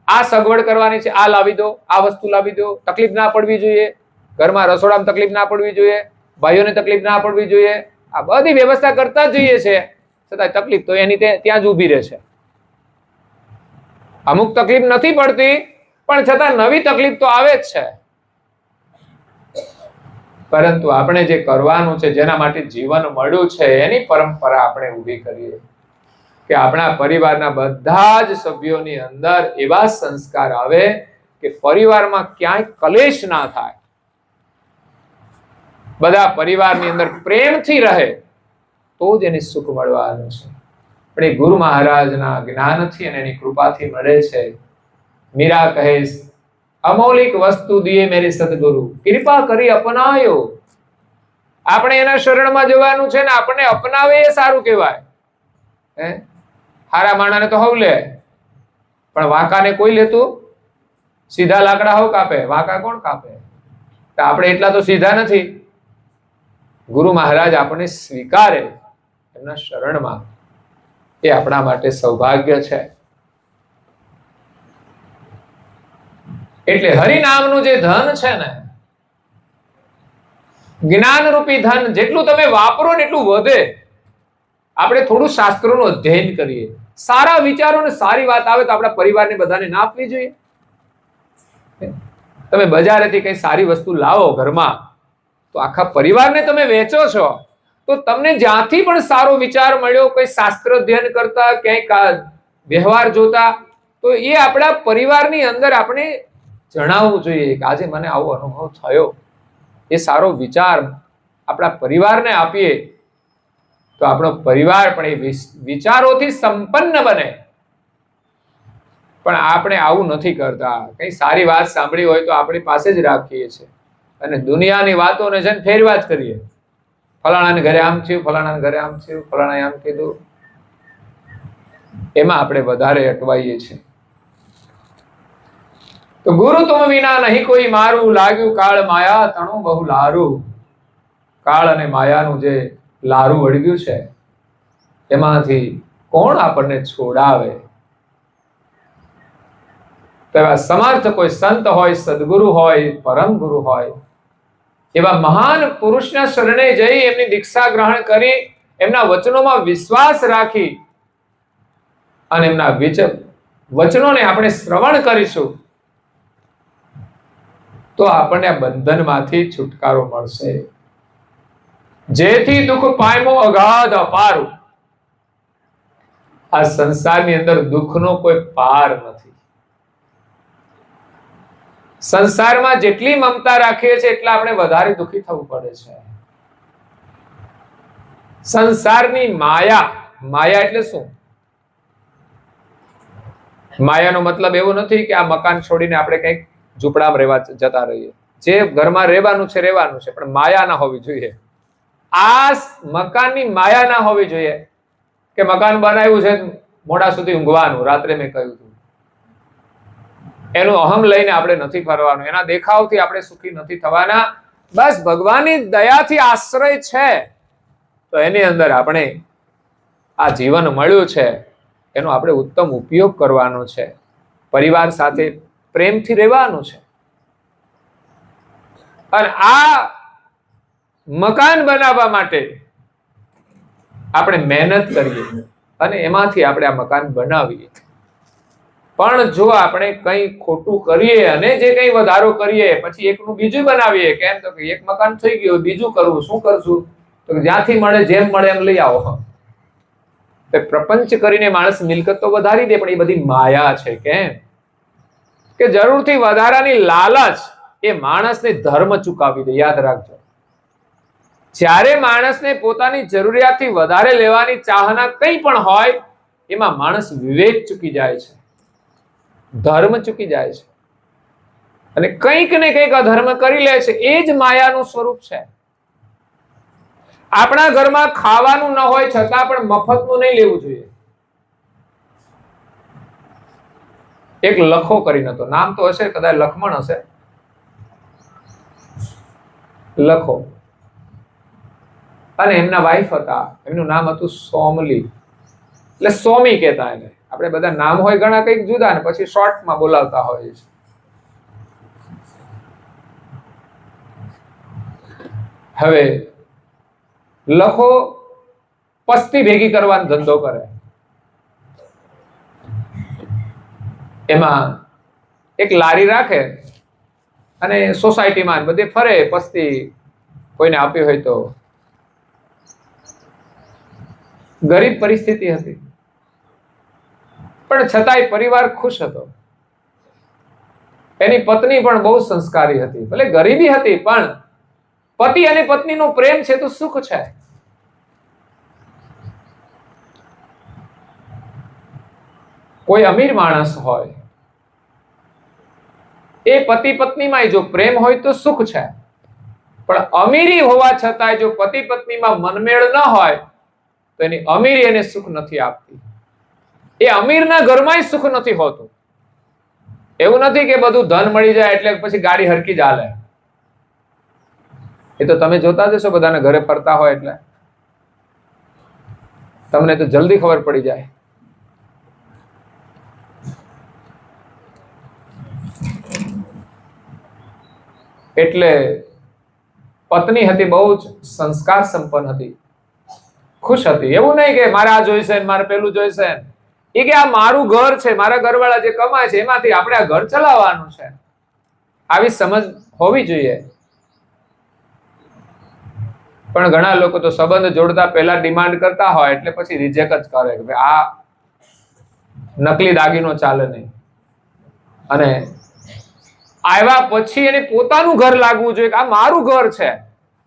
આ સગવડ કરવાની છે, આ લાવી દો, આ વસ્તુ લાવી દો, તકલીફ ના પડવી જોઈએ, ઘરમાં રસોડામાં તકલીફ ના પડવી જોઈએ, ભાઈઓને તકલીફ ના પડવી જોઈએ, આ બધી વ્યવસ્થા કરતા જ જોઈએ છે, છતાં તકલીફ તો એની ત્યાં જ ઊભી રહે છે. અમુક તકલીફ નથી પડતી પણ છતાં નવી તકલીફ તો આવે જ છે. પરંતુ આપણે જે કરવાનું છે, જેના માટે જીવન મળ્યું છે, એની પરંપરા આપણે ઊભી કરીએ કે આપણા પરિવારના બધા જ સભ્યોની અંદર એવા સંસ્કાર આવે કે પરિવારમાં ક્યાંય કલેશ ના થાય, બધા પરિવારની અંદર પ્રેમથી રહે, તો જ એને સુખ મળવાનું છે. પણ એ ગુરુ મહારાજના જ્ઞાનથી અને એની કૃપાથી મળે છે. મીરા કહે, અમૌલિક વસ્તુ દિએ મેરે સદગુરુ, કૃપા કરી અપનાયો. આપણે એના શરણમાં જવાનું છે ને આપણને અપનાવે એ સારું કહેવાય. હારા માણાને તો હવ લે, પણ વાંકાને કોઈ લેતું? સીધા લાકડા હવ કાપે, વાંકા કોણ કાપે? તો આપણે એટલા તો સીધા નથી. ગુરુ મહારાજ આપણને સ્વીકારે એમના શરણમાં, એ આપણા માટે સૌભાગ્ય છે. એટલે હરિનામનું જે ધન છે ને, જ્ઞાન રૂપી ધન, જેટલું તમે વાપરો ને એટલું વધે. આપણે થોડું શાસ્ત્રોનું અધ્યયન કરીએ, સારા વિચારો ને સારી વાત આવે તો આપણા પરિવારને બધાને ના આપવી જોઈએ. તમે બજારેથી કઈ સારી વસ્તુ લાવો ઘરમાં તો આખા પરિવારને તમે વેચો છો, તો તમને જ્યાંથી પણ સારો વિચાર મળ્યો, કોઈ શાસ્ત્ર અધ્યયન કરતા, ક્યાંય વ્યવહાર જોતા, તો એ આપણા પરિવારની અંદર આપણે જણાવવું જોઈએ કે આજે મને આવો અનુભવ થયો. એ સારો વિચાર આપણા પરિવારને આપીએ તો આપણો પરિવાર પણ એ વિચારોથી સંપન્ન બને. પણ આપણે આવું નથી કરતા. કઈ સારી વાત સાંભળી હોય તો આપણી પાસે જ રાખીએ છીએ અને દુનિયાની વાતોને છે ને ફેરવા જ કરીએ. ફલાણાને ઘરે આમ થયું, ફલાણાને ઘરે આમ થયું, ફલાણાએ આમ કીધું, એમાં આપણે વધારે અટવાઈએ છીએ. તો ગુરુ તુમ વિના નહીં કોઈ મારું, લાગ્યું કાળ માયા તણું બહુ લારું. કાળ અને માયાનું જે લારું વળગ્યું છે એમાંથી કોણ આપણને છોડાવે? તો એવા સમર્થ કોઈ સંત હોય, સદગુરુ હોય, પરમ ગુરુ હોય, એવા મહાન પુરુષના શરણે જઈ એમની દીક્ષા ગ્રહણ કરી, એમના વચનોમાં વિશ્વાસ રાખી અને એમના વચનોને આપણે શ્રવણ કરીશું તો આપણને આ બંધનમાંથી છુટકારો મળશે. જેથી દુઃખ પામ્યો અગાધ અપારું. આ સંસારની અંદર દુઃખનો કોઈ પાર નથી. સંસારમાં જેટલી મમતા રાખીએ છીએ એટલા આપણે વધારે દુઃખી થવું પડે છે. સંસારની માયા, માયા એટલે શું? માયાનો મતલબ એવો નથી કે આ મકાન છોડીને આપણે કંઈક ઝૂંપડામાં રહેવા જતા રહીએ. જે ઘરમાં રહેવાનું છે રહેવાનું છે, પણ માયા ના હોવી જોઈએ. આ મકાનની માયા ના હોવી જોઈએ કે મકાન બનાવ્યું છે મોડા સુધી ઊંઘવાનું. રાત્રે મેં કહ્યું હતું, એનું અહમ લઈને આપણે નથી ફરવાનું, એના દેખાવથી આપણે સુખી નથી થવાના. બસ ભગવાનની દયાથી આશ્રય છે તો એની અંદર આપણે આ જીવન મળ્યું છે એનો આપણે ઉત્તમ ઉપયોગ કરવાનો છે. પરિવાર સાથે પ્રેમથી રહેવાનું છે અને આ મકાન બનાવવા માટે આપણે મહેનત કરીએ અને એમાંથી આપણે આ મકાન બનાવીએ. પણ જો આપણે કંઈ ખોટું કરીએ અને જે કંઈ વધારો કરીએ પછી એકનું બીજું બનાવીએ, કેમ તો એક મકાન થઈ ગયું, બીજું કરવું, શું કરશું? તો જ્યાંથી મળે જેમ મળે એમ લઈ આવો. પ્રપંચ કરીને માણસ મિલકત તો વધારી દે, પણ એ બધી માયા છે. કેમ કે જરૂરથી વધારાની લાલચ એ માણસને ધર્મ ચૂકાવી દે. યાદ રાખજો, જ્યારે માણસને પોતાની જરૂરિયાતથી વધારે લેવાની ચાહના કંઈ પણ હોય એમાં માણસ વિવેક ચૂકી જાય છે, ધર્મ ચૂકી જાય છે અને કંઈક ને કંઈક અધર્મ કરી લે છે. એ જ માયાનું સ્વરૂપ છે. આપણા ઘરમાં ખાવાનું ન હોય છતાં પણ મફતનું નહીં લેવું જોઈએ. એક લખો કરીને હતો, નામ તો હશે કદાચ લખમણ હશે, લખો, અને એમના વાઈફ હતા, એમનું નામ હતું સોમલી, એટલે સોમી કહેતા એને. આપણે બધા નામ હોય ઘણા કંઈક જુદા ને પછી શોર્ટમાં બોલાવતા હોય છે. હવે લખો પસ્તી ભેગી કરવાનો ધંધો કરે. એમાં એક લારી રાખે અને સોસાયટીમાં બધે ફરે, પસ્તી કોઈને આપી હોય તો. ગરીબ પરિસ્થિતિ હતી પણ છતાંય પરિવાર ખુશ હતો. એની પત્ની પણ બહુ સંસ્કારી હતી. ભલે ગરીબી હતી પણ પતિ અને પત્નીનો પ્રેમ છે તો સુખ છે. કોઈ અમીર માણસ હોય, એ પતિ પત્નીમાં જો પ્રેમ હોય તો સુખ છે, પણ અમીરી હોવા છતાંય જો પતિ પત્નીમાં મનમેળ ન હોય તો એની અમીરી એને સુખ નથી આપતી. એ અમીરના ઘરમાં સુખ નથી હોતું. એવું નથી કે બધું ધન મળી જાય એટલે પછી ગાડી હરકી જ હાલે. એ તો તમે જોતા જશો, બધાના ઘરે ફરતા હોય એટલે તમને તો જલ્દી ખબર પડી જાય. એટલે પત્ની હતી બહુ જ સંસ્કાર સંપન્ન હતી, ખુશ હતી. એવું નહીં કે મારે આ જોઈશે ને મારે પેલું જોઈશે. એ કે આ મારું ઘર છે, મારા ઘરવાળા જે કમાય છે એમાંથી આપણે આ ઘર ચલાવવાનું છે. આવી સમજ હોવી જોઈએ. પણ ઘણા લોકો તો સંબંધ જોડતા પહેલા ડિમાન્ડ કરતા હોય એટલે પછી રિજેક્ટ જ કરે કે આ નકલી દાગીનો ચાલે નહીં. અને આવ્યા પછી એને પોતાનું ઘર લાગવું જોઈએ કે આ મારું ઘર છે,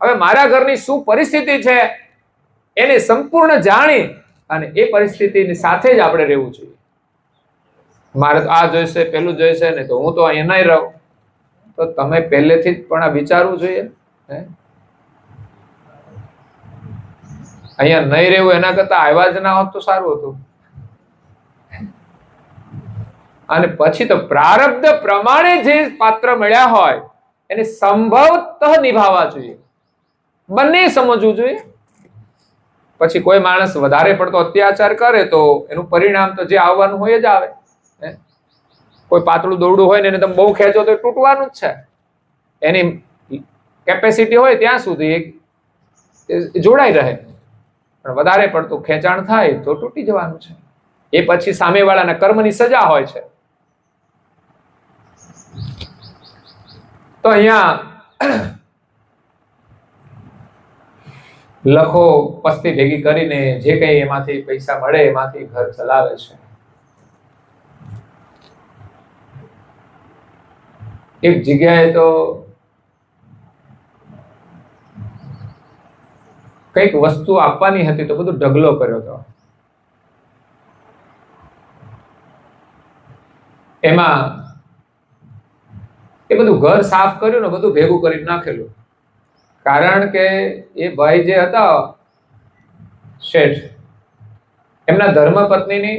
હવે મારા ઘરની શું પરિસ્થિતિ છે એને સંપૂર્ણ જાણી અને એ પરિસ્થિતિની સાથે જ આપણે રહેવું જોઈએ. મારે તો આ જોઈશે, પેલું જોઈશે ને તો હું તો અહીંયા નહીં રહું. તો તમે પહેલેથી જ પણ આ વિચારવું જોઈએ. અહીંયા નહીં રહેવું એના કરતા આવ્યા જ ના હોત તો સારું હતું. અને પછી તો પ્રારબ્ધ પ્રમાણે જે પાત્ર મળ્યા હોય એને સંભવતઃ નિભાવવા જોઈએ. બંને સમજવું જોઈએ. પછી કોઈ માણસ વધારે પડતો અત્યાચાર કરે તો એનું પરિણામ તો જે આવવાનું હોય જ આવે. કોઈ પાતળું દોરડું હોય ને એને તમે બહુ ખેંચો તો તૂટવાનું જ છે. એની કેપેસિટી હોય ત્યાં સુધી જોડાઈ રહે, પણ વધારે પડતું ખેંચાણ થાય તો તૂટી જવાનું છે. એ પછી સામેવાળાના કર્મની સજા હોય છે. તો અહીંયા લખો પસ્તી ભેગી કરીને જે કઈ એમાંથી પૈસા મળે એમાંથી ઘર ચલાવે છે. એક જગ્યાએ તો કઈક વસ્તુ આપવાની હતી તો બધું ઢગલો કર્યો હતો. એમાં એ બધું ઘર સાફ કર્યું ને બધું ભેગું કરી નાખેલું. કારણ કે એ ભાઈ જે હતા શેઠ, એમના ધર્મપત્નીની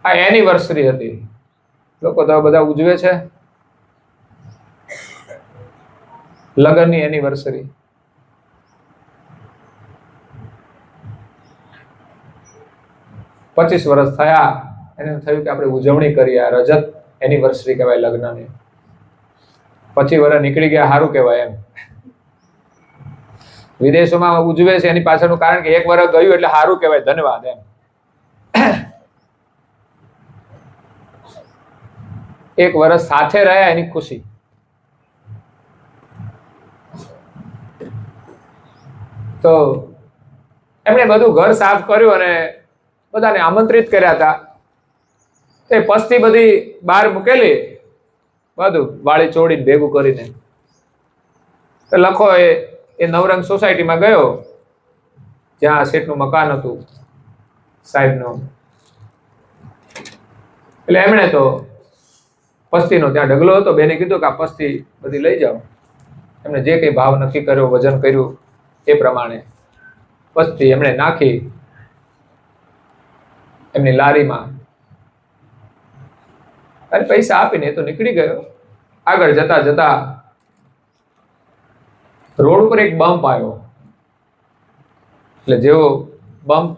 આ એનિવર્સરી હતી. લોકો તો બધા ઉજવે છે લગ્નની એનિવર્સરી. પચીસ વર્ષ થયા, એને થયું કે આપણે ઉજવણી કરીએ. આ રજત એનિવર્સરી કહેવાય લગ્નની. 25 વર્ષ નીકળી ગયા, સારું કહેવાય. એમ વિદેશોમાં ઉજવે છે એની પાછળનું કારણ કે 1 વર્ષ ગયું એટલે સારું કહેવાય, ધન્યવાદ. એમ 1 વર્ષ સાથે રહ્યા એની ખુશી. તો એમણે બધું ઘર સાફ કર્યું અને બધાને આમંત્રિત કર્યા હતા. તે પસ્તી બધી બહાર મૂકેલી, બધું વાળી ચોડીને ભેગું કરીને. તો લખો એ એ નવરંગ સોસાયટીમાં ગયો, જ્યાં શેઠનું મકાન હતું સાહેબનું. એટલે એમણે તો પસ્તીનો ત્યાં ઢગલો હતો, બેને કીધું કે આ પસ્તી બધી લઈ જાઓ. એમણે જે કંઈ ભાવ નક્કી કર્યો, વજન કર્યું એ પ્રમાણે પસ્તી એમણે નાખી એમની લારીમાં અને પૈસા આપીને એ તો નીકળી ગયો. આગળ જતા જતા રોડ ઉપર એક બમ્પ આવ્યો. એટલે જેવો બમ્પ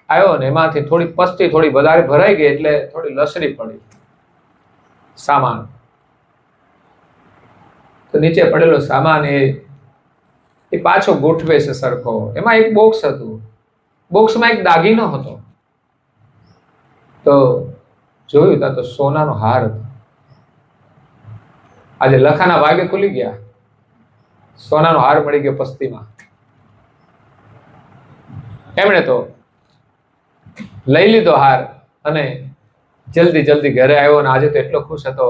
આવ્યો ને એમાંથી થોડી પસ્તી થોડી વધારે ભરાઈ ગઈ, એટલે થોડી લસરી પડી સામાન. તો નીચે પડેલો સામાન એ પાછો ગોઠવે છે સરખો. એમાં એક બોક્સ હતું, બોક્સમાં એક દાગીનો હતો. તો જોયું તા તો સોનાનો હાર હતો. આજે લખાના ભાગે ખુલી ગયા, સોનાનો હાર મળી ગયો પસ્તીમાં. એમણે તો લઈ લીધો હાર અને જલ્દી જલ્દી ઘરે આવ્યો. અને આજે તો એટલો ખુશ હતો.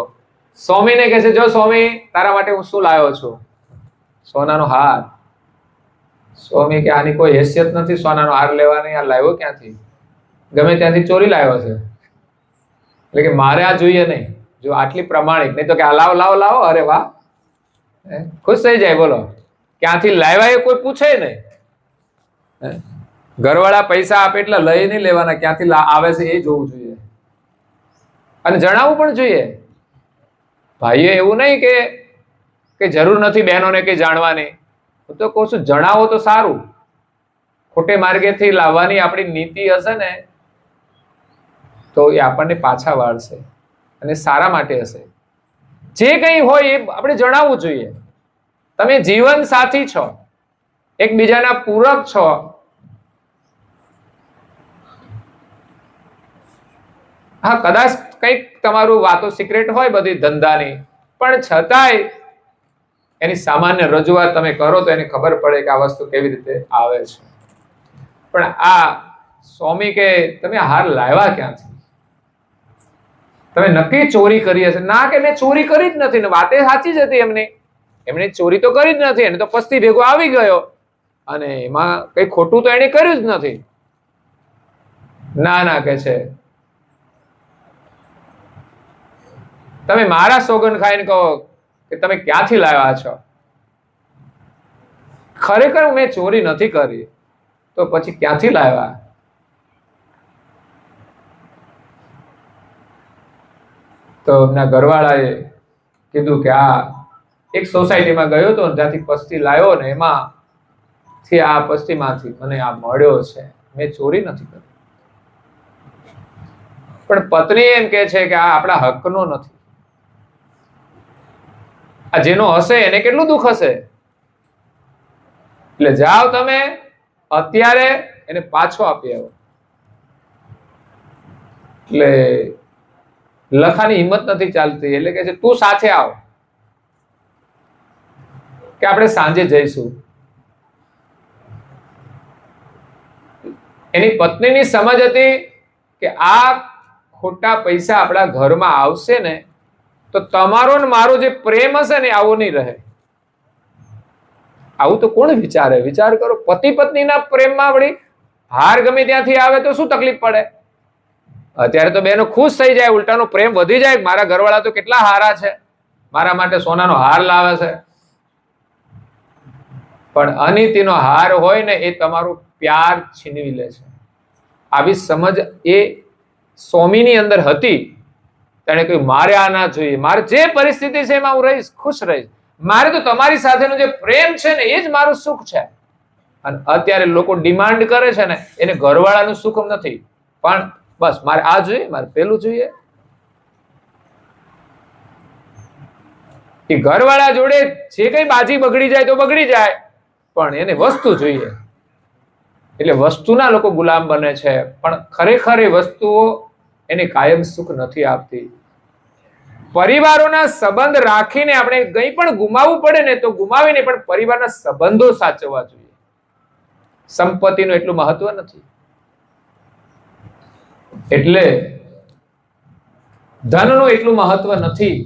સ્વામીને કહે છે, જો સ્વામી, તારા માટે હું શું લાવ્યો છું? સોનાનો હાર. સ્વામી કે આની કોઈ હેસિયત નથી સોનાનો હાર લેવાની, આ લાવ્યો ક્યાંથી? ગમે ત્યાંથી ચોરી લાવ્યો છે. એટલે કે મારે આ જોઈએ નહીં, જો આટલી પ્રમાણિક. નહીં તો કે આ લાવો લાવો લાવો, અરે વાહ, ખુશ થઈ જાય. બોલો, ક્યાંથી લાવ્યા એ કોઈ પૂછે નહીં. ઘરવાળા પૈસા આપે એટલે લઈ નહીં લેવાના, ક્યાંથી આવે છે એ જોવું જોઈએ અને જણાવવું પણ જોઈએ. ભાઈએ એવું નહીં કે જરૂર નથી બહેનોને કે જાણવાની. હું તો કહું છું, જણાવો તો સારું. ખોટે માર્ગેથી લાવવાની આપણી નીતિ હશે ને તો એ આપણને પાછા વાળશે અને સારા માટે હશે. જે કંઈ હોય એ આપણે જણાવવું જોઈએ. તમે જીવન સાથી છો, એકબીજાના પૂરક છો. હા, કદાચ કંઈક તમારું વાતો સિક્રેટ હોય બધી ધંધાની, પણ છતાંય એની સામાન્ય રજૂઆત તમે કરો તો એને ખબર પડે કે આ વસ્તુ કેવી રીતે આવે છે. પણ આ સ્વામી કે તમે હાર લાવ્યા ક્યાંથી? તમે નક્કી ચોરી કરી હશે. ના, કે મેં ચોરી કરી જ નથી. ને વાતે સાચી જ હતી એમની. એમણે ચોરી તો કરી જ નથી. એને તો પસ્તી ભેગો આવી ગયો અને એમાં કઈ ખોટું તો એને કર્યું જ નથી. ના ના, કે છે તમે મારા સોગંદ ખાઈને કહો કે તમે ક્યાંથી લાવ્યા છો? ખરેખર મેં ચોરી નથી કરી તો પછી ક્યાંથી લાવ્યા? તો એમના ઘરવાળાએ કીધું કે આ એક સોસાયટીમાં ગયો હતો, ત્યાંથી પસ્તી લાવ્યો ને એમાંથી આ પસ્તીમાંથી મને આ મળ્યો છે, મેં ચોરી નથી કરી. પણ પત્ની એમ કે છે કે આ આપણા હકનો નથી. આ જેનો હશે એને કેટલું દુઃખ હશે. એટલે જાઓ તમે અત્યારે એને પાછો આપી આવો. એટલે લખાની હિંમત નથી ચાલતી. એટલે કે છે તું સાથે આવ કે આપણે સાંજે જઈશું. એની પત્નીની સમજ હતી કે આ ખોટા પૈસા આપણા ઘરમાં આવશે ને તો તમારો ને મારો જે પ્રેમ હશે ને આવો નહીં રહે. આવું તો કોણ વિચારે? વિચાર કરો, પતિ પત્નીના પ્રેમમાં વળી હાર ગમે ત્યાંથી આવે તો શું તકલીફ પડે? અત્યારે તો બેનો ખુશ થઈ જાય, ઉલટાનો પ્રેમ વધી જાય. મારા ઘરવાળા તો કેટલા હારા છે, મારા માટે સોનાનો હાર લાવે છે. પણ અનીતિનો હાર હોય ને એ તમારું પ્યાર છીનવી લે છે. આવી સમજ એ સ્વામીની અંદર હતી. તેણે કહ્યું મારે આ ના જોઈએ, મારે જે પરિસ્થિતિ છે એમાં હું રહીશ, ખુશ રહીશ. મારે તો તમારી સાથેનો જે પ્રેમ છે ને એ જ મારું સુખ છે. અને અત્યારે લોકો ડિમાન્ડ કરે છે ને એને ઘરવાળાનું સુખ નથી, પણ બસ મારે આ જોઈએ, મારે પેલું જોઈએ. એ ઘરવાળા જોડે જે કઈ બાજી બગડી જાય તો બગડી જાય, પણ એને વસ્તુ જોઈએ. એટલે વસ્તુના લોકો ગુલામ બને છે, પણ ખરેખર એ વસ્તુઓ એને કાયમ સુખ નથી આપતી. પરિવારોના સંબંધ રાખીને આપણે કંઈ પણ ગુમાવવું પડે ને તો ગુમાવીને પણ પરિવારના સંબંધો સાચવવા જોઈએ. સંપત્તિનું એટલું મહત્વ નથી. એટલે ધનનું એટલું મહત્વ નથી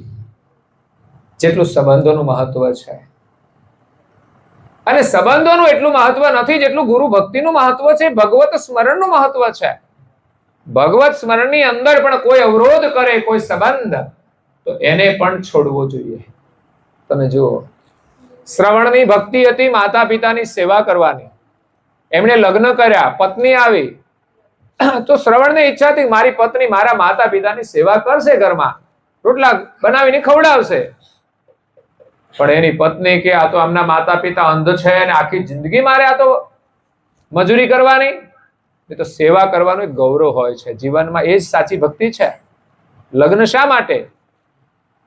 જેટલું સંબંધોનું મહત્વ છે. અને સંબંધોનું એટલું મહત્વ નથી જેટલું ગુરુ ભક્તિનું મહત્વ છે, ભગવત સ્મરણનું મહત્વ છે. ભગવત સ્મરણની અંદર પણ કોઈ અવરોધ કરે, કોઈ સંબંધ, તો એને પણ છોડવો જોઈએ. તમે જુઓ, શ્રવણની ભક્તિ હતી માતા પિતાની સેવા કરવાની. એમણે લગ્ન કર્યા, પત્ની આવી, તો શ્રવણની ઈચ્છા હતી મારી પત્ની મારા માતા પિતાની સેવા કરશે, ઘરમાં રોટલા બનાવીને ખવડાવશે. પણ એની પત્ની કે આ તો આમના માતા પિતા અંધ છે અને આખી જિંદગી મારે આ તો મજૂરી કરવાની. એ તો સેવા કરવાનું એક ગૌરવ હોય છે જીવનમાં, એ જ સાચી ભક્તિ છે. લગ્ન શા માટે?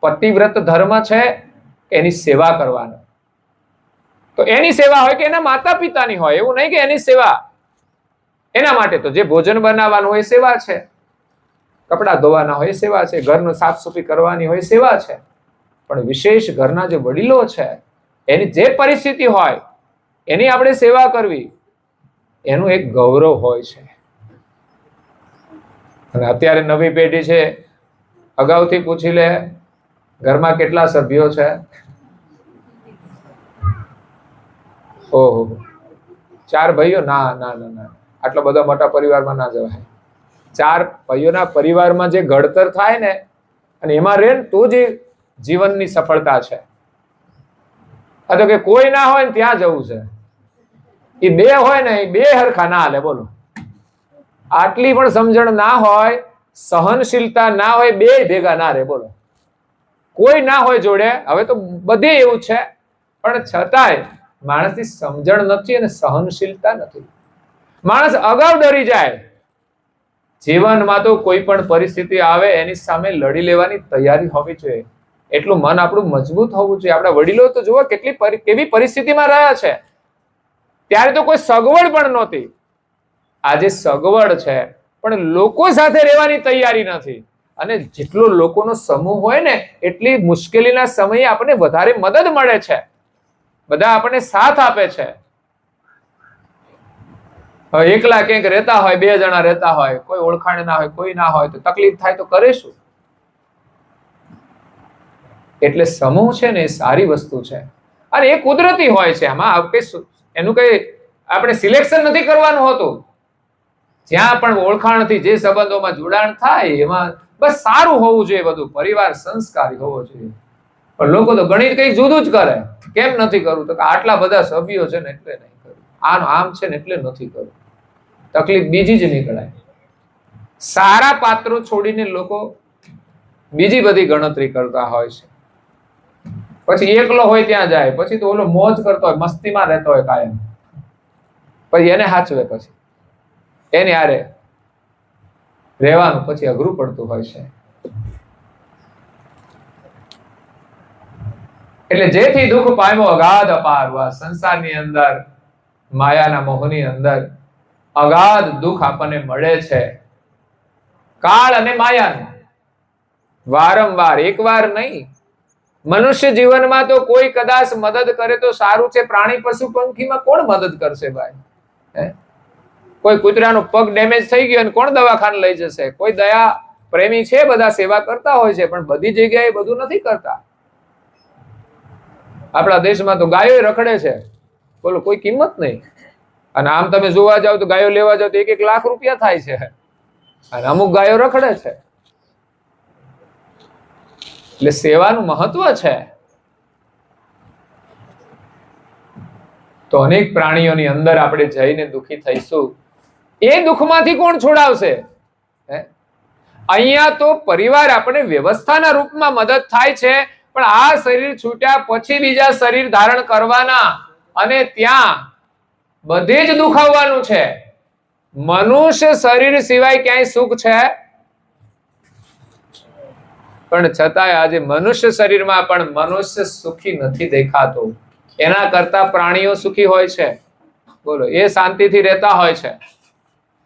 પતિવ્રત ધર્મ છે કે એની સેવા કરવાનો. તો એની સેવા હોય કે એના માતા પિતાની હોય, એવું નહીં કે એની સેવા. એના માટે તો જે ભોજન બનાવવાનું હોય એ સેવા છે, કપડા ધોવાના હોય એ સેવા છે, ઘરનું સાફ સફાઈ કરવાની હોય એ સેવા છે. પણ વિશેષ ઘરના જે વડીલો છે એની જે પરિસ્થિતિ હોય એની આપણે સેવા કરવી, એનું એક ગૌરવ હોય છે. અને અત્યારે નવી પેઢી છે, અગાઉથી પૂછી લે ઘરમાં કેટલા સભ્યો છે. ઓહો, 4 ભાઈઓ? ના ના ના ના, આટલા બધા મોટા પરિવારમાં ના જવાય. 4 ભાઈઓના પરિવારમાં જે ઘડતર થાય ને અને એમાં રહે ને તો જે જીવનની સફળતા છે. આ તો કે કોઈ ના હોય ને ત્યાં જવું છે, એ 2 હોય ને એ 2 હરખા ના હાલે. બોલો, આટલી પણ સમજણ ના હોય, સહનશીલતા ના હોય, 2 ભેગા ના રહે. બોલો, કોઈ ના હોય જોડે. હવે તો બધે એવું છે, પણ છતાંય માણસની સમજણ નથી અને સહનશીલતા નથી. માણસ અગાઉ ડરી જાય. જીવનમાં તો કોઈ પણ પરિસ્થિતિ આવે એની સામે લડી લેવાની તૈયારી હોવી જોઈએ. એટલું મન આપણું મજબૂત હોવું જોઈએ. આપણા વડીલો તો જુઓ કેવી પરિસ્થિતિમાં રહ્યા છે, ત્યારે તો કોઈ સગવડ પણ નહોતી. આજે સગવડ છે પણ લોકો સાથે રહેવાની તૈયારી નથી. અને જેટલો લોકોનો સમૂહ હોય ને એટલી મુશ્કેલીના સમયે આપણને વધારે મદદ મળે છે, બધા આપણને સાથ આપે છે. હવે એકલા ક્યાંક રહેતા હોય, 2 જણા રહેતા હોય, કોઈ ઓળખાણ ના હોય, કોઈ ના હોય, તો તકલીફ થાય તો કરે શું? એટલે સમૂહ છે ને એ સારી વસ્તુ છે અને એ કુદરતી હોય છે. આમાં એનું કઈ આપણે સિલેક્શન નથી કરવાનું હોતું. જ્યાં પણ ઓળખાણથી જે સંબંધોમાં જોડાણ થાય એમાં બસ સારું હોવું જોઈએ, બધું પરિવાર સંસ્કારી હોવો જોઈએ. પણ લોકો તો ગણિત કઈક જુદું જ કરે. કેમ નથી કરવું? તો આટલા બધા સભ્યો છે ને એટલે નહીં કરવું, આમ છે ને એટલે નથી કરવું. તકલીફ બીજી જ નીકળાય. સારા પાત્રો છોડીને લોકો બીજી બધી ગણતરી કરતા હોય છે. પછી એકલો હોય ત્યાં જાય, પછી તો ઓલો મોજ કરતો હોય, મસ્તીમાં રહેતો હોય કાયમ, પછી એને સાચવે, પછી એને હારે રહેવાનું પછી અઘરું પડતું હોય છે. એટલે જેથી દુઃખ પામ્યો અગાધ અપાર, સંસારની અંદર માયાના મોહની અંદર અગાધ દુઃખ આપણને મળે છે. કાળ અને માયાનું વારંવાર, એકવાર નહીં. મનુષ્ય જીવનમાં તો કોઈ કદાચ મદદ કરે તો સારું છે, પ્રાણી પશુ પંખીમાં કોણ મદદ કરશે ભાઈ? કોઈ કૂતરાનો પગ ડેમેજ થઈ ગયો અને કોણ દવાખાને લઈ જશે? કોઈ દયા પ્રેમી છે, બધા સેવા કરતા હોય છે, પણ બધી જગ્યાએ બધું નથી કરતા. આપણા દેશમાં તો ગાયો રખડે છે, બોલો, કોઈ કિંમત નહીં. અને આમ તમે જોવા જાવ તો ગાયો લેવા જાવ તો 1-1 લાખ રૂપિયા થાય છે, અને અમુક ગાયો રખડે છે. એટલે સેવાનું મહત્વ છે. તો અનેક પ્રાણીઓની અંદર આપણે જઈને દુઃખી થઈશું, એ દુઃખમાંથી કોણ છોડાવશે? અહીંયા તો પરિવાર આપણે વ્યવસ્થાના રૂપમાં મદદ થાય છે, પણ આ શરીર છૂટ્યા પછી બીજા શરીર ધારણ કરવાના અને ત્યાં બધે જ દુઃખ આવવાનું છે. મનુષ્ય શરીર સિવાય ક્યાંય સુખ છે? પણ છતાંય આજે મનુષ્ય શરીરમાં પણ મનુષ્ય સુખી નથી દેખાતો. એના કરતા પ્રાણીઓ સુખી હોય છે. બોલો, એ શાંતિથી રહેતા હોય છે.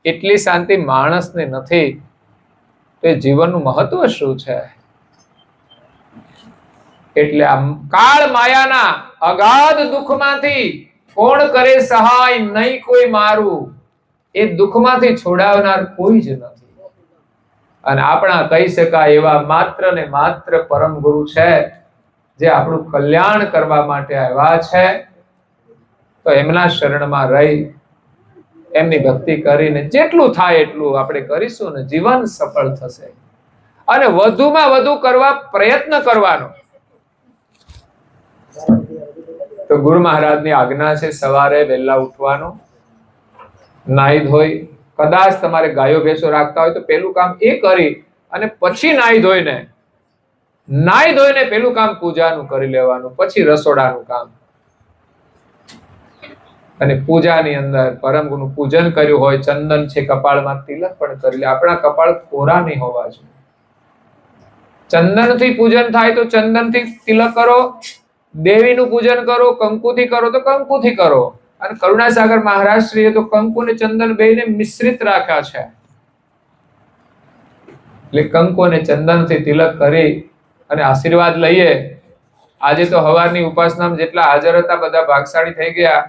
એટલી શાંતિ માણસને નથી. તો એ જીવનનું મહત્વ શું છે? એટલે આ કાળ માયાના અગાધ દુઃખમાંથી કોણ કરે સહાય, નહીં કોઈ મારું. એ દુઃખમાંથી છોડાવનાર કોઈ જ નથી. અને આપણા કહી શકાય એવા માત્ર ને માત્ર પરમ ગુરુ છે, જે આપણું કલ્યાણ કરવા માટે આવ્યા છે. તો એમના શરણમાં રહી એમની ભક્તિ કરીને જેટલું થાય એટલું આપણે કરીશું ને જીવન સફળ થશે. અને વધુમાં વધુ કરવા પ્રયત્ન કરવાનો. તો ગુરુ મહારાજની આજ્ઞા છે સવારે વહેલા ઉઠવાનું, નાહી ધોઈ, કદાચ તમારે ગાયો ભેંસો રાખતા હોય તો પેલું કામ એ કરી અને પછી નાહી ધોઈને પેલું કામ પૂજાનું કરી લેવાનું, પછી રસોડાનું કામ. અને પૂજાની અંદર પરમ ગુરુનું પૂજન કર્યું હોય, ચંદન છે કપાળમાં, તિલક પણ કરી લે. આપણા કપાળ કોરા નહીં હોવા જોઈએ. ચંદનથી પૂજન થાય તો ચંદનથી તિલક કરો, દેવીનું પૂજન કરો, કંકુથી કરો તો કંકુથી કરો. અને કરુણાસાગર મહારાજ શ્રીએ તો કંકુ અને ચંદન બેયને મિશ્રિત રાખ્યા છે. એટલે કંકુ અને ચંદનથી તિલક કરી અને આશીર્વાદ લઈએ. આજે તો હવારની ઉપાસનામાં જેટલા હાજર હતા બધા ભાગશાળી થઈ ગયા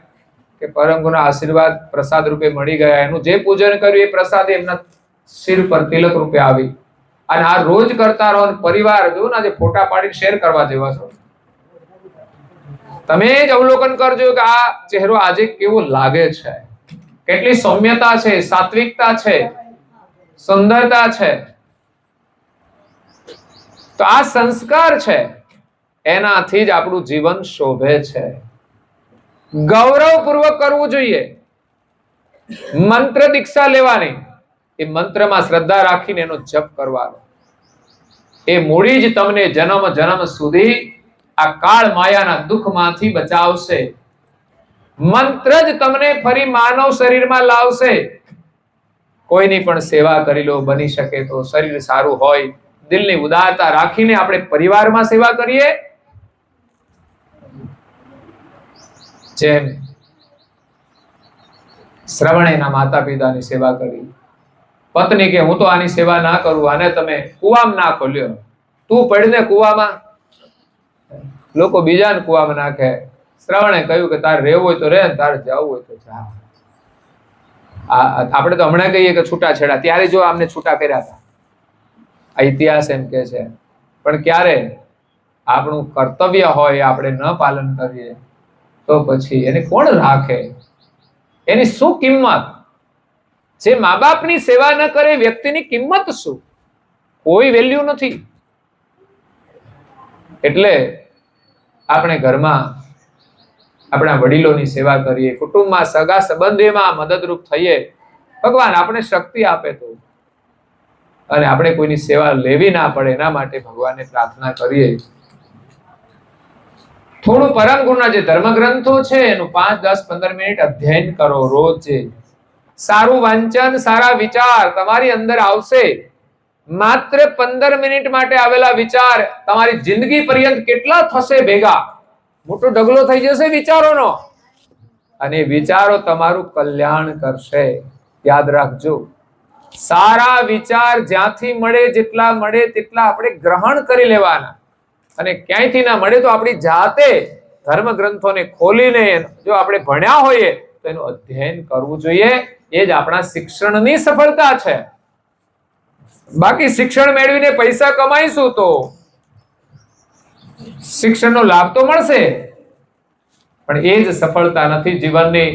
કે પરમ ગુરુના આશીર્વાદ પ્રસાદ રૂપે મળી ગયા. એનું જે પૂજન કર્યું એ પ્રસાદ એમના શિર પર તિલક રૂપે આવી. અને આ રોજ કરતા રહો. પરિવાર જો ને આજે ફોટા પાડી શેર કરવા જેવા છો. તમે જ અવલોકન કરજો કે આ ચહેરો આજે કેવો લાગે છે, કેટલી સૌમ્યતા છે, સાત્વિકતા છે, સુંદરતા છે. તો આ સંસ્કાર છે, એનાથી જ આપણું જીવન શોભે છે. ગૌરવપૂર્વક કરવું જોઈએ. મંત્ર દીક્ષા લેવાની, એ મંત્રમાં શ્રદ્ધા રાખીને એનો જપ કરવાનો. એ મૂડી જ તમને જન્મ જન્મ સુધી આ કાળ માયાના દુઃખમાંથી બચાવશે. મંત્ર જ તમને ફરી માનવ શરીરમાં લાવશે. કોઈની પણ સેવા કરી લો, બની શકે તો શરીર સારું હોય, દિલની ઉદારતા રાખીને આપણે પરિવારમાં સેવા કરીએ. જેમ શ્રવણેના માતા પિતાની સેવા કરી. પત્ની કે હું તો આની સેવા ના કરું, આને તમે કુવામાં નાખો, લ્યો તું પડને કુવામાં. લોકો બીજાને કુવામાં નાખે. શ્રવણે કહ્યું કે તારે રહેવું હોય તો રહે, તારે જવું હોય તો જા. આપણે તો હમણાં કહીએ કે છૂટાછેડા, ત્યારે જો આમને છૂટા કર્યા હતા. આ ઇતિહાસ એમ કે છે. પણ ક્યારે આપણું કર્તવ્ય હોય આપણે ન પાલન કરીએ તો પછી એને કોણ રાખે? એની શું કિંમત? જે મા બાપની સેવા ન કરે વ્યક્તિની કિંમત શું? કોઈ વેલ્યુ નથી. એટલે આપણે ઘરમાં આપણા વડીલોની સેવા કરીએ, કુટુંબમાં સગા સંબંધીમાં મદદરૂપ થઈએ. ભગવાન આપણે શક્તિ આપે તો, અને આપણે કોઈની સેવા લેવી ના પડે એના માટે ભગવાનને પ્રાર્થના કરીએ. થોડું પરમ ગુરુના જે ધર્મ ગ્રંથો છે એનું 5, 10, 15 મિનિટ અધ્યયન કરો રોજ. સારું વાંચન, સારા વિચાર તમારી અંદર આવશે. માત્ર 15 મિનિટ માટે આવેલા વિચાર તમારી જિંદગી પર્યંત કેટલા થશે ભેગા? મોટો ઢગલો થઈ જશે વિચારોનો. અને વિચારો તમારું કલ્યાણ કરશે. યાદ રાખજો, સારા વિચાર જ્યાંથી મળે, જેટલા મળે તેટલા આપણે ગ્રહણ કરી લેવાના. અને ક્યાંયથી ના મળે તો આપણી જાતે ધર્મ ગ્રંથોને ખોલીને જો આપણે ભણ્યા હોઈએ તો એનું અધ્યયન કરવું જોઈએ. એ જ આપણા શિક્ષણની સફળતા છે. બાકી શિક્ષણ મેળવીને પૈસા કમાઈશું તો શિક્ષણનો લાભ તો મળશે, પણ એ જ સફળતા નથી જીવનની.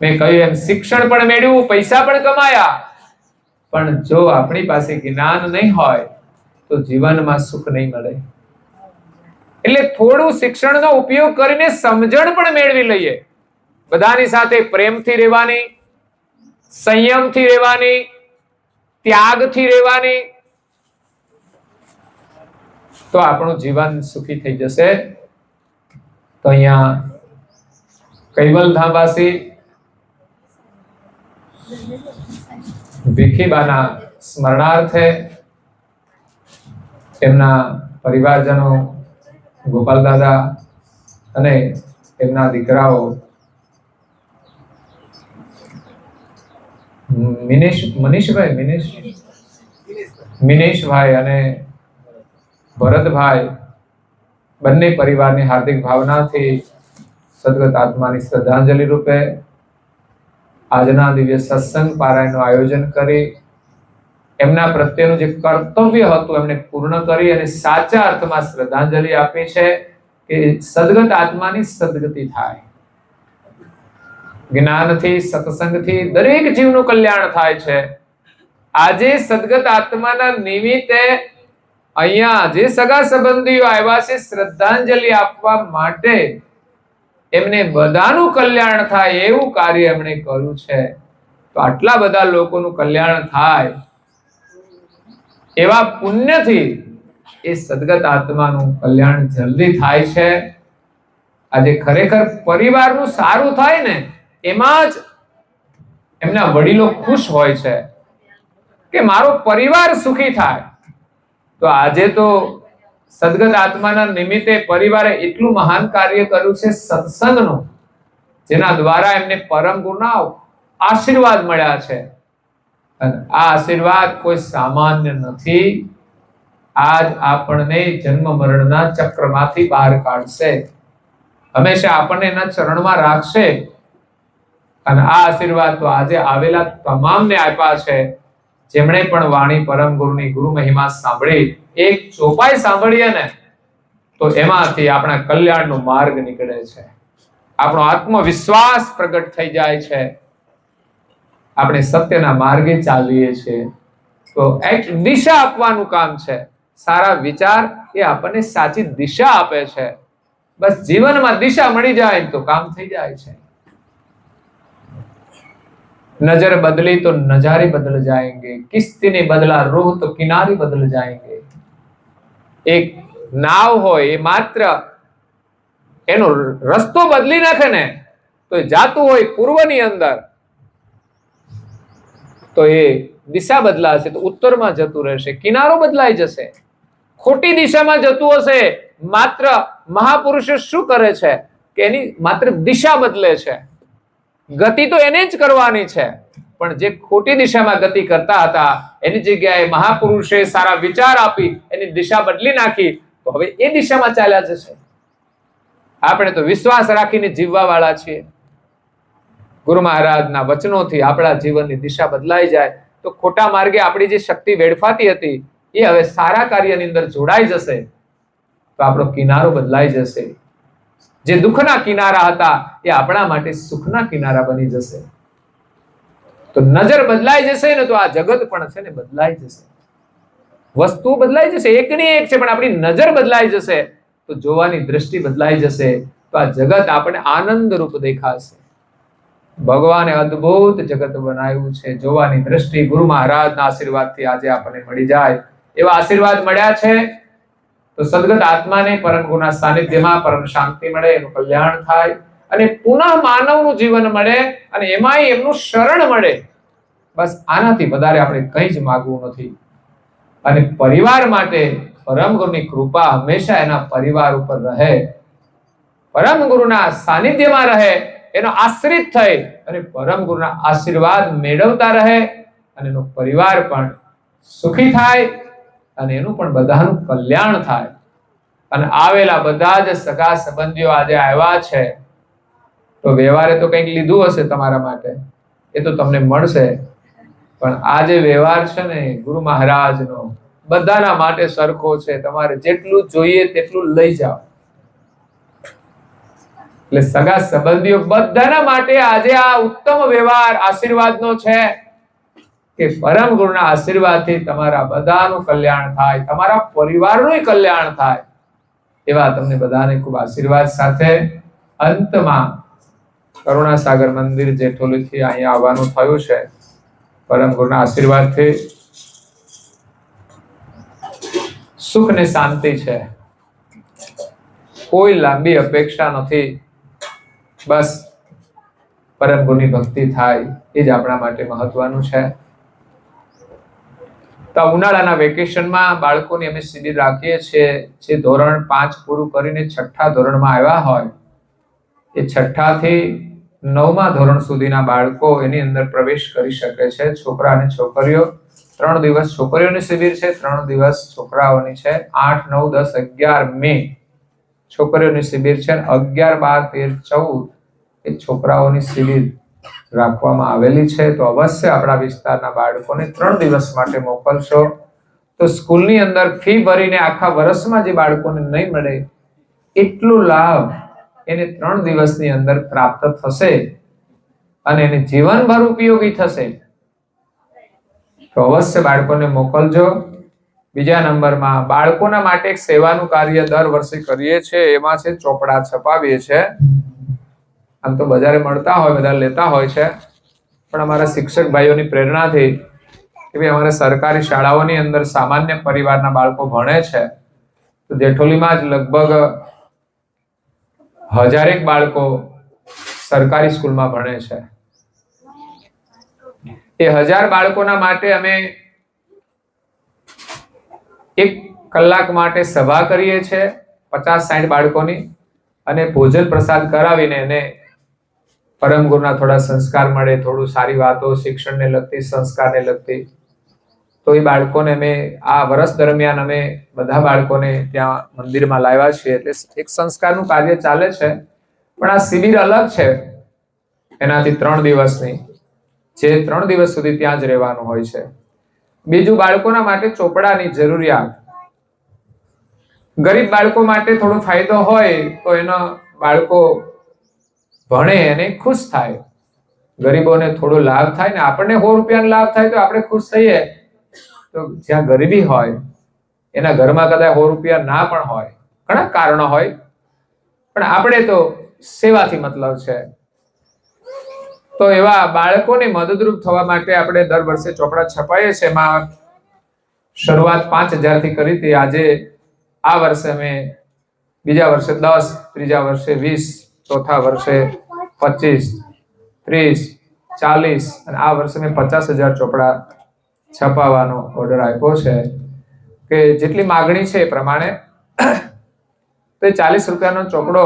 મેં કહ્યું એમ શિક્ષણ પણ મેળવ્યું, પૈસા પણ કમાયા, પણ જો આપણી પાસે જ્ઞાન નહીં હોય તો જીવનમાં સુખ નહીં મળે. એટલે થોડું શિક્ષણનો ઉપયોગ કરીને સમજણ પણ મેળવી લઈએ. બધાની સાથે પ્રેમથી રહેવાની, સંયમથી રહેવાની, ત્યાગથી રહેવાની, તો આપણું જીવન સુખી થઈ જશે. તો અહીંયા કૈવલધામવાસી ભીખીબાના સ્મરણાર્થે એમના પરિવારજનો ગોપાલ દાદા અને એમના દીકરાઓ મિનેશભાઈ અને ભરતભાઈ બંને પરિવારની હાર્દિક ભાવનાથી સદગત આત્માની શ્રદ્ધાંજલિ રૂપે આજના દિવ્ય સત્સંગ પારાયણનું આયોજન કરી એમના પ્રત્યેનું જે કર્તવ્ય હતું એમને પૂર્ણ કરી અને સાચા અર્થમાં શ્રદ્ધાંજલિ આપી છે કે સદગત આત્માની સદગતિ થાય. જ્ઞાનથી, સત્સંગથી દરેક જીવનું કલ્યાણ થાય છે. આજે સદગત આત્માના નિમિત્તે અહીંયા જે સગા સંબંધીઓ આવ્યા છે શ્રદ્ધાંજલિ આપવા માટે, એમને બધાનું કલ્યાણ થાય એવું કાર્ય એમણે કર્યું છે. તો આટલા બધા લોકોનું કલ્યાણ થાય એવા પુણ્યથી એ સદગત આત્માનું કલ્યાણ જલ્દી થાય છે. આજે ખરેખર પરિવારનું સારું થાય ને, એમાં જ એમના વડીલો ખુશ હોય છે કે મારો પરિવાર સુખી થાય. તો આજે તો સદગત આત્માના નિમિત્તે પરિવારે એટલું મહાન કાર્ય કર્યું છે સત્સંગનું, જેના દ્વારા એમને પરમ ગુરુના આશીર્વાદ મળ્યા છે. અને આ આશીર્વાદ કોઈ સામાન્ય નથી. આજ આપણને જન્મ મરણના ચક્રમાંથી બહાર કાઢશે, હંમેશા આપણને એના ચરણમાં રાખશે. અને આ આશીર્વાદ તો આજે આવેલા તમામને આપ્યા છે, જેમણે પણ વાણી પરમ ગુરુની ગુરુ મહિમા સાંભળી, એક ચોપાઈ સાંભળીએ ને તો એમાંથી આપણા કલ્યાણનો માર્ગ નીકળે છે, આપણો આત્મવિશ્વાસ પ્રગટ થઈ જાય છે, આપણે સત્યના માર્ગે ચાલીએ છીએ. તો એક દિશા આપવાનું કામ છે. સારા વિચાર એ આપણને સાચી દિશા આપે છે. બસ જીવનમાં દિશા મળી જાય તો કામ થઈ જાય છે. नजर बदली तो नजारे बदल जाएंगे, किश्ती ने बदला रूह तो किनारे बदल जाएंगे. एक नाव હોય એ માત્ર એનો રસ્તો બદલી નાખે ને તો એ જાતું હોય પૂર્વની અંદર, તો એ દિશા બદલાશે તો ઉત્તરમાં જતું રહેશે, કિનારો બદલાઈ જશે. ખોટી દિશામાં જતું હશે, માત્ર મહાપુરુષો શું કરે છે કે એની માત્ર દિશા બદલે છે. ગતિ તો એને જ કરવાની છે, પણ જે ખોટી દિશામાં ગતિ કરતા હતા એની જગ્યાએ મહાપુરુષે સારા વિચાર આપી એની દિશા બદલી નાખી, તો હવે એ દિશામાં ચાલ્યા જશે. આપણે તો વિશ્વાસ રાખીને જીવવા વાળા છીએ. ગુરુ મહારાજના વચનોથી આપણા જીવનની દિશા બદલાઈ જાય તો ખોટા માર્ગે આપણી જે શક્તિ વેડફાતી હતી એ હવે સારા કાર્યની અંદર જોડાઈ જશે, તો આપણો કિનારો બદલાઈ જશે. જે દુઃખના કિનારા હતા એ આપણા માટે સુખના કિનારા બની જશે. તો નજર બદલાઈ જશે ને તો આ જગત પણ છે ને બદલાઈ જશે, વસ્તુ બદલાઈ જશે, એકની એક છે, પણ આપણી નજર બદલાઈ જશે તો જોવાની દ્રષ્ટિ બદલાઈ જશે, તો આ જગત આપણે આનંદ રૂપ દેખાશે. ભગવાને અદ્ભુત જગત બનાવ્યું છે. જોવાની દ્રષ્ટિ ગુરુ મહારાજના આશીર્વાદથી આજે આપણને મળી જાય એવા આશીર્વાદ મળ્યા છે. તો સદગત આત્માને પરમ ગુરુના સાનિધ્યમાં પરમ શાંતિ મળે, એનું કલ્યાણ થાય અને પુનઃ માનવનું જીવન મળે અને એમાંય એમનું શરણ મળે. બસ આનાથી વધારે આપણે કંઈ જ માંગવું નથી. અને પરિવાર માટે પરમ ગુરુની કૃપા હંમેશા એના પરિવાર ઉપર રહે, પરમ ગુરુના સાનિધ્યમાં રહે, એનો આશ્રિત થઈ અને પરમ ગુરુના આશીર્વાદ મેળવતા રહે અને એનો પરિવાર પણ સુખી થાય અને એનું પણ બધાનું કલ્યાણ થાય. અને આવેલા બધા જ સગા સંબંધીઓ આજે આવ્યા છે તો વ્યવહારે તો કંઈક લીધું હશે તમારા માટે, એ તો તમને મળશે. પણ આ જે વ્યવહાર છે ને ગુરુ મહારાજનો બધાના માટે સરખો છે. તમારે જેટલું જોઈએ તેટલું લઈ જાઓ. એટલે સગા સંબંધીઓ બધાના માટે આજે આ ઉત્તમ વ્યવહાર આશીર્વાદનો છે કે પરમ ગુરુના આશીર્વાદથી તમારા બધાનું કલ્યાણ થાય, તમારા પરિવારનું કલ્યાણ થાય. એવા તમને બધાને ખૂબ આશીર્વાદ સાથે અંતમાં કરુણાસાગર મંદિર જેઠોલીથી અહીંયા આવવાનું થયું છે. પરમ ગુરુના આશીર્વાદથી સુખ ને શાંતિ છે, કોઈ લાંબી અપેક્ષા નથી. બસ પરમ ગુરુની ભક્તિ થાય એ જ આપણા માટે મહત્વનું છે. તો ઉનાળાના વેકેશનમાં બાળકોની અમે શિબિર રાખીએ છીએ. જે ધોરણ 5 પૂરું કરીને 6ઠા ધોરણમાં આવ્યા હોય એ 6ઠા થી 9મા ધોરણ સુધીના બાળકો એની અંદર પ્રવેશ કરી શકે છે. છોકરા અને છોકરીઓ 3 દિવસ છોકરીઓની શિબિર છે, 3 દિવસ છોકરાઓની છે. 8, 9, 10, 11 મે છોકરીઓની શિબિર છે, 11, 12, 13, 14 એ છોકરાઓની શિબિર રાખવામાં આવેલી છે. તો અવશ્ય આપણા વિસ્તારના બાળકોને 3 દિવસ માટે મોકલશો તો સ્કૂલની અંદર ફી ભરીને આખા વર્ષમાં જે બાળકોને નહીં મળે એટલો લાભ એને 3 દિવસની અંદર પ્રાપ્ત થશે. અને એને જીવનભર ઉપયોગી થશે તો અવશ્ય બાળકોને મોકલજો. બીજા નંબરમાં બાળકોના માટે એક સેવાનું કાર્ય દર વર્ષે કરીએ છીએ, એમાં છે ચોપડા છપાવીએ છીએ. આમ તો બજારે મળતા હોય, બધા લેતા હોય છે, પણ અમારા શિક્ષક ભાઈઓની પ્રેરણાથી કે ભાઈ અમારે સરકારી શાળાઓની અંદર સામાન્ય પરિવારના બાળકો ભણે છે, તો જેઠોલીમાં જ લગભગ 1000 બાળકો સરકારી સ્કૂલમાં ભણે છે. એ 1000 બાળકોના માટે અમે 1 કલાક માટે સભા કરીએ છીએ 50-60 બાળકોની, અને ભોજન પ્રસાદ કરાવીને એને પરમ ગુરુના થોડા સંસ્કાર મળે, થોડું સારી વાતો શિક્ષણને લગતી, સંસ્કારને લગતી. તો એ બાળકોને અમે આ વર્ષ દરમિયાન અમે બધા બાળકોને ત્યાં મંદિરમાં લાવ્યા છીએ, એટલે એક સંસ્કારનું કાર્ય ચાલે છે. પણ આ શિબિર અલગ છે એનાથી 3 દિવસની, જે 3 દિવસ સુધી ત્યાં જ રહેવાનું હોય છે. બીજું, બાળકોના માટે ચોપડાની જરૂરિયાત. ગરીબ બાળકો માટે થોડો ફાયદો હોય તો એનો બાળકો ભણે અને ખુશ થાય, ગરીબોને થોડો લાભ થાય ને આપણને 100 રૂપિયાનો લાભ થાય તો આપણે ખુશ થઈએ. તો જ્યાં ગરીબી હોય એના ઘરમાં કદાચ 100 રૂપિયા ના પણ હોય, ઘણા કારણો હોય, પણ આપણે તો સેવાથી મતલબ છે. તો એવા બાળકોને મદદરૂપ થવા માટે આપણે દર વર્ષે ચોપડા છપાઈએ છીએ. એમાં શરૂઆત 5000 થી કરી હતી. આજે આ વર્ષે અમે બીજા વર્ષે 10, ત્રીજા વર્ષે 20, ચોથા વર્ષે 25, 30, 40 અને આ વર્ષે મેં 50000 ચોપડા છપાવવાનો ઓર્ડર આપ્યો છે કે જેટલી માગણી છે એ પ્રમાણે. તો 40 રૂપિયાનો ચોપડો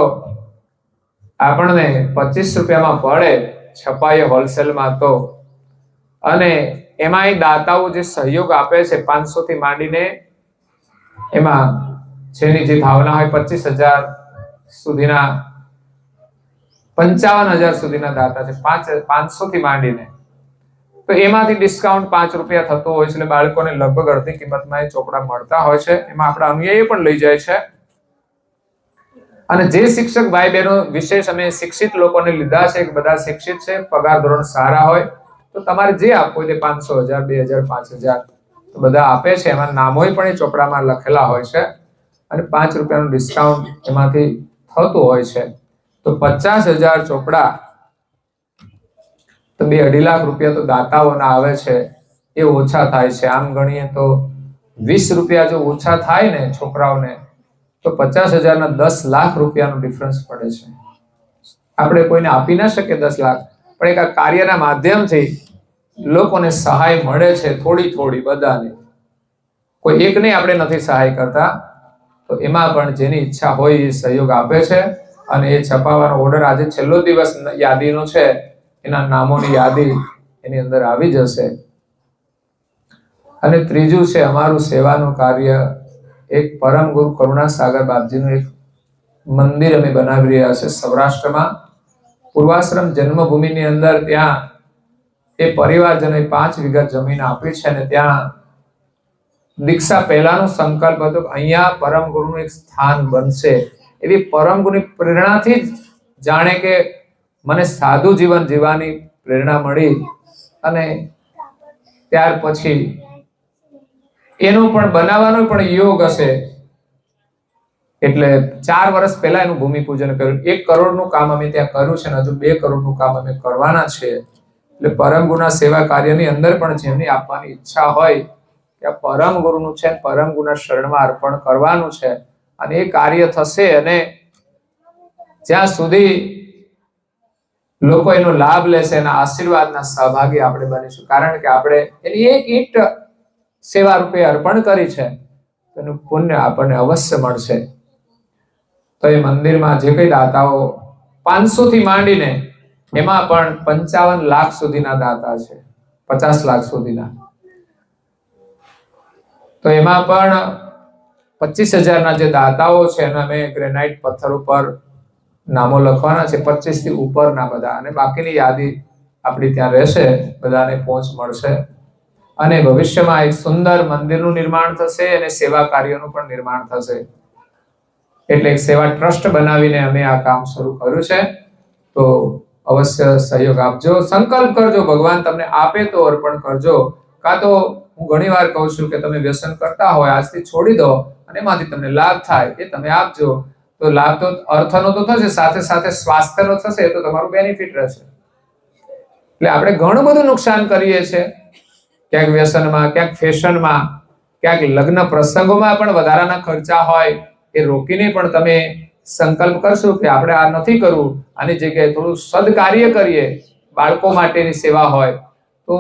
આપણને 25 રૂપિયામાં પડે છપાઈએ હોલસેલમાં તો, અને એમાં એ દાતાઓ જે સહયોગ આપે છે 500 થી માંડીને એમાં જેની જે ભાવના હોય 25000 સુધીના, 55000 સુધીના દાતા છે, 500 થી માંડીને. તો એમાંથી ડિસ્કાઉન્ટ 5 રૂપિયા થતો હોય છે, એટલે બાળકોને લગભગ અડધી કિંમતમાં એ ચોપડા મળતા હોય છે. એમાં આપણા અનુયાયી પણ લઈ જાય છે. અને જે શિક્ષક ભાઈ બહેનો વિશેષ અમે શિક્ષિત લોકોને લીધા છે, બધા શિક્ષિત છે, પગાર ધોરણ સારા હોય, તો તમારે જે આપવું હોય તે 500, 1000, 2000, 5000 તો બધા આપે છે. એમાં નામો પણ એ ચોપડામાં લખેલા હોય છે, અને 5 રૂપિયાનું ડિસ્કાઉન્ટ એમાંથી થતું હોય છે. તો 50000 ચોપડા તો 2-2.5 લાખ રૂપિયા તો દાતાઓના આવે છે, એ ઓછા થાય છે. આમ ગણીએ તો 20 રૂપિયા જો ઓછા થાય ને છોકરાઓને, તો 50000 ના 10 લાખ રૂપિયાનો ડિફરન્સ પડે છે. આપણે કોઈને આપી ના શકીએ 10 લાખ, પણ એક આ કાર્યના માધ્યમથી લોકોને સહાય મળે છે, થોડી થોડી બધાને. કોઈ એકને આપણે નથી સહાય કરતા, તો એમાં પણ જેની ઈચ્છા હોય એ સહયોગ આપે છે. અને એ છપાવવાનો ઓર્ડર આજે છેલ્લો દિવસ યાદીનો છે, એના નામોની યાદી એની અંદર આવી જશે. અને ત્રીજું છે અમારું સેવાનું કાર્ય. એક પરમ ગુરુ કરુણાસાગર બાપજીનું એક મંદિર અમે બનાવી રહ્યા છે સૌરાષ્ટ્રમાં, પૂર્વાશ્રમ જન્મભૂમિની અંદર. ત્યાં એ પરિવારજનોએ 5 વીઘા જમીન આપી છે, અને ત્યાં દીક્ષા પહેલાનો સંકલ્પ હતો કે અહીંયા પરમ ગુરુનું એક સ્થાન બનશે. એવી પરમ ગુરુની પ્રેરણાથી જ જાણે કે મને સાધુ જીવન જીવવાની પ્રેરણા મળી, અને ત્યાર પછી એનું પણ બનાવવાનો પણ યોગ હશે. એટલે 4 વર્ષ પહેલા એનું ભૂમિપૂજન કર્યું. 1 કરોડનું કામ અમે ત્યાં કર્યું છે, અને હજુ 2 કરોડનું કામ અમે કરવાના છે. એટલે પરમ ગુરુના સેવા કાર્યની અંદર પણ જેમની આપવાની ઈચ્છા હોય કે પરમ ગુરુનું છે, પરમ ગુરુના શરણમાં અર્પણ કરવાનું છે, અને એ કાર્ય થશે. અને જ્યાં સુધી લોકો એનો લાભ લેશે, એના આશીર્વાદના સહભાગી આપણે બનીશું. કારણ કે આપણે એની એક ઈંટ સેવા રૂપે અર્પણ કરી છે, એનું પુણ્ય આપણને અવશ્ય મળશે. તો એ મંદિરમાં જે કઈ દાતાઓ 500 થી માંડીને એમાં પણ 55 લાખ સુધીના દાતા છે, 50 લાખ સુધીના. તો એમાં પણ 25000 ના જે દાતાઓ છે એના અમે ગ્રેનાઇટ પથ્થર ઉપર નામો લખવાના છે, 25 થી ઉપરના બધા, અને બાકીની યાદી આપણી ત્યાં રહેશે, બધાને પહોંચ મળશે. અને ભવિષ્યમાં એક સુંદર મંદિરનું નિર્માણ થશે, અને સેવા કાર્યનું પણ નિર્માણ થશે. એટલે એક સેવા ટ્રસ્ટ બનાવીને અમે આ કામ શરૂ કર્યું છે. તો અવશ્ય સહયોગ આપજો. સંકલ્પ કરજો, ભગવાન તમને આપે તો અર્પણ કરજો. કાં તો હું ઘણીવાર કહું છું કે તમે વ્યસન કરતા હોય આજથી છોડી દો અને એમાંથી તમને લાભ થાય એ તમે આપજો. તો લાભ તો અર્થનો તો થશે, સાથે સાથે સ્વાસ્થ્યનો થશે, તો તમારું બેનિફિટ રહેશે. એટલે આપણે ઘણું બધું નુકસાન કરીએ છીએ, ક્યાંક વ્યસનમાં, ક્યાંક ફેશનમાં, ક્યાંક લગ્ન પ્રસંગોમાં પણ વધારાના ખર્ચા હોય એ રોકીને પણ તમે સંકલ્પ કરશો કે આપણે આ નથી કરવું, આની જગ્યાએ થોડું સદકાર્ય કરીએ, બાળકો માટેની સેવા હોય તો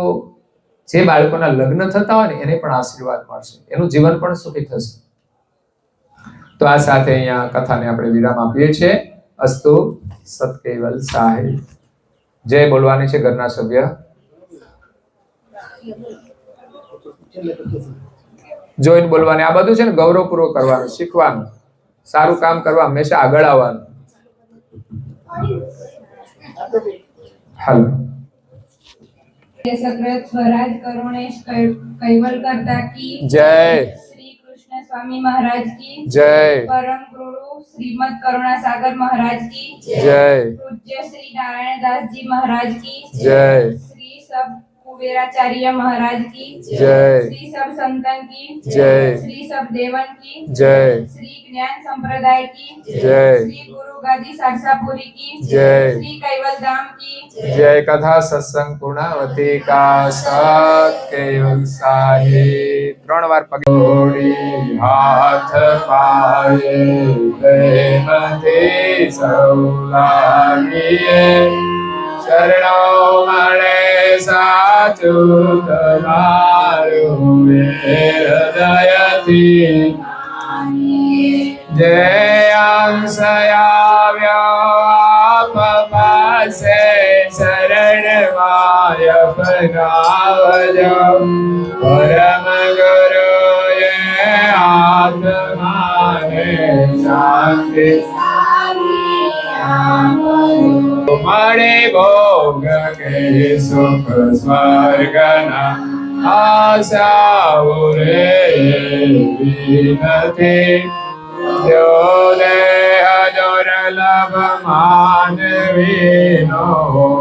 જે બાળકોના લગ્ન થતા હોય ને એને પણ આશીર્વાદ મળશે, એનું જીવન પણ સુખી થશે. તો આ સાથે અહીંયા કથાને આપણે વિરામ આપીએ છીએ. અસ્તુ સત્કેવલ સાહેબ. જય બોલવાની છે ઘરના સભ્ય. જોઈને બોલવાની. આ બધું છે ને ગૌરવપૂર્વક કરવાનું, શીખવાનું, સારું કામ કરવા, હંમેશા આગળ આવવાનું. હાલો. સક્રત સ્વરાજ કરુણેશ કૈવલ કરતા કી જય. શ્રી કૃષ્ણ સ્વામી મહારાજ કી જય. પરમ ગુરુ શ્રીમદ કરુણા સાગર મહારાજ કી જય. પૂજ્ય શ્રી નારાયણ દાસજી મહારાજ કી જય. શ્રી સબ कुबेराचार्य महाराज की जय. श्री सब संतन की जय. श्री सब देवन की जय. श्री ज्ञान संप्रदाय की जय. श्री गुरु गादी सारसापुरी की जय. श्री कैवल धाम की जय. कथा सत्संग पूर्णावती का सत केवल साहिब. 3 વાર પગે જોડી હાથ પાયે પ્રેમથી સૌ લાગીએ, શરણો મળે સાચું તમારું હૃદયથી. જય અંશ આવ્યો આપ પાસે, શરણ માય અપનાવજો. પરમ ગુરુએ આત્માને શાંતિ મળે ભોગ કે સુખ સ્વર્ગના આશાઓ રે નથી. જો દેહ દુર્લભ માનવીનો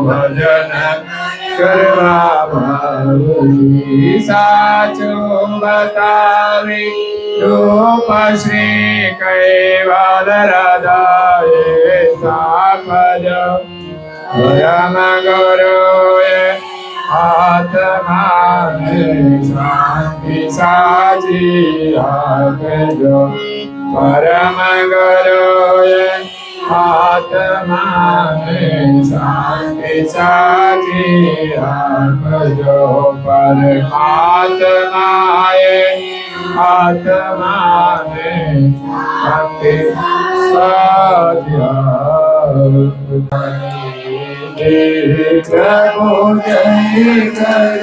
ભજન કરવા ભાવી, સાચું બતાવી રૂપ શ્રી કૈવલ હૃદયે સ્થાપજો. પરમ ગુરુએ આત્માને શાંતિ સાચી આપજો. પરમ ગુરુએ આત્માને શાંતિ સાચી આપજો. પરમાત્માએ આત્માને શાંતિ સાચી પ્રભુ જય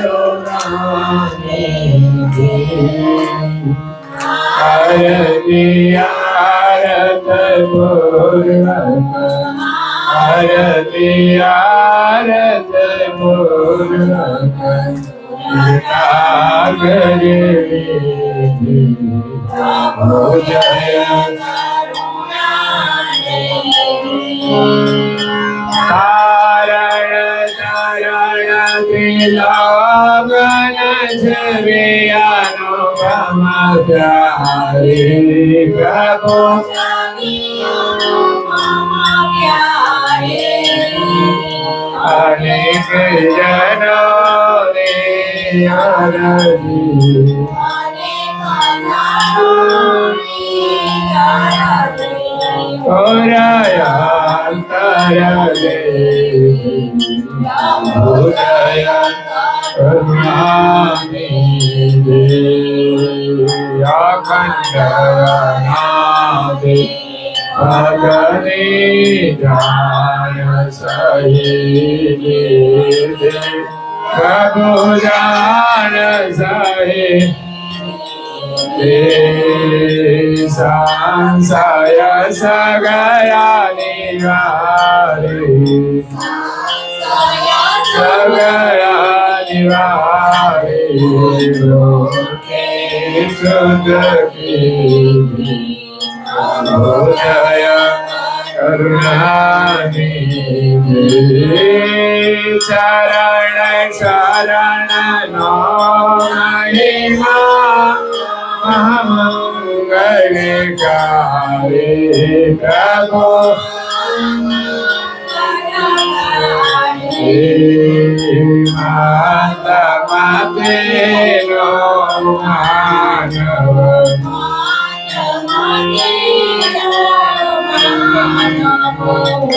કરુણાનિધિ. આરતી પૂર્વક, આરતી આરતી પૂર્વક પ્રભુ જય તારણ તારણ તિલગન છવિયાનો ગમત્યારી. પ્રભુ અનેક જનોની આરતી. ઓરયા તરલે ઓરયા કરુણાનિધિ. અખંડ નાદે ભગની જાન સહી. પ્રભુ જાન સહી સંશય સગયા નિવારી. સગયા નિવારી લોકે સુખ કી. જય ચરણ શરણ નો મહિમા મંગળકારી પ્રભુ માતા માતેનો માનવ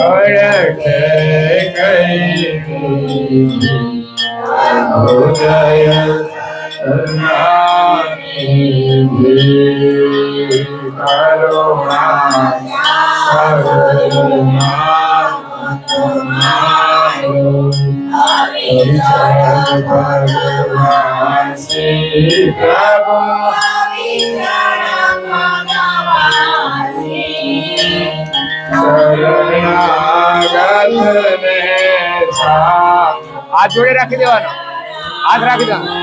ઓળખે કઈ ઉદય કરુણા ભગવાન શ્રી પ્રભુ હાથ જોડે રાખી દેવાનો હાથ રાખી દેવાનો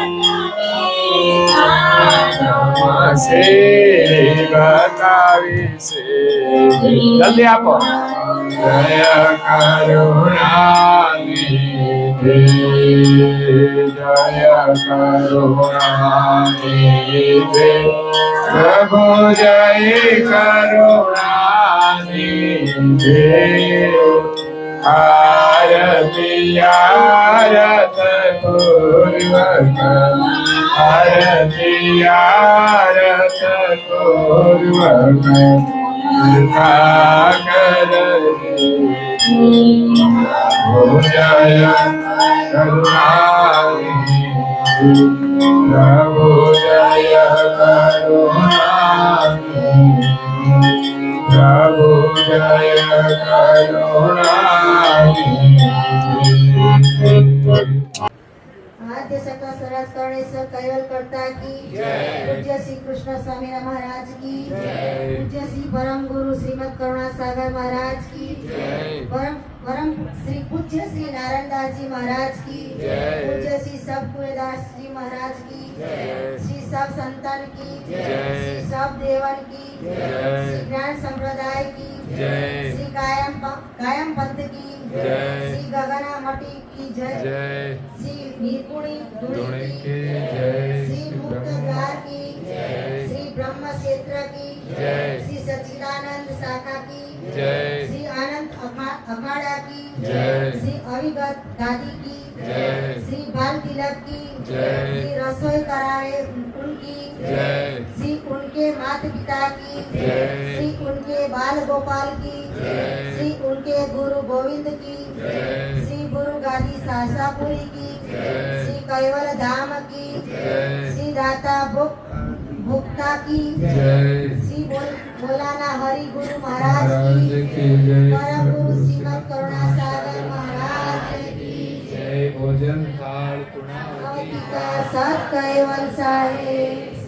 શ્રી બતાવી જલ્દી આપો જય કરુણા જય કરુણા પ્રભુ જય કરુણા આરતી આરત પૂર્વક આરતી આરત પૂર્વક જય કરુણા પ્રભુ જય કરુણા પ્રભુ જય आद्य सकल सरस कर्णेश्वर कैवल करता की पूज्य श्री कृष्ण स्वामी महाराज की पूज्य श्री परम गुरु श्रीमद करुणा सागर महाराज की परम श्री पूज्य श्री नारायण दास जी महाराज की पूज्य श्री सब कुएदास जी महाराज की श्री सब संतान की श्री सब देवन की श्री ज्ञान संप्रदाय की श्री कायम पंथ की श्री गगना मटी की जय श्री निर्गुणी धुणी की श्री मुक्त द्वार की श्री ब्रह्म क्षेत्र की श्री सच्चिदानंद शाखा की श्री आनंद अखाड़ा की श्री अविगत दादी की श्री बाल तिलक की श्री रसोई करावे उनकी श्री उनके माता पिता की श्री उनके बाल गोपाल की श्री उनके गुरु गोविंद की श्री गुरु गादी सासापुरी की श्री कैवल धाम की श्री दाता भुक्ता की श्री बोलाना हरि गुरु महाराज की परम गुरु श्रीमद करुणा सागर महाराज की भोजन थाल सत कैवल साहेब